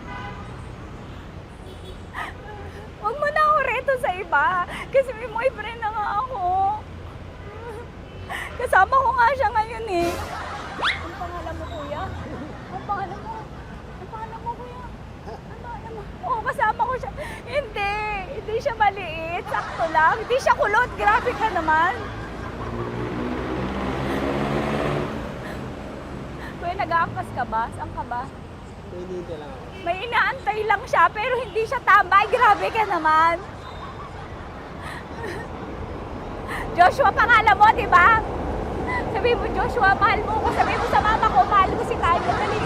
Huwag mo na ako reto sa iba. Kasi may boyfriend na nga ako. Kasama ko nga siya ngayon eh. Ang pangalan mo, kuya? Ang pangalan mo? Ang pangalan mo, kuya? Ang pangalan mo? Oo, kasama ko siya. Hindi. Hindi siya maliit. Sakto lang. Hindi siya kulot. Grabe ka naman. Kuya, nag-aangkas ka ba? Saan ka ba? Pinintay lang ako. May inaantay lang siya, pero hindi siya tambay. Grabe ka naman. Joshua, pangalan mo, di ba? Sabi mo, Joshua, mahal mo ko. Sabi mo sa mama ko, mahal ko si Tayo. Dali.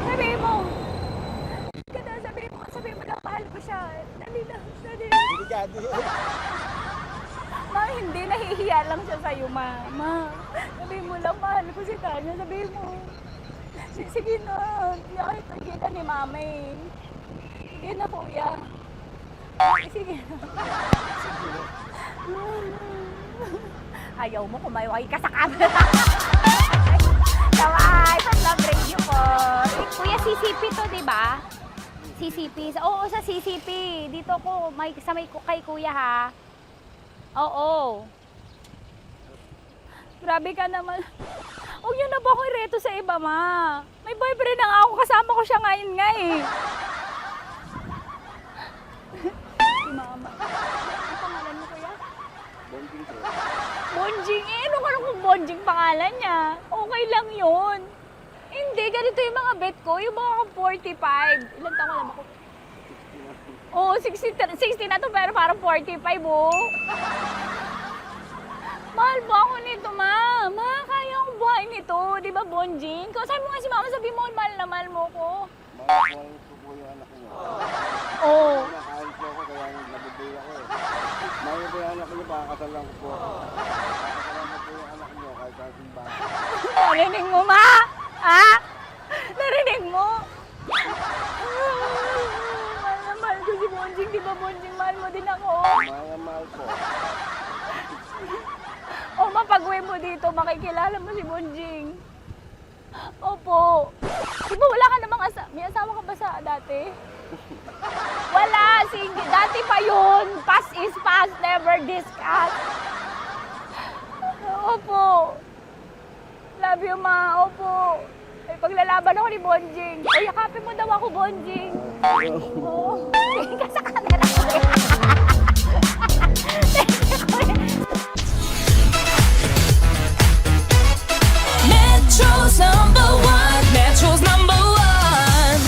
Sabi mo. Sabi mo lang, mahal ko siya. Dali lang. Dali. Ma, hindi. Nahihiya lang siya sa'yo, ma. Sabi mo lang, mahal ko si Tayo. Sabi mo. Sige na. Kahit nakita ni mama eh. Sige na, kuya. Sige na. Ayaw mo, kumayaway ka sa camera. Kawai, from Love Radio po. Kuya, CCP to, di ba? CCP. Oo, sa CCP. Dito ko, kay kuya ha. Oo. Grabe ka naman. Huwag niyo na ba ako ireto sa iba, ma? May boyfriend na nga ako. Kasama ko siya ngayon nga eh. Si mama. Ang pangalan mo, kuya? Bonjing eh. Ano ka kung Bonjing pangalan niya? Okay lang yun. Hindi, ganito yung mga bet ko. Yung mga 45. Ilan taon alam ako? Oo, 60 na to pero parang 45, oh. Mahal ba ako nito, ma? Ma, kaya akong buhayin nito. Di ba, Bonjing? Sabi mo nga si mama, sabi mo, mahal na mahal mo ko. Mahal ko po yung anak niyo. Oo. Nakahal po ako, kaya nabibay ako eh. Mahal ko yung anak niyo, pakakasal lang ko po ako. Pakakasal lang po yung anak niyo, kahit sa simbahan. Narinig mo, ma? Ha? Narinig mo? Mahal na mahal ko si Bonjing. Di ba, Bonjing? Mahal mo din ako. Mahal na mahal po. O, mapag-uwi mo dito, makikilala mo si Bonjing. Opo. Di ba wala ka namang may asawa ka ba sa dati? Wala, dati pa yun. Past is past, never discuss. Opo. Love you, ma. Opo. May paglalaban ako ni Bonjing. O, yakapin mo daw ako, Bonjing. Oo. Tingin ka sa camera. Metro's number one. Metro's number one.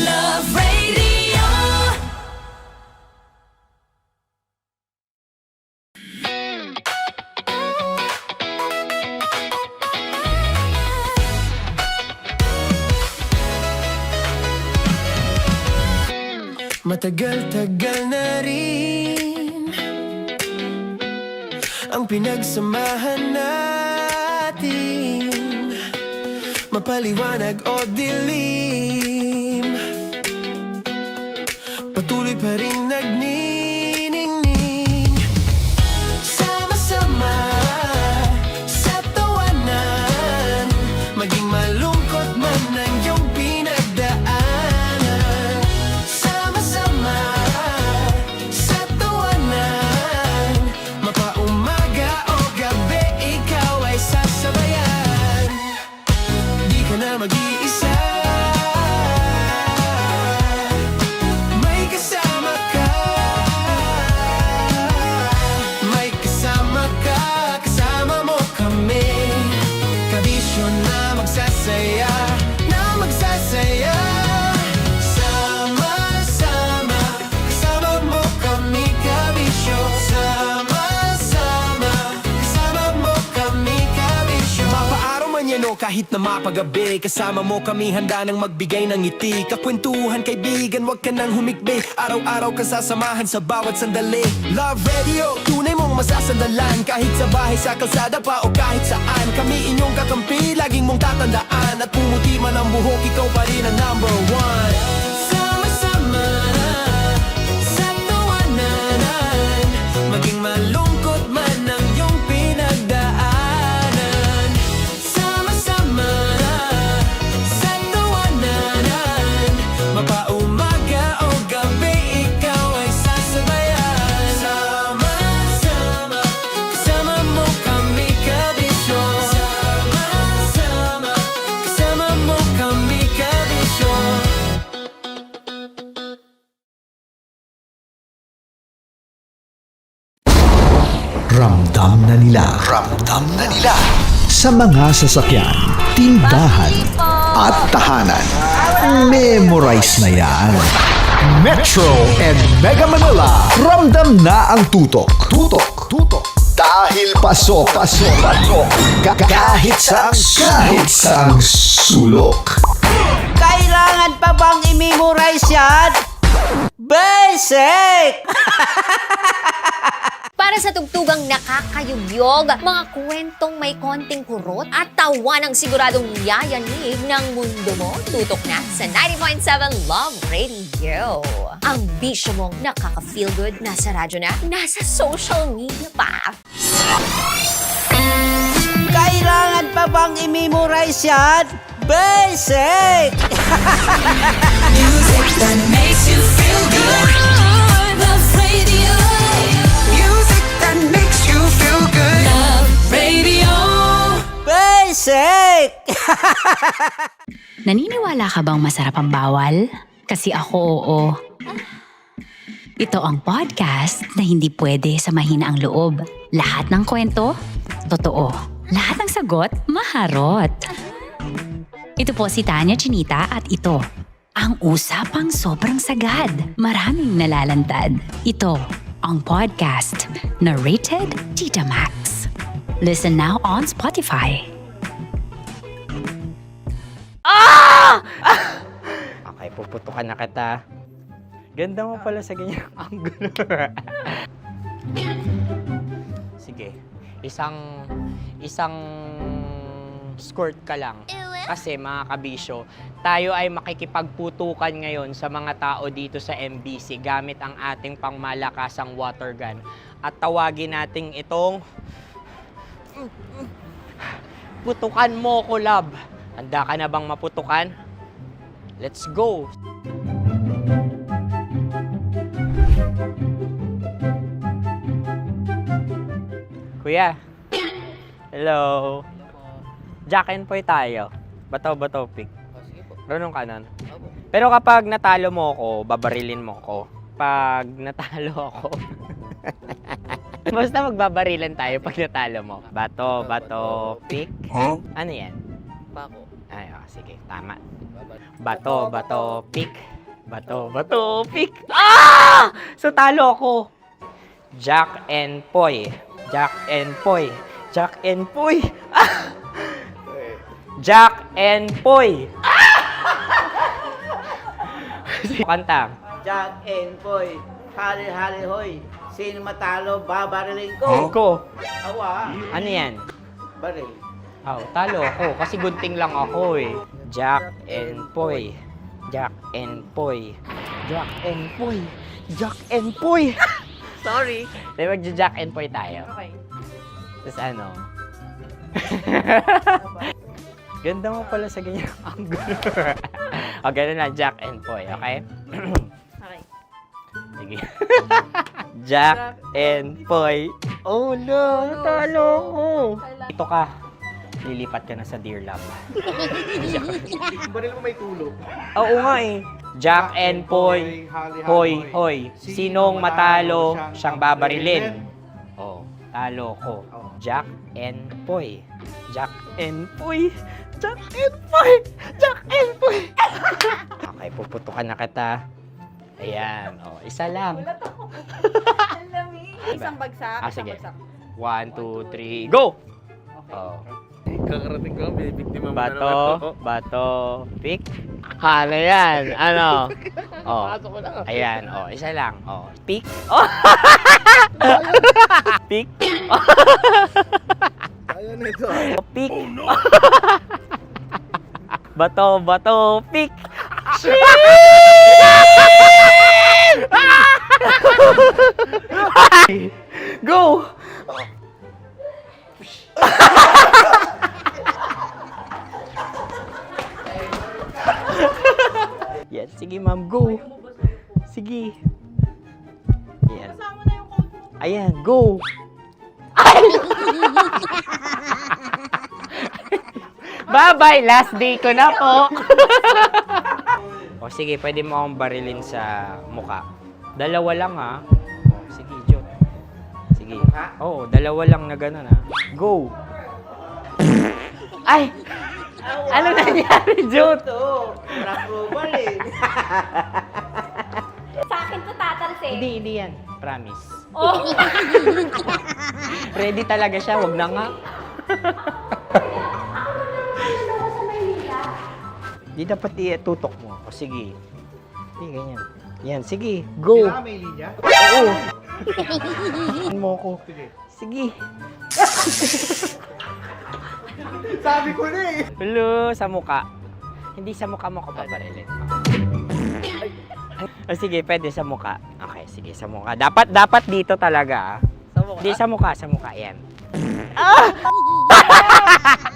Love Radio. Matagal-tagal na rin ang pinagsamahan natin, mapaliwanag o dilim, patuloy pa rin nagniningning. Sama-sama sa tawanan, maging malungkot man ang iyong pinagdaanan. Sama-sama sa tawanan, mapaumaga o gabi, ikaw ay sasabayan. Di ka na mag-iisa, may kasama ka. May kasama ka, kasama mo kami. Kabisyo na magsasaya, na magsasaya. Sama-sama, kasama mo kami, kabisyo. Sama-sama, kasama mo kami, kabisyo. Mapaaraw man yan o kahit na mapagabi, kasama mo kami, handa nang magbigay ng ngiti. Kakwentuhan, kaibigan, wag ka nang humikbi. Araw-araw ka sasamahan sa bawat sandali. Love Radio, tunay mong masasandalan. Kahit sa bahay, sa kalsada pa o kahit saan, kami inyong kakampi, laging mong tatandaan. At pumuti man ang buhok, ikaw pa rin ang number one. Sama-sama Ramdam na nila. Ramdam na nila. Sa mga sasakyan, tindahan, at tahanan. Memorize na yan. Metro and Mega Manila. Ramdam na ang tutok. Tutok. Tutok. Dahil pasok. Kahit saang sulok. Kailangan pa bang i-memorize yan? Basic! Para sa tugtugang nakakayugyog, mga kwentong may konting kurot at tawa ng siguradong yayanig ng mundo mo, tutok na sa 90.7 Love Radio. Ang bisyo mong nakaka-feel good, nasa radyo na, nasa social media pa. Kailangan pa bang i-memorize yan? Basic! Music that makes you feel good. Love Radio. Music that makes you feel good. Love Radio. Basic! Naniniwala ka bang masarap ang bawal? Kasi ako oo. Ito ang podcast na hindi pwede sa mahina ang loob. Lahat ng kwento, totoo. Lahat ng sagot, maharot. Ito po si Tanya Chinita at ito, ang usapang sobrang sagad. Maraming nalalantad. Ito, ang podcast na Rated Tita Max. Listen now on Spotify. Okay, puputukan na kita. Ganda mo pala sa ganyang angulo. Sige, isang skirt ka lang. Kasi mga kabisyo, tayo ay makikipagputukan ngayon sa mga tao dito sa MBC gamit ang ating pangmalakasang water gun. At tawagin natin itong putukan mo ko, love. Handa ka na bang maputukan? Let's go! Kuya. Hello. Jack and Poy tayo. Bato-bato pick. Runong kanan. Pero kapag natalo mo ako, babarilin mo ako. Pag natalo ako, basta magbabarilan tayo pag natalo mo. Bato, pick. Huh? Ano yan? Bako. Ay, sige, tama. Bato, pick. Bato, pick. Ah! So talo ako. Jack and Poy. Jack and Poy. Jack and Poy. Ah! Jack and Poy. Kanta. Jack and Poy, hali-hali hoy. Sino matalo, babariling ko. Ko. Awa. Ano yan? Baril. Talo ako kasi gunting lang ako eh. Jack and Poy. Jack and Poy. Jack and Poy. Jack and Poy. Sorry. Dahil magja-Jack and Poy tayo. Okay. Tapos ano? Ganda mo pala sa ganyang angulo. O, ganun na, Jack and Poy, okay? Okay. Sige. Jack and Poy. Oh, no, natalo ko. Ito ka. Lilipat ka na sa Dear Love. Baril mo may tulog. Oo nga eh. Jack and Poy. Hoy, hoy. Sinong matalo, siyang babarilin. Oh, talo ko. Jack and Poy. Jack and Poy. Jack and Poy. Jack and Poy. Okay, puputukan na kita. Ayan. Oh, isa lang. Isang bagsak. Sige. 1, 2, 3, go! Oh. Kakarating ko, binibiktima mo Bato, pick. Ano yan? Ano? Oh. Ayan, oh, isa lang. Oh, pick. Oh. Pick. Ayan na ito. Oh, pick. Bato, pick. Go! Yan, sige ma'am, go. Sige. Ayan. Ayan, go. Bye-bye, last day ko na po. O sige, pwede mo akong barilin sa muka. Dalawa lang ha. O, sige, Jot. Sige. Oo, dalawa lang na gano'n ha. Go! Ay! Ano nangyari, Jot? Approval eh. Sa akin to tatalsik. Hindi yan. Promise. Oh. Ready talaga siya, wag na nga. Di dapat tutok mo. O sige. Hindi, ganyan. Yan, sige. Go. may linya? Oo. mo ko. Sige. Sabi ko na eh. Hello, sa muka. Hindi sa muka mo ko paparilin. O sige, pwede sa muka. Okay, sige, sa muka. Dapat dito talaga. Sa muka? Hindi, sa muka. Yan.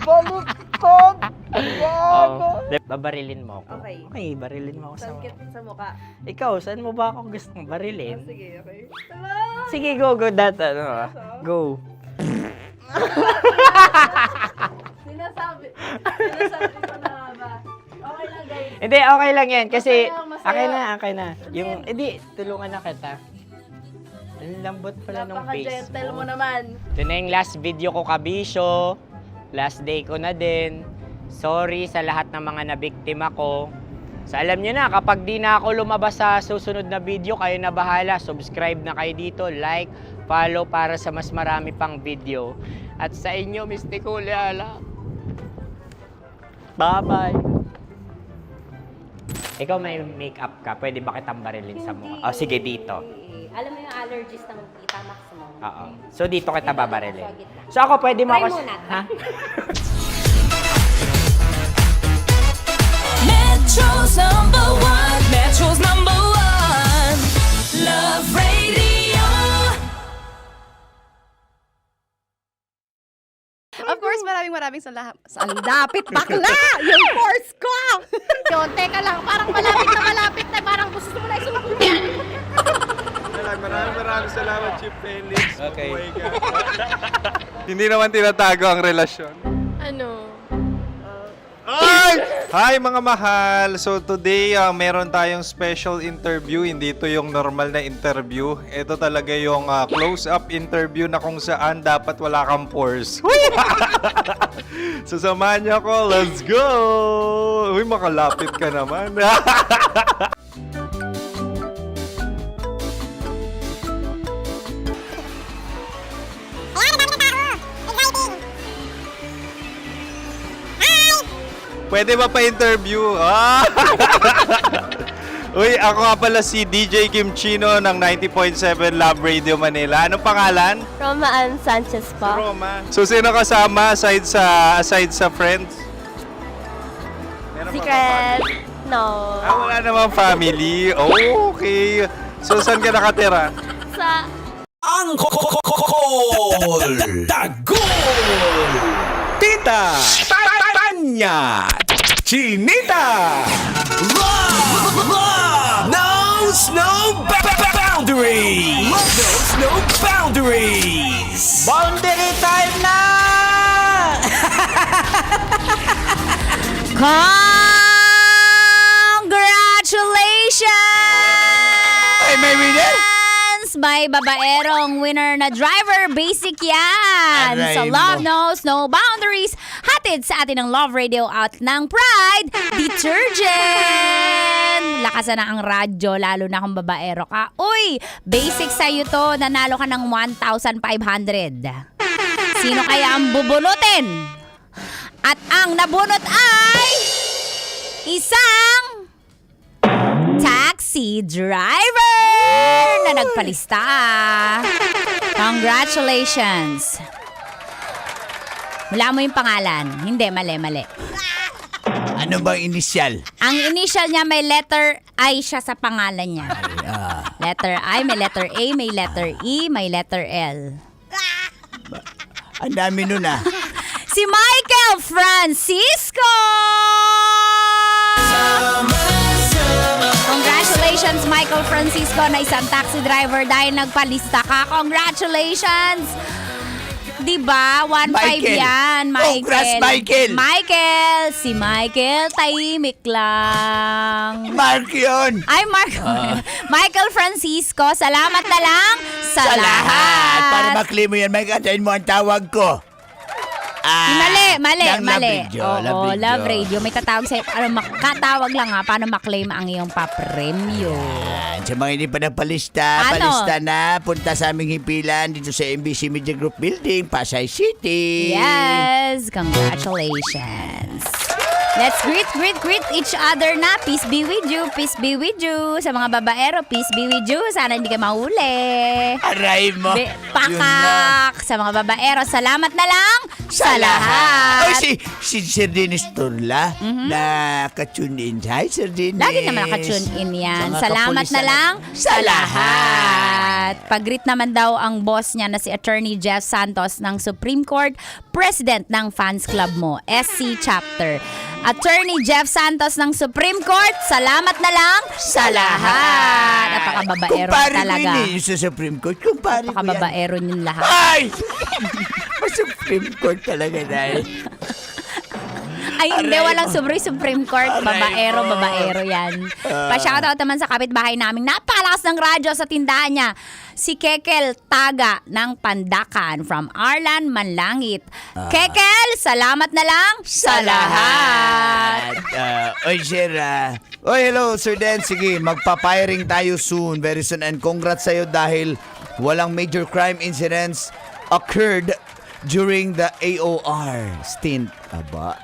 Baluktot! Oh, babarilin mo ako. Okay. Okay, barilin mo ako sa muka. Sa mukha. Ikaw, saan mo ba ako gustong barilin? Sige, okay. Sige, go. Go. Sinasabi ko na ba? Okay lang, guys. Hindi, okay lang yan. Kasi, Masaya. okay na. Yung, hindi, tulungan na kita. Ang lambot pala nung face Napaka-gentle mo mo. naman. Ito na yung last video ko, kabisyo. Last day ko na din. Sorry sa lahat ng mga nabiktima ko. So alam nyo na, kapag di na ako lumabas sa susunod na video, kayo na bahala. Subscribe na kayo dito, like, follow para sa mas marami pang video. At sa inyo, Mistiko Leala. Bye-bye. Ikaw may makeup ka, pwede ba kitang barilin sa mukha? O sige, dito. Alam mo yung allergies ng Tita Max mo? Oo. So dito kita babarilin. So ako pwede mo Try ako... muna. Ha? Metro's number one, Love Radio. Of course, maraming salamat. Ang lapit bakla! Yung force ko! Yun, teka lang, parang malapit na, parang gusto mo na isumakyan. Maraming salamat, Chief Felix. Okay. Hindi naman tinatago ang relasyon. Ano? Hi mga mahal! So today, meron tayong special interview. Hindi ito yung normal na interview. Ito talaga yung close-up interview na kung saan dapat wala kang pores. So samahan niyo ako. Let's go! Uy, makalapit ka naman. Pwede ba pa-interview? Uy, ako nga pala si DJ Kim Chino ng 90.7 Love Radio Manila. Anong pangalan? Roma Ann Sanchez po. Roma. So, sino kasama aside sa friends? Meron pa ba family? No. Wala namang family. Oh, okay. So, saan ka nakatira? Sa... Ang Dagol! Tita! Tanya! Chinita! Love knows no boundaries! Love knows no boundaries! Boundary time na! Congratulations! Ay, may winner? May babaerong winner na driver. Basic yan. Aray So mo. Love Knows No Boundaries. Hatid sa atin ng Love Radio at ng Pride Detergent. Lakasan na ang radyo, lalo na kung babaero ka. Uy, basic sa'yo to. Nanalo ka ng 1,500. Sino kaya ang bubunutin? At ang nabunot ay isang taxi driver na nagpalista. Congratulations. Wala mo yung pangalan. Hindi, mali. Ano bang inisyal? Ang initial niya may letter I siya sa pangalan niya. Letter I, may letter A, may letter E, may letter L. Ang dami nun ah. Si Michael Francisco! Congratulations, Michael Francisco, na isang taxi driver dahil nagpalista ka. Congratulations! Diba? 1.5 yan, Michael. Congrats, Michael! Michael! Si Michael, tahimik lang. Mark yun! Ay, Mark. Michael Francisco, salamat na lang sa lahat. Para maklaim mo yan, may kantahin mo ang tawag ko. Mali. ng Love Radio, Oo, Love Radio. Love Radio. May tatawag sa'yo. Makatawag lang ha, paano maklaim ang iyong papremyo. Yan, sa mga hindi pa nagpalista, Ano? palista na. Punta sa aming himpilan dito sa MBC Media Group Building, Pasay City. Yes! Congratulations! Let's greet each other na. Peace be with you. Peace be with you. Sa mga babaero, peace be with you. Sana hindi ka mahuli. Aray mo. Pakak! Sa mga babaero, salamat na lang sa lahat. Oy, si Sir Dennis Turla, na-tune in. Hi, Sir Dennis. Lagi naman naka-tune in yan. Mga Salamat na kapulisan lang sa lahat. Pag-greet naman daw ang boss niya na si Attorney Jeff Santos ng Supreme Court, President ng fans club mo, SC Chapter. Attorney Jeff Santos ng Supreme Court, salamat na lang sa lahat. Napakababaero Kumpare talaga. ko yun sa Supreme Court. Kumpare ko yan. Napakababaero niyong lahat. Ay! Supreme Court talaga dahil. Ay, hindi, Aray walang mo. Supreme Court. Babaero yan. Pa-shoutout naman sa kapitbahay namin. Napakalakas ng radyo sa tindahan niya. Si Kekel Taga ng Pandakan from Arlan, Manlangit. Kekel, salamat na lang sa lahat. Oy, Sir. Oy, hello, Sir Dan. Sige, magpa-firing tayo soon. Very soon. And congrats sa'yo dahil walang major crime incidents occurred during the AOR stint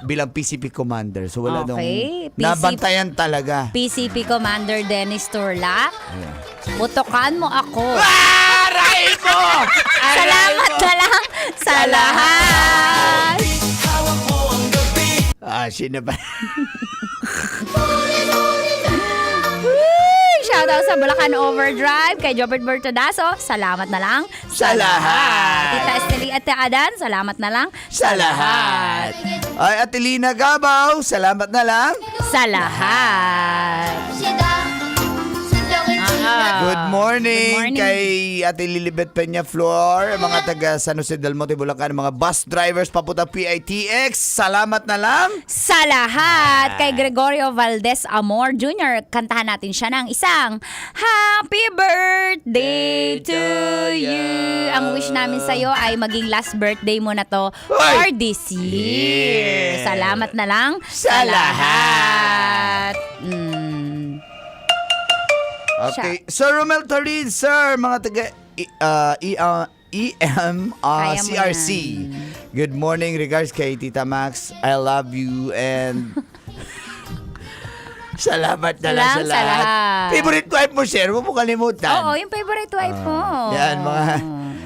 bilang PCP commander. So wala dong nabantayan talaga. PCP Commander Dennis Turla, butokan mo ako. Aray mo! Salamat na lang sa lahat. Sino ba? Shoutout sa Bulacan Overdrive, kay Jobert Bertodaso, salamat na lang Sa lahat. Tita Esteli at Adan, salamat na lang Sa lahat. Ay, Atelina Gabaw, salamat na lang sa lahat. Good morning kay Ate Lilibet Peña Flor, mga taga San Jose del Monte, Bulacan, mga bus drivers papunta PITX. Salamat na lang Sa lahat. Kay Gregorio Valdez Amor Jr., kantahan natin siya ng isang Happy Birthday to you. Ang wish namin sa'yo ay maging last birthday mo na to for this year. Salamat na lang sa lahat. Okay. Sir Romel Tarid, sir, mga taga CRC. Good morning, regards kay Tita Max. I love you and salamat na lang sa lahat. Favorite wife mo, sir, huwag mo kalimutan. Oo, yung favorite wife mo. Yan, mga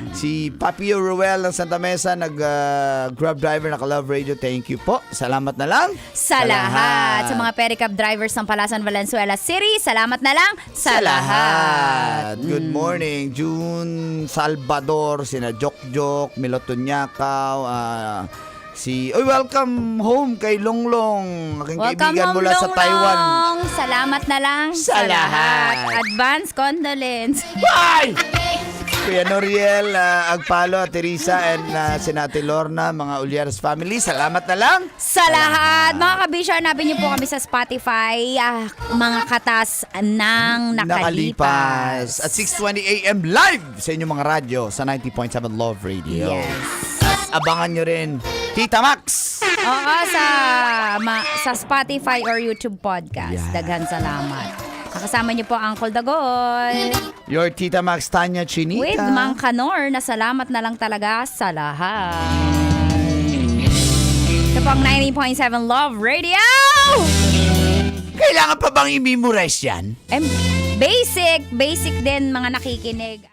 si Papio Ruel ng Santa Mesa, nag-grab driver, naka-Love Radio. Thank you po. Salamat na lang Sa lahat. Sa mga pedicab drivers ng Palasan, Valenzuela City, salamat na lang sa lahat. Good morning, June Salvador, sina Jok, Milotunyakaw, welcome home kay Longlong, aking kaibigan mula sa Taiwan. Salamat na lang Sa lahat. Advance condolence. Bye! Kuya Noriel Agpalo, Teresa, and Senate Lorna, mga Ulyares family, salamat na lang Sa lahat. Mga kabisyo, hanapin niyo po kami sa Spotify. Mga katas ng nakalipas. At 6:20 AM live sa inyong mga radyo sa 90.7 Love Radio. Yes. At abangan nyo rin Tita Max. Oo, sa Spotify or YouTube podcast. Daghan salamat. Nakasama niyo po Uncle Dagoy. Your Tita Max, Tanya Chinita. With Mang Kanor, na salamat na lang talaga sa lahat. Ito po ang 90.7 Love Radio! Kailangan pa bang i-memorize yan? Basic din mga nakikinig.